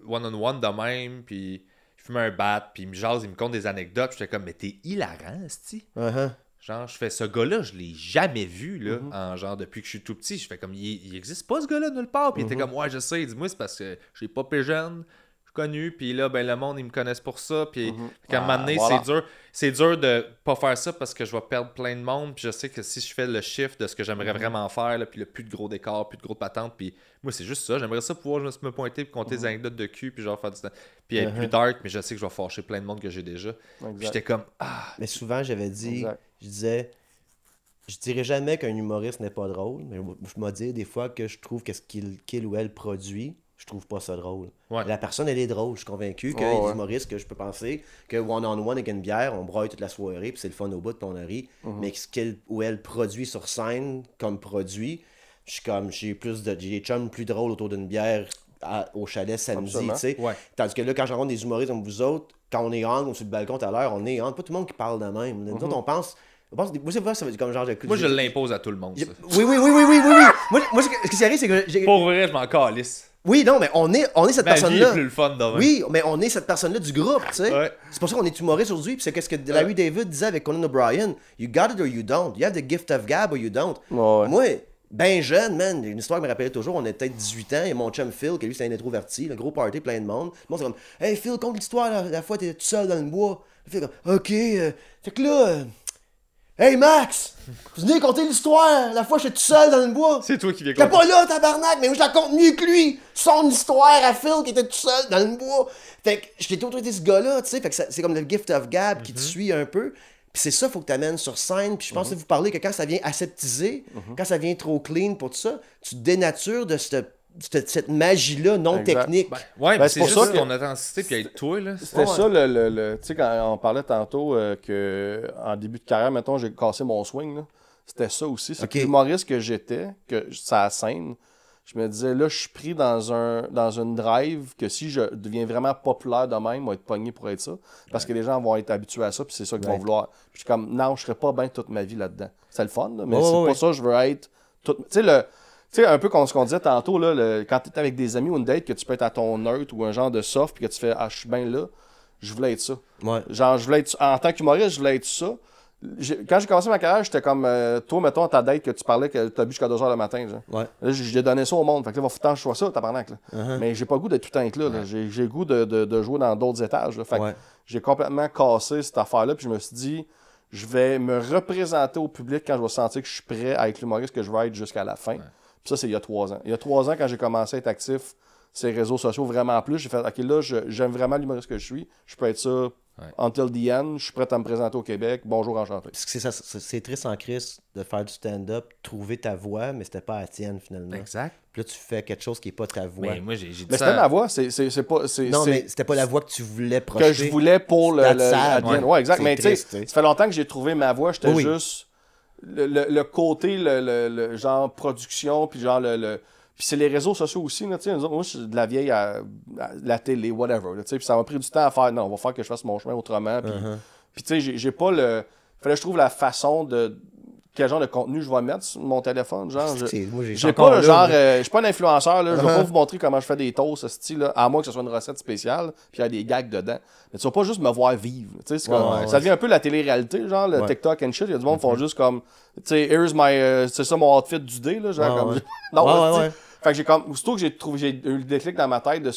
one-on-one de même. Puis il fumait un bat. Puis il me jase, il me conte des anecdotes. Puis j'étais comme, mais t'es hilarant, c'ti. Genre, je fais ce gars-là, je l'ai jamais vu, là, en genre, depuis que je suis tout petit. Je fais comme, il existe pas ce gars-là nulle part. Puis il était comme, ouais, je sais. Dis-moi, c'est parce que j'ai pas jeune, je suis connu. Puis là, ben, le monde, ils me connaissent pour ça. Puis quand un moment donné, c'est dur de pas faire ça parce que je vais perdre plein de monde. Puis je sais que si je fais le shift de ce que j'aimerais vraiment faire, là, puis là, plus de gros décors, plus de gros patentes. Puis moi, c'est juste ça. J'aimerais ça pouvoir juste me pointer et compter des anecdotes de cul. Puis genre faire du temps. Puis être plus dark, mais je sais que je vais fâcher plein de monde que j'ai déjà. Puis j'étais comme, Mais souvent, j'avais dit. Je disais, je dirais jamais qu'un humoriste n'est pas drôle, mais je me dis des fois que je trouve que ce qu'il ou elle produit, je trouve pas ça drôle. Ouais. La personne, elle est drôle. Je suis convaincu qu'il y a des humoristes que je peux penser que one-on-one avec une bière, on broye toute la soirée, puis c'est le fun au bout, puis on rit. Mais ce qu'il ou elle produit sur scène comme produit, je suis comme, j'ai des chums plus drôles autour d'une bière au chalet samedi, tu sais. Tandis que là, quand je rencontre des humoristes comme vous autres, quand on est on sur le balcon tout à l'heure, on est pas tout le monde qui parle de même. Nous autres, on pense, moi, ça va être comme genre de... Moi, je l'impose à tout le monde, ça. Oui. Moi, ce qui arrive, c'est que... Pour vrai, je m'en calisse. Oui, non, mais on est cette personne-là. Ma vie est plus le fun demain. Oui, mais on est cette personne-là du groupe, tu sais. C'est pour ça qu'on est humoriste aujourd'hui, puis c'est ce que Larry David disait avec Conan O'Brien. You got it or you don't. You have the gift of gab or you don't. Moi, ben jeune, man, une histoire qui me rappelait toujours, on était peut-être 18 ans, et mon chum Phil, qui lui c'était un introverti, le gros party, plein de monde. Moi, c'est comme, hey Phil, conte l'histoire, la fois t'étais tout seul dans le bois. Il fait comme, ok, fait que là, hey Max, venez conter l'histoire, la fois j'étais tout seul dans le bois. C'est toi qui viens conter. T'es pas là, tabarnak, mais moi je la compte mieux que lui. Son histoire à Phil qui était tout seul dans le bois. Fait que j'étais autour de ce gars-là, tu sais, fait que c'est comme le gift of gab qui te suit un peu. Puis c'est ça, il faut que tu amènes sur scène. Puis je pense que vous parlez que quand ça vient aseptiser, quand ça vient trop clean pour tout ça, tu dénatures de cette magie-là non technique. Ouais, c'est pour ça que ton authenticité puis être toi, là. C'était ça, tu sais, quand on parlait tantôt que en début de carrière, mettons, j'ai cassé mon swing, là. C'était ça aussi. C'est que l'humoriste que j'étais, que ça scène, je me disais, là, je suis pris dans une drive que si je deviens vraiment populaire de même, je vais être pogné pour être ça. Parce que les gens vont être habitués à ça, puis c'est ça qu'ils vont vouloir. Puis je suis comme, non, je serais pas bien toute ma vie là-dedans. C'est le fun, là, mais c'est pas ça que je veux être. Tu sais, un peu comme ce qu'on disait tantôt, là, quand tu es avec des amis ou une date, que tu peux être à ton neutre ou un genre de soft, puis que tu fais, je suis bien là, je voulais être ça. Genre, je voulais être, en tant qu'humoriste, je voulais être ça. Quand j'ai commencé ma carrière, j'étais comme toi, mettons, ta date que tu parlais que tu as bu jusqu'à 2h le matin. Genre. Là, j'ai donné ça au monde. Fait que là, il va falloir que je sois ça, tabarnak. Mais j'ai pas le goût d'être tout le temps là. J'ai le goût de jouer dans d'autres étages. Là. Fait que j'ai complètement cassé cette affaire-là. Puis je me suis dit, je vais me représenter au public quand je vais sentir que je suis prêt à être l'humoriste que je vais être jusqu'à la fin. Puis ça, c'est il y a 3 ans. Il y a 3 ans, quand j'ai commencé à être actif sur les réseaux sociaux vraiment plus, j'ai fait, OK, là, j'aime vraiment l'humoriste que je suis. Je peux être ça. Until the end, je suis prêt à me présenter au Québec. Bonjour, enchanté. C'est triste en Christ de faire du stand-up, trouver ta voix, mais c'était pas la tienne finalement. Exact. Puis là, tu fais quelque chose qui est pas ta voix. Mais moi, j'ai dit mais ça. c'était ma voix. C'est pas. Non, mais c'était pas la voix que tu voulais projeter. Que je voulais pour le ouais, exact. Mais tu sais, ça fait longtemps que j'ai trouvé ma voix. J'étais juste. Le côté, le genre production, puis genre Puis c'est les réseaux sociaux aussi, là, moi je suis de la vieille à la télé, whatever, là, puis ça m'a pris du temps à faire, non, on va faire que je fasse mon chemin autrement, puis tu sais, j'ai pas le... Fallait que je trouve la façon de... Quel genre de contenu je vais mettre sur mon téléphone, genre, j'ai pas genre, je suis pas un influenceur, là, je vais pas vous montrer comment je fais des toasts, style, à moins que ce soit une recette spéciale, puis il y a des gags dedans, mais tu vas pas juste me voir vivre, tu sais, ça devient un peu la télé-réalité, genre, le TikTok and shit, il y a du monde qui font juste comme, tu sais, here's my, c'est ça mon outfit du day, là, genre, comme, non, fait que j'ai comme, aussitôt que j'ai eu le déclic dans ma tête de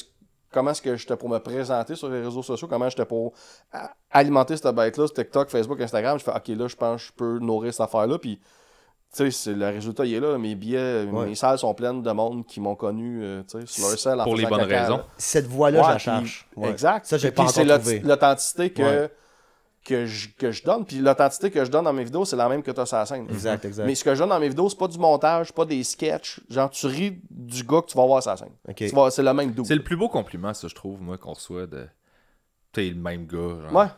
comment est-ce que j'étais pour me présenter sur les réseaux sociaux, comment j'étais pour alimenter cette bête-là, sur TikTok, Facebook, Instagram, je fais, OK, là, je pense que je peux nourrir cette affaire-là, puis, tu sais, le résultat, il est là, mes billets, mes salles sont pleines de monde qui m'ont connu, tu sais, sur leur selle en pour les bonnes raisons. Cette voix-là, je la cherche. Exact. Ça, j'ai pas encore trouvé. C'est l'authenticité que je donne, puis l'authenticité que je donne dans mes vidéos, c'est la même que tu as sur la scène. Exact. Mais ce que je donne dans mes vidéos, c'est pas du montage, pas des sketchs. Genre, tu ris du gars que tu vas voir sur la scène. C'est le même double. C'est le plus beau compliment, ça, je trouve, moi, qu'on reçoit de. T'es le même gars. Genre.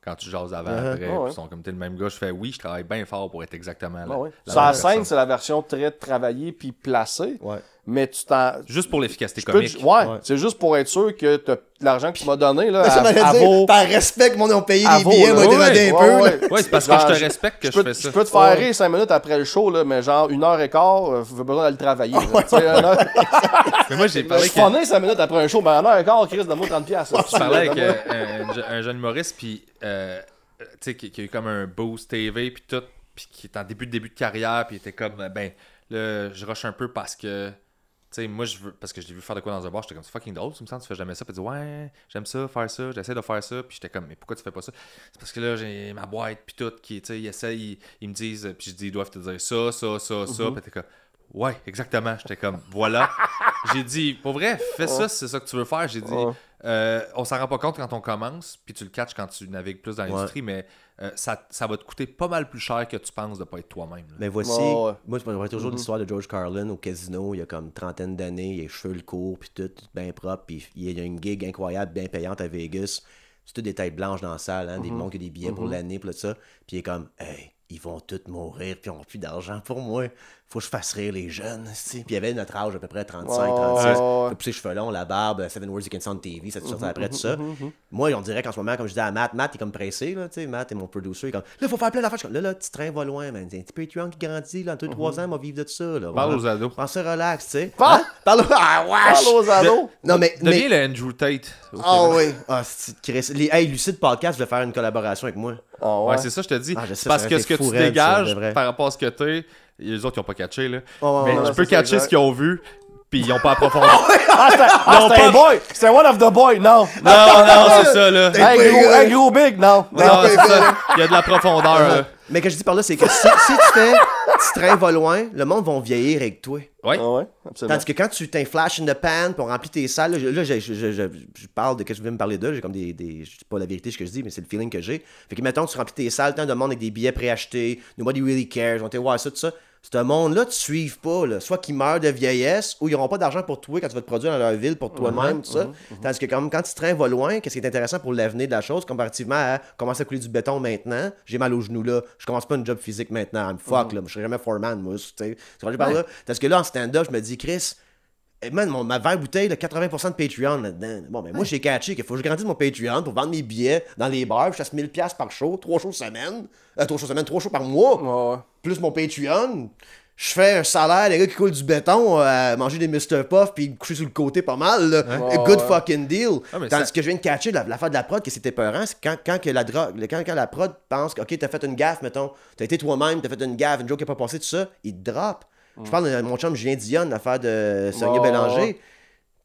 Quand tu jases avant, après, ils sont comme t'es le même gars, je fais oui, je travaille bien fort pour être exactement là. Sur la scène, c'est la version très travaillée puis placée. Mais tu t'en. Juste pour l'efficacité comique. C'est juste pour être sûr que l'argent que tu m'as donné, là, par respect que m'ont payé les billets, moi, dévader un peu. Oui, c'est parce que je te respecte que je fais ça. Je peux te faire rire 5 minutes après le show, là, mais genre 1h15, j'ai besoin d'aller travailler. Mais moi, j'ai parlé. Je suis funné 5 minutes après un show, mais 1h15, Chris, donne-moi 30$. Je parlais avec un jeune humoriste, puis tu sais, qui a eu comme un boost TV, puis tout, puis qui est en début de carrière, puis il était comme, ben, là, je rush un peu parce que. Tu sais, moi, parce que je l'ai vu faire de quoi dans un bar, j'étais comme, c'est fucking drôle, tu me sens, tu fais jamais ça. Puis il dit, ouais, j'aime ça, faire ça, j'essaie de faire ça. Puis j'étais comme, mais pourquoi tu fais pas ça? C'est parce que là, j'ai ma boîte, puis tout, qui, tu sais, ils essayent, ils me disent, puis je dis, ils doivent te dire ça. Puis t'es comme, ouais, exactement. J'étais comme, voilà. J'ai dit, pour vrai, fais ça, c'est ça que tu veux faire. J'ai dit, on s'en rend pas compte quand on commence, puis tu le catches quand tu navigues plus dans l'industrie, mais ça va te coûter pas mal plus cher que tu penses de pas être toi-même. Là. Mais voici, moi je me rappelle toujours l'histoire de George Carlin au casino, il y a comme 30aine d'années, il a les cheveux le court, puis tout bien propre, puis il y a une gig incroyable, bien payante à Vegas. C'est toutes des têtes blanches dans la salle, hein, des monde qui a des billets pour l'année, puis tout ça. Puis il est comme, hey, ils vont tous mourir, puis ils n'ont plus d'argent pour moi. Faut que je fasse rire les jeunes. Puis il y avait notre âge à peu près 35, 36. Puis ses cheveux longs, la barbe, 7 Words You Can Say on TV, ça te sortait après tout ça. Moi, on dirait qu'en ce moment, comme je disais à Matt il est comme pressé, là, tu sais, Matt est mon producer, il est comme, là, il faut faire plein d'affaires. Là, petit train va loin, man. C'est un petit Patreon qui grandit, là, en 2-3 ans, on va vivre de ça, là. Parle aux ados. Prends ça relax, tu sais. Parle aux ados. Non, mais. Deviens le Andrew Tate. Oui. Ah, hey, Lucide Podcast veut faire une collaboration avec moi. Ouais, c'est ça, je te dis. Sais, parce que ce que tu dégages par rapport à ce que t'es, les autres, ils ont pas catché, là. Mais tu peux catcher ce qu'ils ont vu, puis ils ont pas approfondi. C'était un boy! C'était one of the boys, non! Non, c'est ça, là. Hey, gros big, non! Non, c'est ça. Il y a de la profondeur, là. Mais que je dis par là, c'est que si tu train va loin, le monde va vieillir avec toi. Oui. Ah ouais, absolument. Tandis que quand tu t'es flash in the pan pour remplir tes salles, là, je parle de ce que je veux me parler d'eux, j'ai comme je dis pas la vérité ce que je dis, mais c'est le feeling que j'ai. Fait que mettons, tu remplis tes salles, tant de monde avec des billets préachetés, nobody really cares, on t'est voir ça, tout ça. Ce monde-là, tu suives pas, là. Soit qu'ils meurent de vieillesse ou ils n'auront pas d'argent pour toi quand tu vas te produire dans leur ville pour toi-même, tout ça. Tandis que quand tu train va loin, qu'est-ce qui est intéressant pour l'avenir de la chose, comparativement à commencer à couler du béton maintenant, j'ai mal aux genoux là, je commence pas une job physique maintenant, I'm fuck, là, je serai jamais foreman, moi, tu sais. Je parle là. Tandis que là, en stand-up, je me dis, Chris, man, ma verre bouteille, là, 80% de Patreon là-dedans. Bon, ben moi, j'ai catché qu'il faut que je grandisse mon Patreon pour vendre mes billets dans les bars. Je chasse 1000$ par show, 3 shows semaine. 3 shows par mois. Plus mon Patreon. Je fais un salaire, les gars qui coulent du béton, à manger des Mr. Puff puis coucher sur le côté pas mal. Là. Good fucking deal. Tandis que je viens de catcher l'affaire de la prod, que c'était peurant, c'est quand la prod pense que, OK, t'as fait une gaffe, mettons, t'as été toi-même, t'as fait une gaffe, une joke qui n'a pas passé, tout ça, il te drop. Je parle de mon chum Julien Dionne, l'affaire de Sonia Bélanger.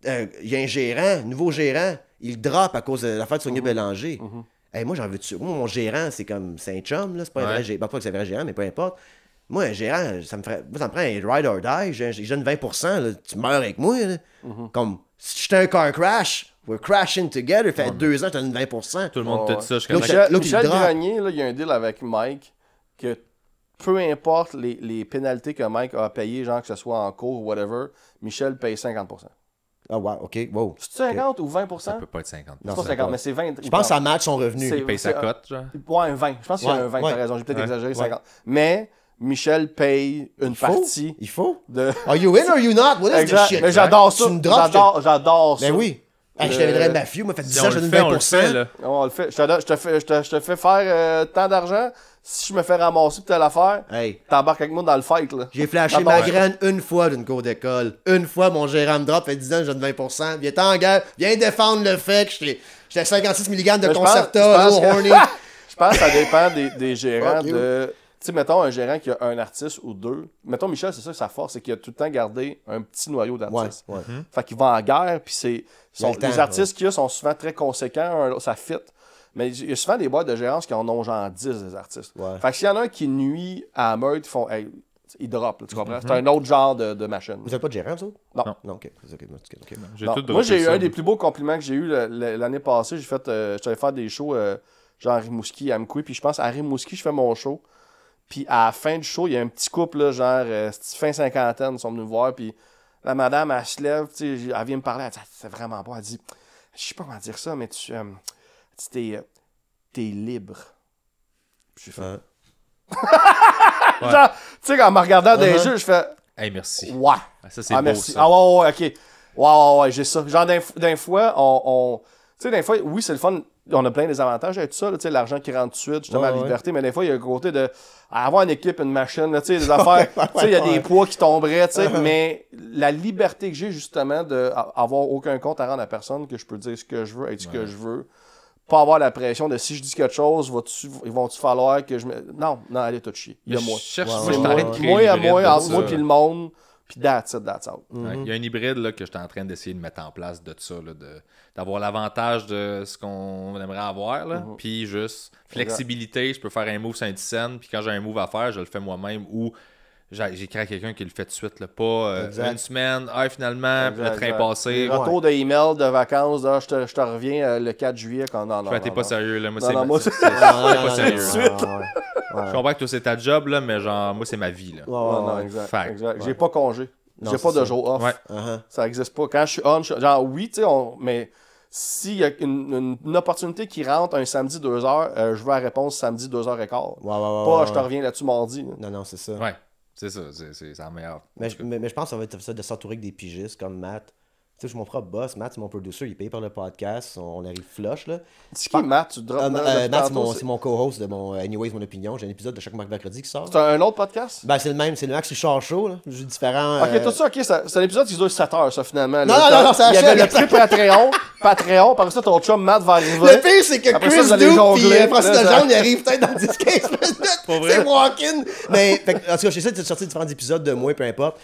Il y a un gérant, nouveau gérant, il drop à cause de l'affaire de Sonia Bélanger. Hey, moi, j'en veux-tu. Moi, mon gérant, c'est comme un chum, là. C'est pas un vrai gérant. Pas que c'est un vrai gérant, mais peu importe. Moi, un gérant, ça me prend un ride or die. J'ai donne 20%, là, tu meurs avec moi. Là. Comme si j'étais un car crash, we're crashing together. Fait 2 ans, je te donne 20%. Tout le monde te dit ça jusqu'à Michel Grenier, il y a un deal avec Mike que peu importe les pénalités que Mike a payées, genre que ce soit en cours ou whatever, Michel paye 50%. Ah ouais, ok, wow. C'est 50 ou 20%? Ça peut pas être 50. C'est pas 50, mais c'est 20. Je pense que ça match son revenu. Il paye sa cote, genre. Ouais, un 20. Je pense qu'il y a un 20, t'as raison. J'ai peut-être exagéré, 50. Mais Michel paye une partie. Il faut. De... Are you in or you not? What is this shit? Mais j'adore ça. J'adore ça. Ben oui. Je t'avais mafieux, moi, fait 10 ans, je donne 20%. On le fait. Je te fais faire tant d'argent. Si je me fais ramasser pour telle affaire, t'embarques avec moi dans le fight. Là. J'ai flashé ma graine une fois d'une cour d'école. Une fois, mon gérant me drop, fait 10 ans, je donne 20%. Viens en guerre, viens défendre le fait que j'étais 56 mg de Concerta, horny. Je pense que ça dépend des gérants de... Tu sais, mettons un gérant qui a un artiste ou deux. Mettons Michel, c'est ça sa force, c'est qu'il a tout le temps gardé un petit noyau d'artistes. Fait qu'il va en guerre, puis les artistes qu'il y a sont souvent très conséquents, ça fit. Mais il y a souvent des boîtes de gérance qui en ont genre 10 des artistes. Fait que s'il y en a un qui nuit à la meute, ils drop, tu comprends? C'est un autre genre de machine. Vous n'avez pas de gérant, ça? Non. OK. Moi, j'ai eu un des plus beaux compliments que j'ai eu l'année passée. J'allais faire des shows genre à Rimouski, à Amkoui, puis je pense à Rimouski, je fais mon show. Puis à la fin du show, il y a un petit couple, là, genre fin cinquantaine, ils sont venus me voir, puis la madame, elle se lève, elle vient me parler, elle dit « C'est vraiment beau », elle dit « Je sais pas comment dire ça, mais t'es libre. » Puis j'ai fait... Genre, tu sais, quand en me regardant dans les yeux, je fais... Hey, merci. Ouais. Ça, c'est beau, merci. ça. Ouais, OK. Ouais, j'ai ça. Genre, d'un fois, tu sais, des fois, oui, c'est le fun. On a plein des avantages avec tout ça, tu sais, l'argent qui rentre tout de suite, justement, la liberté, mais des fois, il y a le côté de avoir une équipe, une machine, tu sais, des affaires, tu sais, il y a des poids qui tomberaient, tu sais, mais la liberté que j'ai, justement, d'avoir aucun compte à rendre à personne, que je peux dire ce que je veux, être ce que je veux, pas avoir la pression de si je dis quelque chose, ils vont-tu falloir que je me... Non, allez tout chier. Il y a moi. Moi puis le monde. Puis that's out. Il y a un hybride là, que j'étais en train d'essayer de mettre en place de ça, là, d'avoir l'avantage de ce qu'on aimerait avoir, là, puis juste flexibilité, je peux faire un move sur un scène, puis quand j'ai un move à faire, je le fais moi-même, ou j'écris à quelqu'un qui le fait tout de suite, là, pas une semaine, finalement, puis le train passé. Retour de email de vacances, je te reviens le 4 juillet. T'es pas sérieux, là, moi c'est pas sérieux. Je comprends que toi c'est ta job, là, mais genre, moi c'est ma vie. Là. Non, exact. J'ai pas congé. J'ai pas de jour off. Ça existe pas. Quand je suis on, genre oui, tu sais, mais s'il y a une opportunité qui rentre un samedi 2h, je veux la réponse samedi 2h15. Pas je te reviens là-dessus mardi. Là. Non, c'est ça. Ouais, c'est ça. C'est la meilleure. Mais je pense que ça va être ça de s'entourer avec des pigistes comme Matt. Tu sais, je suis mon propre boss. Matt, c'est mon producer. Il est payé par le podcast. On arrive flush, là. C'est qui, Matt? Tu drops Matt, c'est mon co-host de mon Anyways, mon opinion. J'ai un épisode de chaque mercredi qui sort. C'est un autre podcast? Ben, c'est le même. C'est le Max Richard Show, là. J'ai différents... OK, tout ça, OK. C'est un épisode qui dure 7 heures, ça, finalement. Non, ça il y avait le prix Patreon. Par ça, ton chum Matt va arriver. Le pire, c'est que Chris Duke et Francis Lejeune, il arrive peut-être dans 10-15 minutes. C'est walk-in. Mais, en tout cas, j'essaie de sortir différents épisodes de moi, peu importe.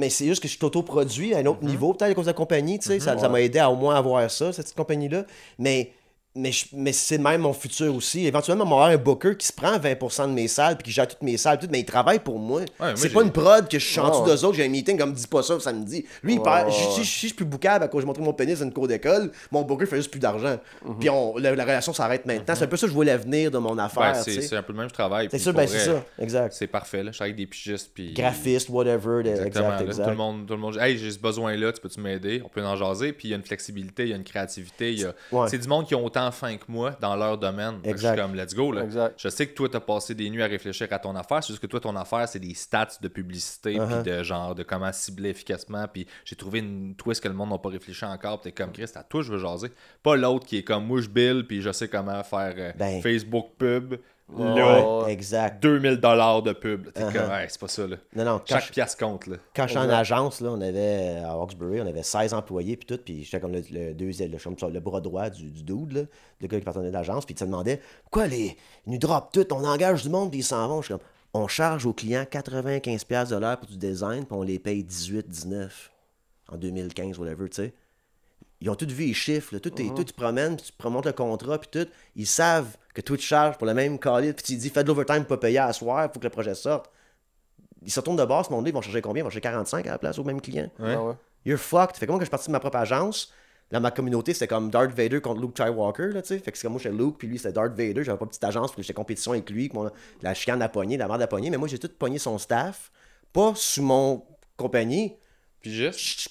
Mais c'est juste que je suis auto-produit à un autre niveau, peut-être à cause de la compagnie, tu sais, ça m'a aidé à au moins avoir ça, cette petite compagnie-là. Mais Mais c'est même mon futur aussi. Éventuellement, on va avoir un booker qui se prend 20% de mes salles puis qui gère toutes mes salles, mais il travaille pour moi. C'est pas une prod que je suis en dessous d'eux autres, j'ai un meeting, comme dis pas ça samedi. Lui, il parle, si je suis plus bookable à cause j'ai montré mon pénis dans une cour d'école, mon booker fait juste plus d'argent. Puis la relation s'arrête maintenant. C'est un peu ça que je vois l'avenir de mon affaire. C'est un peu le même travail. C'est ça, c'est ça. Exact. C'est parfait, là. Je travaille avec des pigistes. Puis... Graphiste, whatever. Exact. Tout le monde. Hey, j'ai ce besoin-là, tu peux-tu m'aider? On peut en jaser. Puis il y a une flexibilité, il y a une créativité. C'est du monde qui ont autant faim que moi dans leur domaine. Je suis comme, let's go. Là. Je sais que toi, t'as passé des nuits à réfléchir à ton affaire. C'est juste que toi, ton affaire, c'est des stats de publicité, puis de genre, de comment cibler efficacement. Puis j'ai trouvé une twist que le monde n'a pas réfléchi encore. Puis t'es comme, Chris, à toi, je veux jaser. Pas l'autre qui est comme, moi, je bill, puis je sais comment faire Facebook pub. Là, exact. 2000$ de pub. T'es comme, c'est pas ça. Là. Non, chaque pièce compte. Là. Quand je suis en agence, là, on avait à Hawkesbury, on avait 16 employés, puis tout, puis j'étais comme le bras droit du dude, là, le gars qui partenait de l'agence, puis il se demandait pourquoi ils nous drop tout, on engage du monde, puis ils s'en vont. Je suis comme, on charge aux clients 95$ pour du design, puis on les paye 18-19 en 2015, whatever, tu sais. Ils ont tout vu les chiffres, là. Tout, tu promènes, puis tu promontes le contrat, puis tout. Ils savent que toi, tu charges pour le même call, puis tu dis, fais de l'overtime pas payé à soir, il faut que le projet sorte. Ils se retournent de base, ce monde-là, ils vont charger combien? Ils vont charger 45 à la place au même client. You're fucked. Fait que moi, quand je suis parti de ma propre agence, dans ma communauté, c'était comme Darth Vader contre Luke Skywalker, là, tu sais. Fait que c'est comme moi, j'étais Luke, puis lui, c'était Darth Vader. J'avais pas de petite agence, puis j'étais compétition avec lui, la chicane à poignée, la merde à poignée. Mais moi, j'ai tout pogné son staff, pas sous mon compagnie. Pigiste.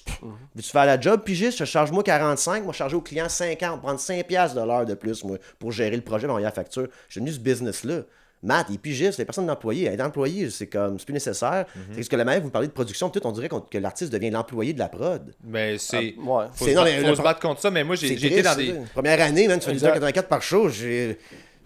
Veux-tu faire la job, pigiste? Je charge moi 45, moi je charge au client 50, prendre 5$ de l'heure de plus, moi, pour gérer le projet, m'envoyer la facture. J'ai venu ce business-là. Matt, il est pigiste, il n'y a personne d'employé. Être employé, c'est plus nécessaire. C'est parce que la manière, vous parlez de production, peut-être on dirait que l'artiste devient l'employé de la prod. Mais c'est. Faut se battre contre ça, mais moi j'ai été dans des. Première année, même, tu fais 2,84 par show,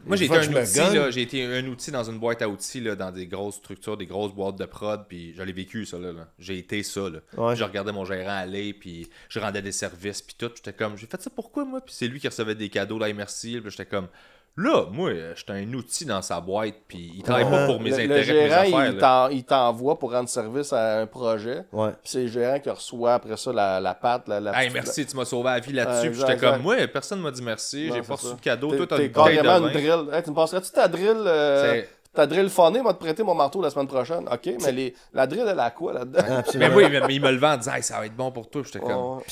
Moi, j'ai été un outil dans une boîte à outils, là, dans des grosses structures, des grosses boîtes de prod, puis j'allais vécu ça, là. J'ai été ça, là. Ouais. Je regardais mon gérant aller, puis je rendais des services, puis tout. J'étais comme, j'ai fait ça pourquoi, moi? Puis c'est lui qui recevait des cadeaux, là, merci. Puis j'étais comme, là, moi, j'étais un outil dans sa boîte, puis il travaille pas pour mes intérêts, le gérant, mes affaires. Il t'envoie pour rendre service à un projet. Puis c'est le gérant qui reçoit après ça la patte. Hey, merci, tu m'as sauvé la vie là-dessus. Puis j'étais comme, moi, personne m'a dit merci, j'ai pas reçu de cadeau. Toi, t'as une carrément une drill. Hey, tu me passerais-tu ta drill? Ta drill phonée m'a te prêté mon marteau la semaine prochaine. OK, mais la drill, elle a quoi là-dedans? Mais oui, mais il me le vend en disant, hey, ça va être bon pour toi. J'étais comme.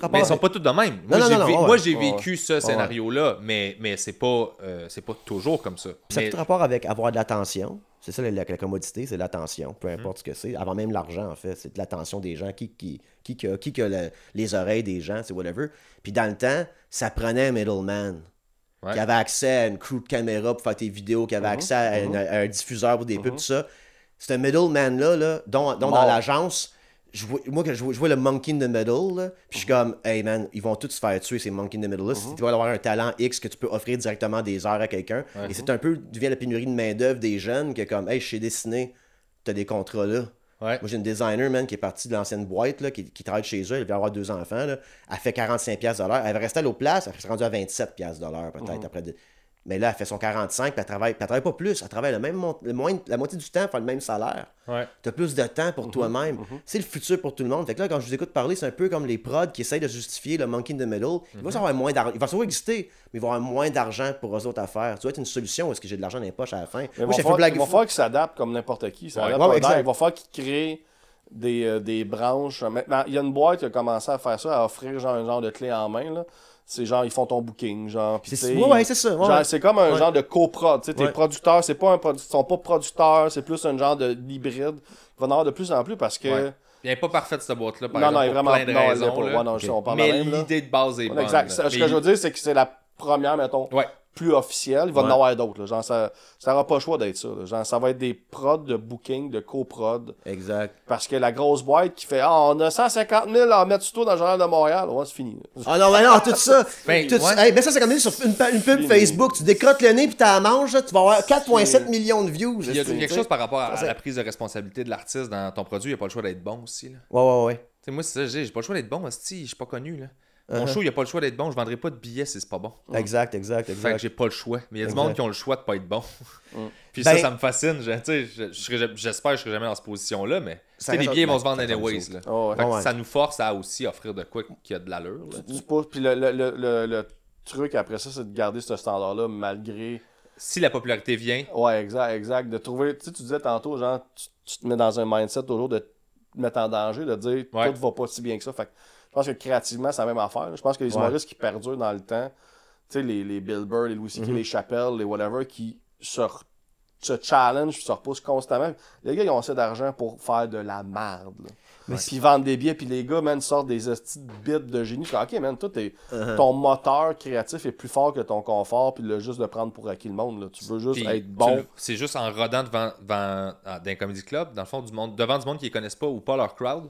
Mais ils sont pas tous de même. Moi, j'ai vécu ce scénario-là, mais c'est pas toujours comme ça. Ça a tout rapport avec avoir de l'attention. C'est ça la commodité, c'est l'attention, peu importe ce que c'est. Avant même l'argent, en fait, c'est de l'attention des gens. Qui a les oreilles des gens, c'est whatever. Puis dans le temps, ça prenait un middleman. Qui avait accès à une crew de caméra pour faire tes vidéos, qui avait accès à un diffuseur pour des pubs, tout ça. C'est un middleman-là, dont dans l'agence, je vois le monkey in the middle, là, puis je suis comme, hey man, ils vont tous se faire tuer, ces monkey in the middle-là. Si tu vas avoir un talent X que tu peux offrir directement des heures à quelqu'un, et c'est un peu, devient la pénurie de main-d'œuvre des jeunes, qui est comme, hey, je sais dessiner, t'as des contrats là. Moi, j'ai une designer, man, qui est partie de l'ancienne boîte, là, qui travaille chez eux. Elle vient avoir 2 enfants. Là. Elle fait 45$ de l'heure. Elle va rester à l'autre place. Elle s'est rendue à 27$ de l'heure, peut-être. Après Mais là, elle fait son 45$, puis elle travaille pas plus. Elle travaille la moitié du temps pour faire le même salaire. Tu as plus de temps pour toi-même. C'est le futur pour tout le monde. Fait que là, quand je vous écoute parler, c'est un peu comme les prods qui essayent de justifier le monkey in the middle. Il va avoir moins d'argent. Il va sûrement exister, mais il va avoir moins d'argent pour eux autres à faire. Tu vas être une solution. Est-ce que j'ai de l'argent dans les poches à la fin? Il va falloir qu'ils s'adaptent comme n'importe qui. Il va falloir qu'ils créent des branches. Maintenant, il y a une boîte qui a commencé à faire ça, à offrir un genre de clé en main. Là. C'est genre, ils font ton booking. Genre, c'est ça. Genre, c'est comme un genre de coprod. Tes producteurs, ils sont pas producteurs, c'est plus un genre d'hybride. Il va en avoir de plus en plus parce que. Il n'est pas parfaite cette boîte-là, par exemple, pour plein de raisons. Mais l'idée de base est bonne. Exact. Ce que je veux dire, c'est que c'est la première, mettons. Plus officiel, il va en avoir d'autres. Là. Genre, ça n'aura pas le choix d'être ça. Là. Genre, ça va être des prods de booking, de coprod. Exact. Parce que la grosse boîte qui fait on a 150 000 à mettre sur toi dans le journal de Montréal, c'est fini. Ah non, mais non, tout ça. Mais ça, c'est comme sur une pub Facebook. Tu décrottes le nez puis tu la manges, tu vas avoir 4,7 millions de views. Il y a quelque chose par rapport à la prise de responsabilité de l'artiste dans ton produit. Il n'y a pas le choix d'être bon aussi. Là. Ouais. Moi, c'est ça, j'ai pas le choix d'être bon. Je suis pas connu. Là. Mon show, il n'y a pas le choix d'être bon. Je vendrai pas de billets si c'est pas bon. Exact. Fait que j'ai pas le choix. Mais il y a du monde qui ont le choix de pas être bon. Puis ça me fascine. J'espère que je serai jamais dans cette position-là, mais les billets vont se vendre anyways. Là. Ça nous force à aussi offrir de quoi qui a de l'allure. Puis truc après ça, c'est de garder ce standard-là malgré... Si la popularité vient... Ouais, exact. De trouver... Tu sais, tu disais tantôt, genre, tu te mets dans un mindset toujours de te mettre en danger, de dire tout va pas si bien que ça. Fait que je pense que créativement, c'est la même affaire. Je pense que les humoristes qui perdurent dans le temps, tu sais, les Bill Burr, les Louis C.K., les Chappelle, les whatever, qui se challenge, se repoussent constamment. Les gars, ils ont assez d'argent pour faire de la merde. Puis ils vendent des billets, puis les gars, man, sortent des hosties de bits de génie. Je dis, OK, man, toi, ton moteur créatif est plus fort que ton confort, puis juste de prendre pour acquis le monde. Là. Tu veux juste être bon. C'est juste en rodant devant d'un comedy club, dans le fond, devant du monde qui les connaissent pas ou pas leur crowd.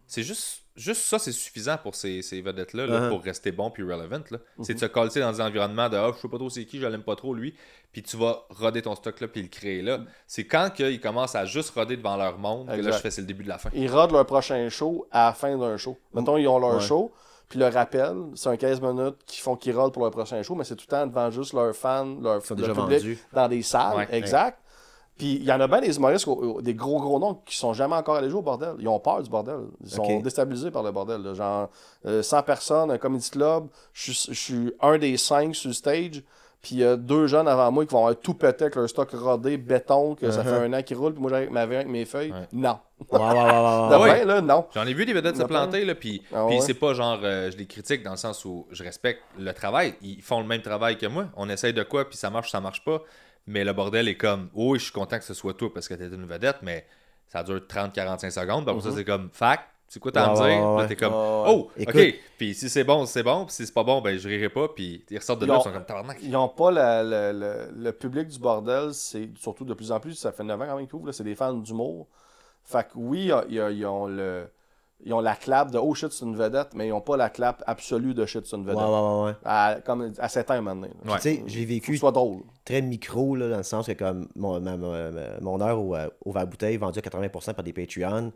C'est juste ça, c'est suffisant pour ces vedettes-là, là, pour rester bon puis relevant. C'est de se coller dans des environnements de je sais pas trop c'est qui, je l'aime pas trop lui, puis tu vas roder ton stock là puis le créer là. C'est quand ils commencent à juste roder devant leur monde que là je fais c'est le début de la fin. Ils rodent leur prochain show à la fin d'un show. Mettons, ils ont leur show, puis le rappel, c'est un 15 minutes qu'ils rodent pour leur prochain show, mais c'est tout le temps devant juste leurs fans, leur public, vendus dans des salles. Exact. Puis il y en a bien des humoristes, des gros noms qui sont jamais encore allés jouer au bordel. Ils ont peur du bordel. Ils sont déstabilisés par le bordel. Là. Genre 100 personnes, un comedy club, je suis un des 5 sur le stage, puis il y a 2 jeunes avant moi qui vont avoir tout pété avec leur stock rodé, béton, que ça fait 1 an qu'ils roulent, puis moi j'arrive avec mes feuilles. Non. Là, non. J'en ai vu des vedettes se planter, là, puis c'est pas genre, je les critique dans le sens où je respecte le travail. Ils font le même travail que moi. On essaye de quoi, puis ça marche pas. Mais le bordel est comme, oui, je suis content que ce soit toi parce que t'es une vedette, mais ça dure 30-45 secondes. Après ça, c'est comme, fac, c'est quoi t'as à me dire? Là, t'es comme, ok. Puis si c'est bon, c'est bon. Puis si c'est pas bon, ben je rirai pas. Puis ils ressortent de là, ils sont comme tabarnak. Ils ont pas le public du bordel, c'est surtout de plus en plus, ça fait 9 ans quand même qu'ils ouvrent, c'est des fans d'humour. Fait que oui, ils ont la clap de oh shit, c'est une vedette, mais ils n'ont pas la clap absolue de shit, c'est une vedette. Comme à 7 ans maintenant. Tu sais, j'ai vécu très micro, là, dans le sens que comme mon heure au verre-bouteille vendu à 80% par des Patreons,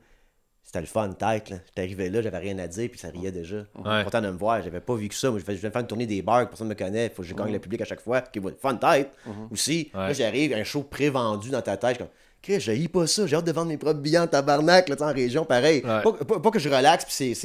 c'était le fun tête. J'étais arrivé là, j'avais rien à dire, puis ça riait déjà. Content de me voir, j'avais pas vu que ça. Moi, je viens de faire une tournée des bars, personne ne me connaît, il faut que je gagne le public à chaque fois, qui voit le fun tête aussi. Là, j'arrive, un show pré-vendu dans ta tête, comme. J'ai pas ça, j'ai hâte de vendre mes propres billets en tabarnak là, en région, pareil. Pas que je relaxe, puis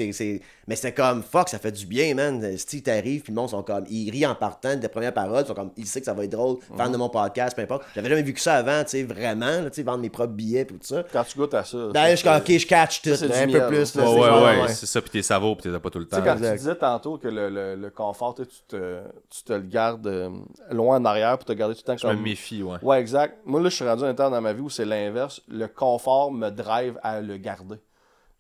mais c'est comme, fuck, ça fait du bien, man. Si t'arrives, puis le monde sont comme, ils rient en partant des premières paroles, ils sont comme, ils savent que ça va être drôle, fan de mon podcast, peu importe. J'avais jamais vu que ça avant, tu sais, vraiment, tu sais, vendre mes propres billets, puis tout ça. Quand tu goûtes à ça. D'ailleurs, je catch tout, un peu plus. Ouais, c'est ça, puis t'es savoure, puis t'es pas tout le temps. Tu sais, quand tu disais tantôt que le confort, tu te le gardes loin en arrière pour te garder tout le temps comme... Je me méfie, ouais. Ouais, exact. Moi, là, je suis rendu un temps dans ma vie où c'est l'inverse. Le confort me drive à le garder.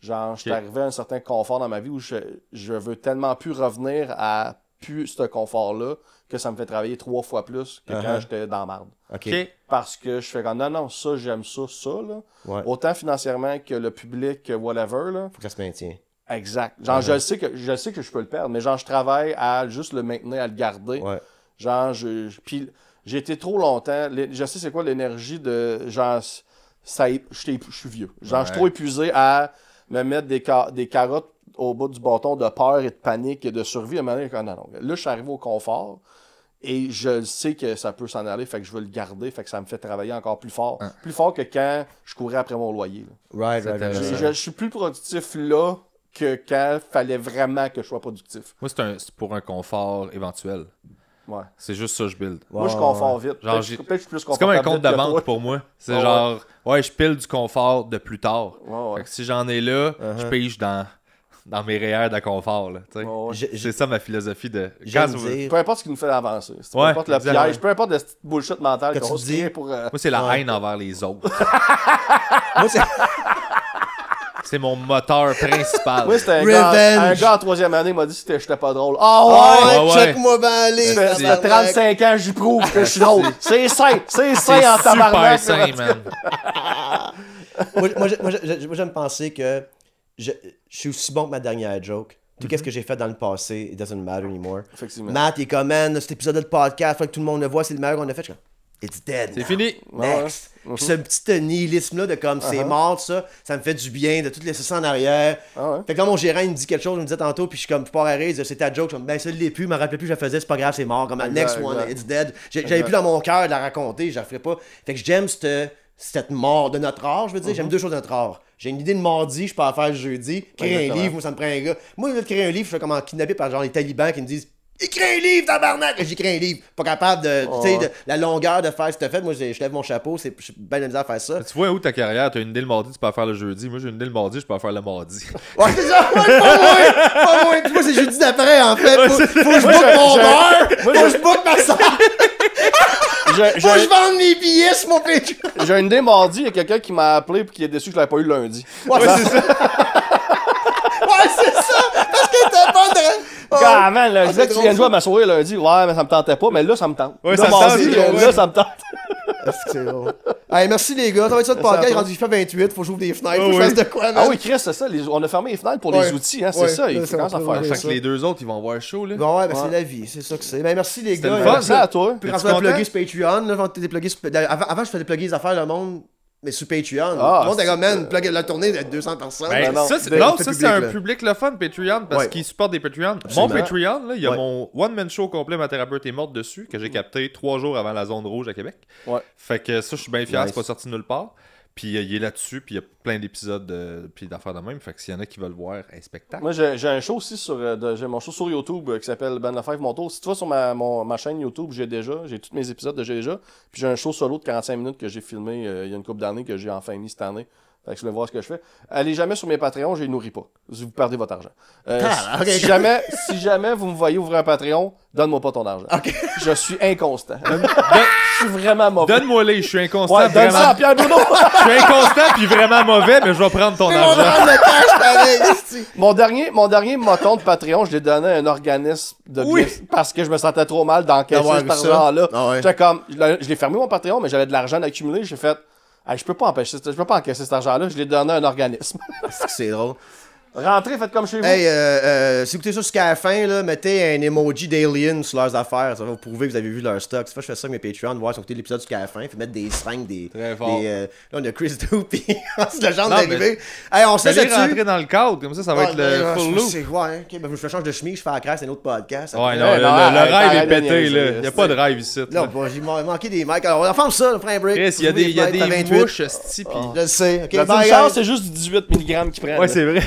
Genre, je suis arrivé à un certain confort dans ma vie où je veux tellement plus revenir à plus ce confort-là que ça me fait travailler 3 fois plus que quand j'étais dans la merde. Parce que je fais comme, non, ça, j'aime ça, là. Ouais. Autant financièrement que le public, que whatever, là. Faut que ça se maintienne. Exact. Genre, je sais que je peux le perdre, mais genre, je travaille à juste le maintenir, à le garder. Ouais. Genre, puis j'ai été trop longtemps, je sais c'est quoi l'énergie de, genre, je suis vieux. Genre, je suis trop épuisé à me mettre des carottes au bout du bâton de peur et de panique et de survie. À un moment donné, non. Là, je suis arrivé au confort et je sais que ça peut s'en aller, fait que je veux le garder, fait que ça me fait travailler encore plus fort. Plus fort que quand je courais après mon loyer. Je suis plus productif là que quand il fallait vraiment que je sois productif. Moi, c'est pour un confort éventuel. Ouais. C'est juste ça, je build. Moi, je confort vite. Genre, c'est comme un compte de banque pour moi. C'est genre, je pile du confort de plus tard. Fait que si j'en ai là, je pige dans mes REER de confort. Là, c'est ça ma philosophie de. Peu importe ce qui nous fait avancer. Peu importe le piège, peu importe la petite bullshit mentale qu'on se dit pour. Moi, c'est la haine envers les autres. Moi, c'est mon moteur principal. Oui, c'était un gars en 3e année m'a dit que j'étais pas drôle. Check-moi bien aller. Ça fait 35 ans, j'y prouve que je suis drôle. C'est sain en tabarnak. C'est super sain, man. moi, j'aime penser que je suis aussi bon que ma dernière joke. Tout ce que j'ai fait dans le passé, it doesn't matter anymore. Effectivement. Matt, il est comme, man, cet épisode de podcast, faut que tout le monde le voit, c'est le meilleur qu'on a fait. Je suis comme, it's dead. C'est fini. Next. Puis ce petit nihilisme-là de comme c'est mort, ça me fait du bien de tout laisser ça en arrière. Fait que quand mon gérant il me dit quelque chose, il me disait tantôt, puis je suis comme, je pars à rire, il dit, c'est ta joke. Je suis comme, ben ça l'est plus, je me rappelais plus, je la faisais, c'est pas grave, c'est mort. Comme, next one, it's dead. J'avais plus dans mon cœur de la raconter, je la ferais pas. Fait que j'aime cette mort de notre art, je veux dire, j'aime 2 choses de notre art. J'ai une idée de mardi, je peux en faire le jeudi. Créer un livre, moi ça me prend un gars. Moi, je veux créer un livre, je fais comme en kidnapper par genre les talibans qui me disent écris un livre, tabarnak! J'écris un livre. Pas capable de, tu sais, de la longueur de faire ce que t'as fait. Moi, je lève mon chapeau, je suis bien de misère à faire ça. Tu vois où ta carrière? T'as une idée le mardi, tu peux la faire le jeudi. Moi, j'ai une idée le mardi, je peux la faire le mardi. Ouais, c'est ça! Ouais, pas moins! Puis moi, c'est jeudi d'après, en fait. Faut que je book mon bar! Faut que je book ma salle! Faut que je vende mes billets sur mon Patreon! J'ai une idée mardi, il y a quelqu'un qui m'a appelé et qui est déçu que je l'avais pas eu lundi. Ouais, c'est ça! Ouais, c'est ça! Parce que t'as pas de... Ah, man, là, je disais que tu viens de jouer à ma soirée lundi. Ouais, mais ça me tentait pas, mais là, ça me tente. Ouais, là, ça mardi, me tente, là, ça me tente. C'est drôle. Hey, merci les gars, ça va être ça de podcast, il est rendu 28, faut que j'ouvre des fenêtres, faut que je fasse de quoi, man. Ah oui, Chris, c'est ça, on a fermé les fenêtres pour les outils, hein, c'est ça, il faut commencer à faire. Fait que les deux autres, ils vont voir chaud, là. Bon, ouais, ben c'est la vie, c'est ça que c'est. Ben merci les gars. Merci à toi. Puis quand on a plugué sur Patreon, là, avant je faisais plugger les affaires le monde, mais sur Patreon. Le monde était comme, man, plug la tournée de 200 personnes. Ben, ça, c'est un public le fun, Patreon, parce qu'ils supportent des Patreons. Mon Patreon, là, il y a mon one-man show complet, ma thérapeute est morte dessus, que j'ai capté 3 jours avant la zone rouge à Québec. Fait que ça, je suis bien fier, c'est pas sorti nulle part. Puis il est là-dessus, puis il y a plein d'épisodes puis d'affaires de même. Fait que s'il y en a qui veulent voir un spectacle. Moi, j'ai un show aussi j'ai mon show sur YouTube qui s'appelle Ben Lefebvre Mon Tour. Si tu vas sur ma chaîne YouTube, j'ai tous mes épisodes déjà. Puis j'ai un show solo de 45 minutes que j'ai filmé il y a une couple d'années que j'ai enfin mis cette année. Fait que je voulais voir ce que je fais. Allez jamais sur mes Patreons, je les nourris pas. Vous perdez votre argent. Si jamais vous me voyez ouvrir un Patreon, donne-moi pas ton argent. Je suis inconstant. Je suis vraiment mauvais. Donne-moi les, je suis inconstant. Ouais, donne ça à Pierre Bruno. Je suis inconstant puis vraiment mauvais, mais je vais prendre ton argent. Mon dernier moton de Patreon, je l'ai donné à un organisme de parce que je me sentais trop mal d'encaisser cet argent-là. J'étais comme, je l'ai fermé mon Patreon, mais j'avais de l'argent accumulé. J'ai fait, je peux pas encaisser cet argent-là. Je l'ai donné à un organisme. C'est drôle. Rentrez, faites comme chez vous. Hey, si vous écoutez ça jusqu'à la fin, là, mettez un emoji d'alien sur leurs affaires. Ça va vous prouver que vous avez vu leur stock. C'est pas je fais ça avec mes Patreons, voir si vous écoutez l'épisode jusqu'à la fin. Puis mettre des seringues, là, on a Chris Doopy. C'est le genre d'arriver. Hey, on sait là-dessus. Rentrer dans le cadre, comme ça va être le full loop. Ouais, ok, ben, je me change de chemise, je fais la crasse, c'est un autre podcast. Ouais, non, le rêve est pété, là. Il n'y a pas de rêve ici. Non, j'ai manqué des mics. Alors, on va faire ça, on fera un break. Chris, il y a des mouches, je le sais. La chance, c'est juste du 18 mg qui prennent. Ouais, c'est vrai.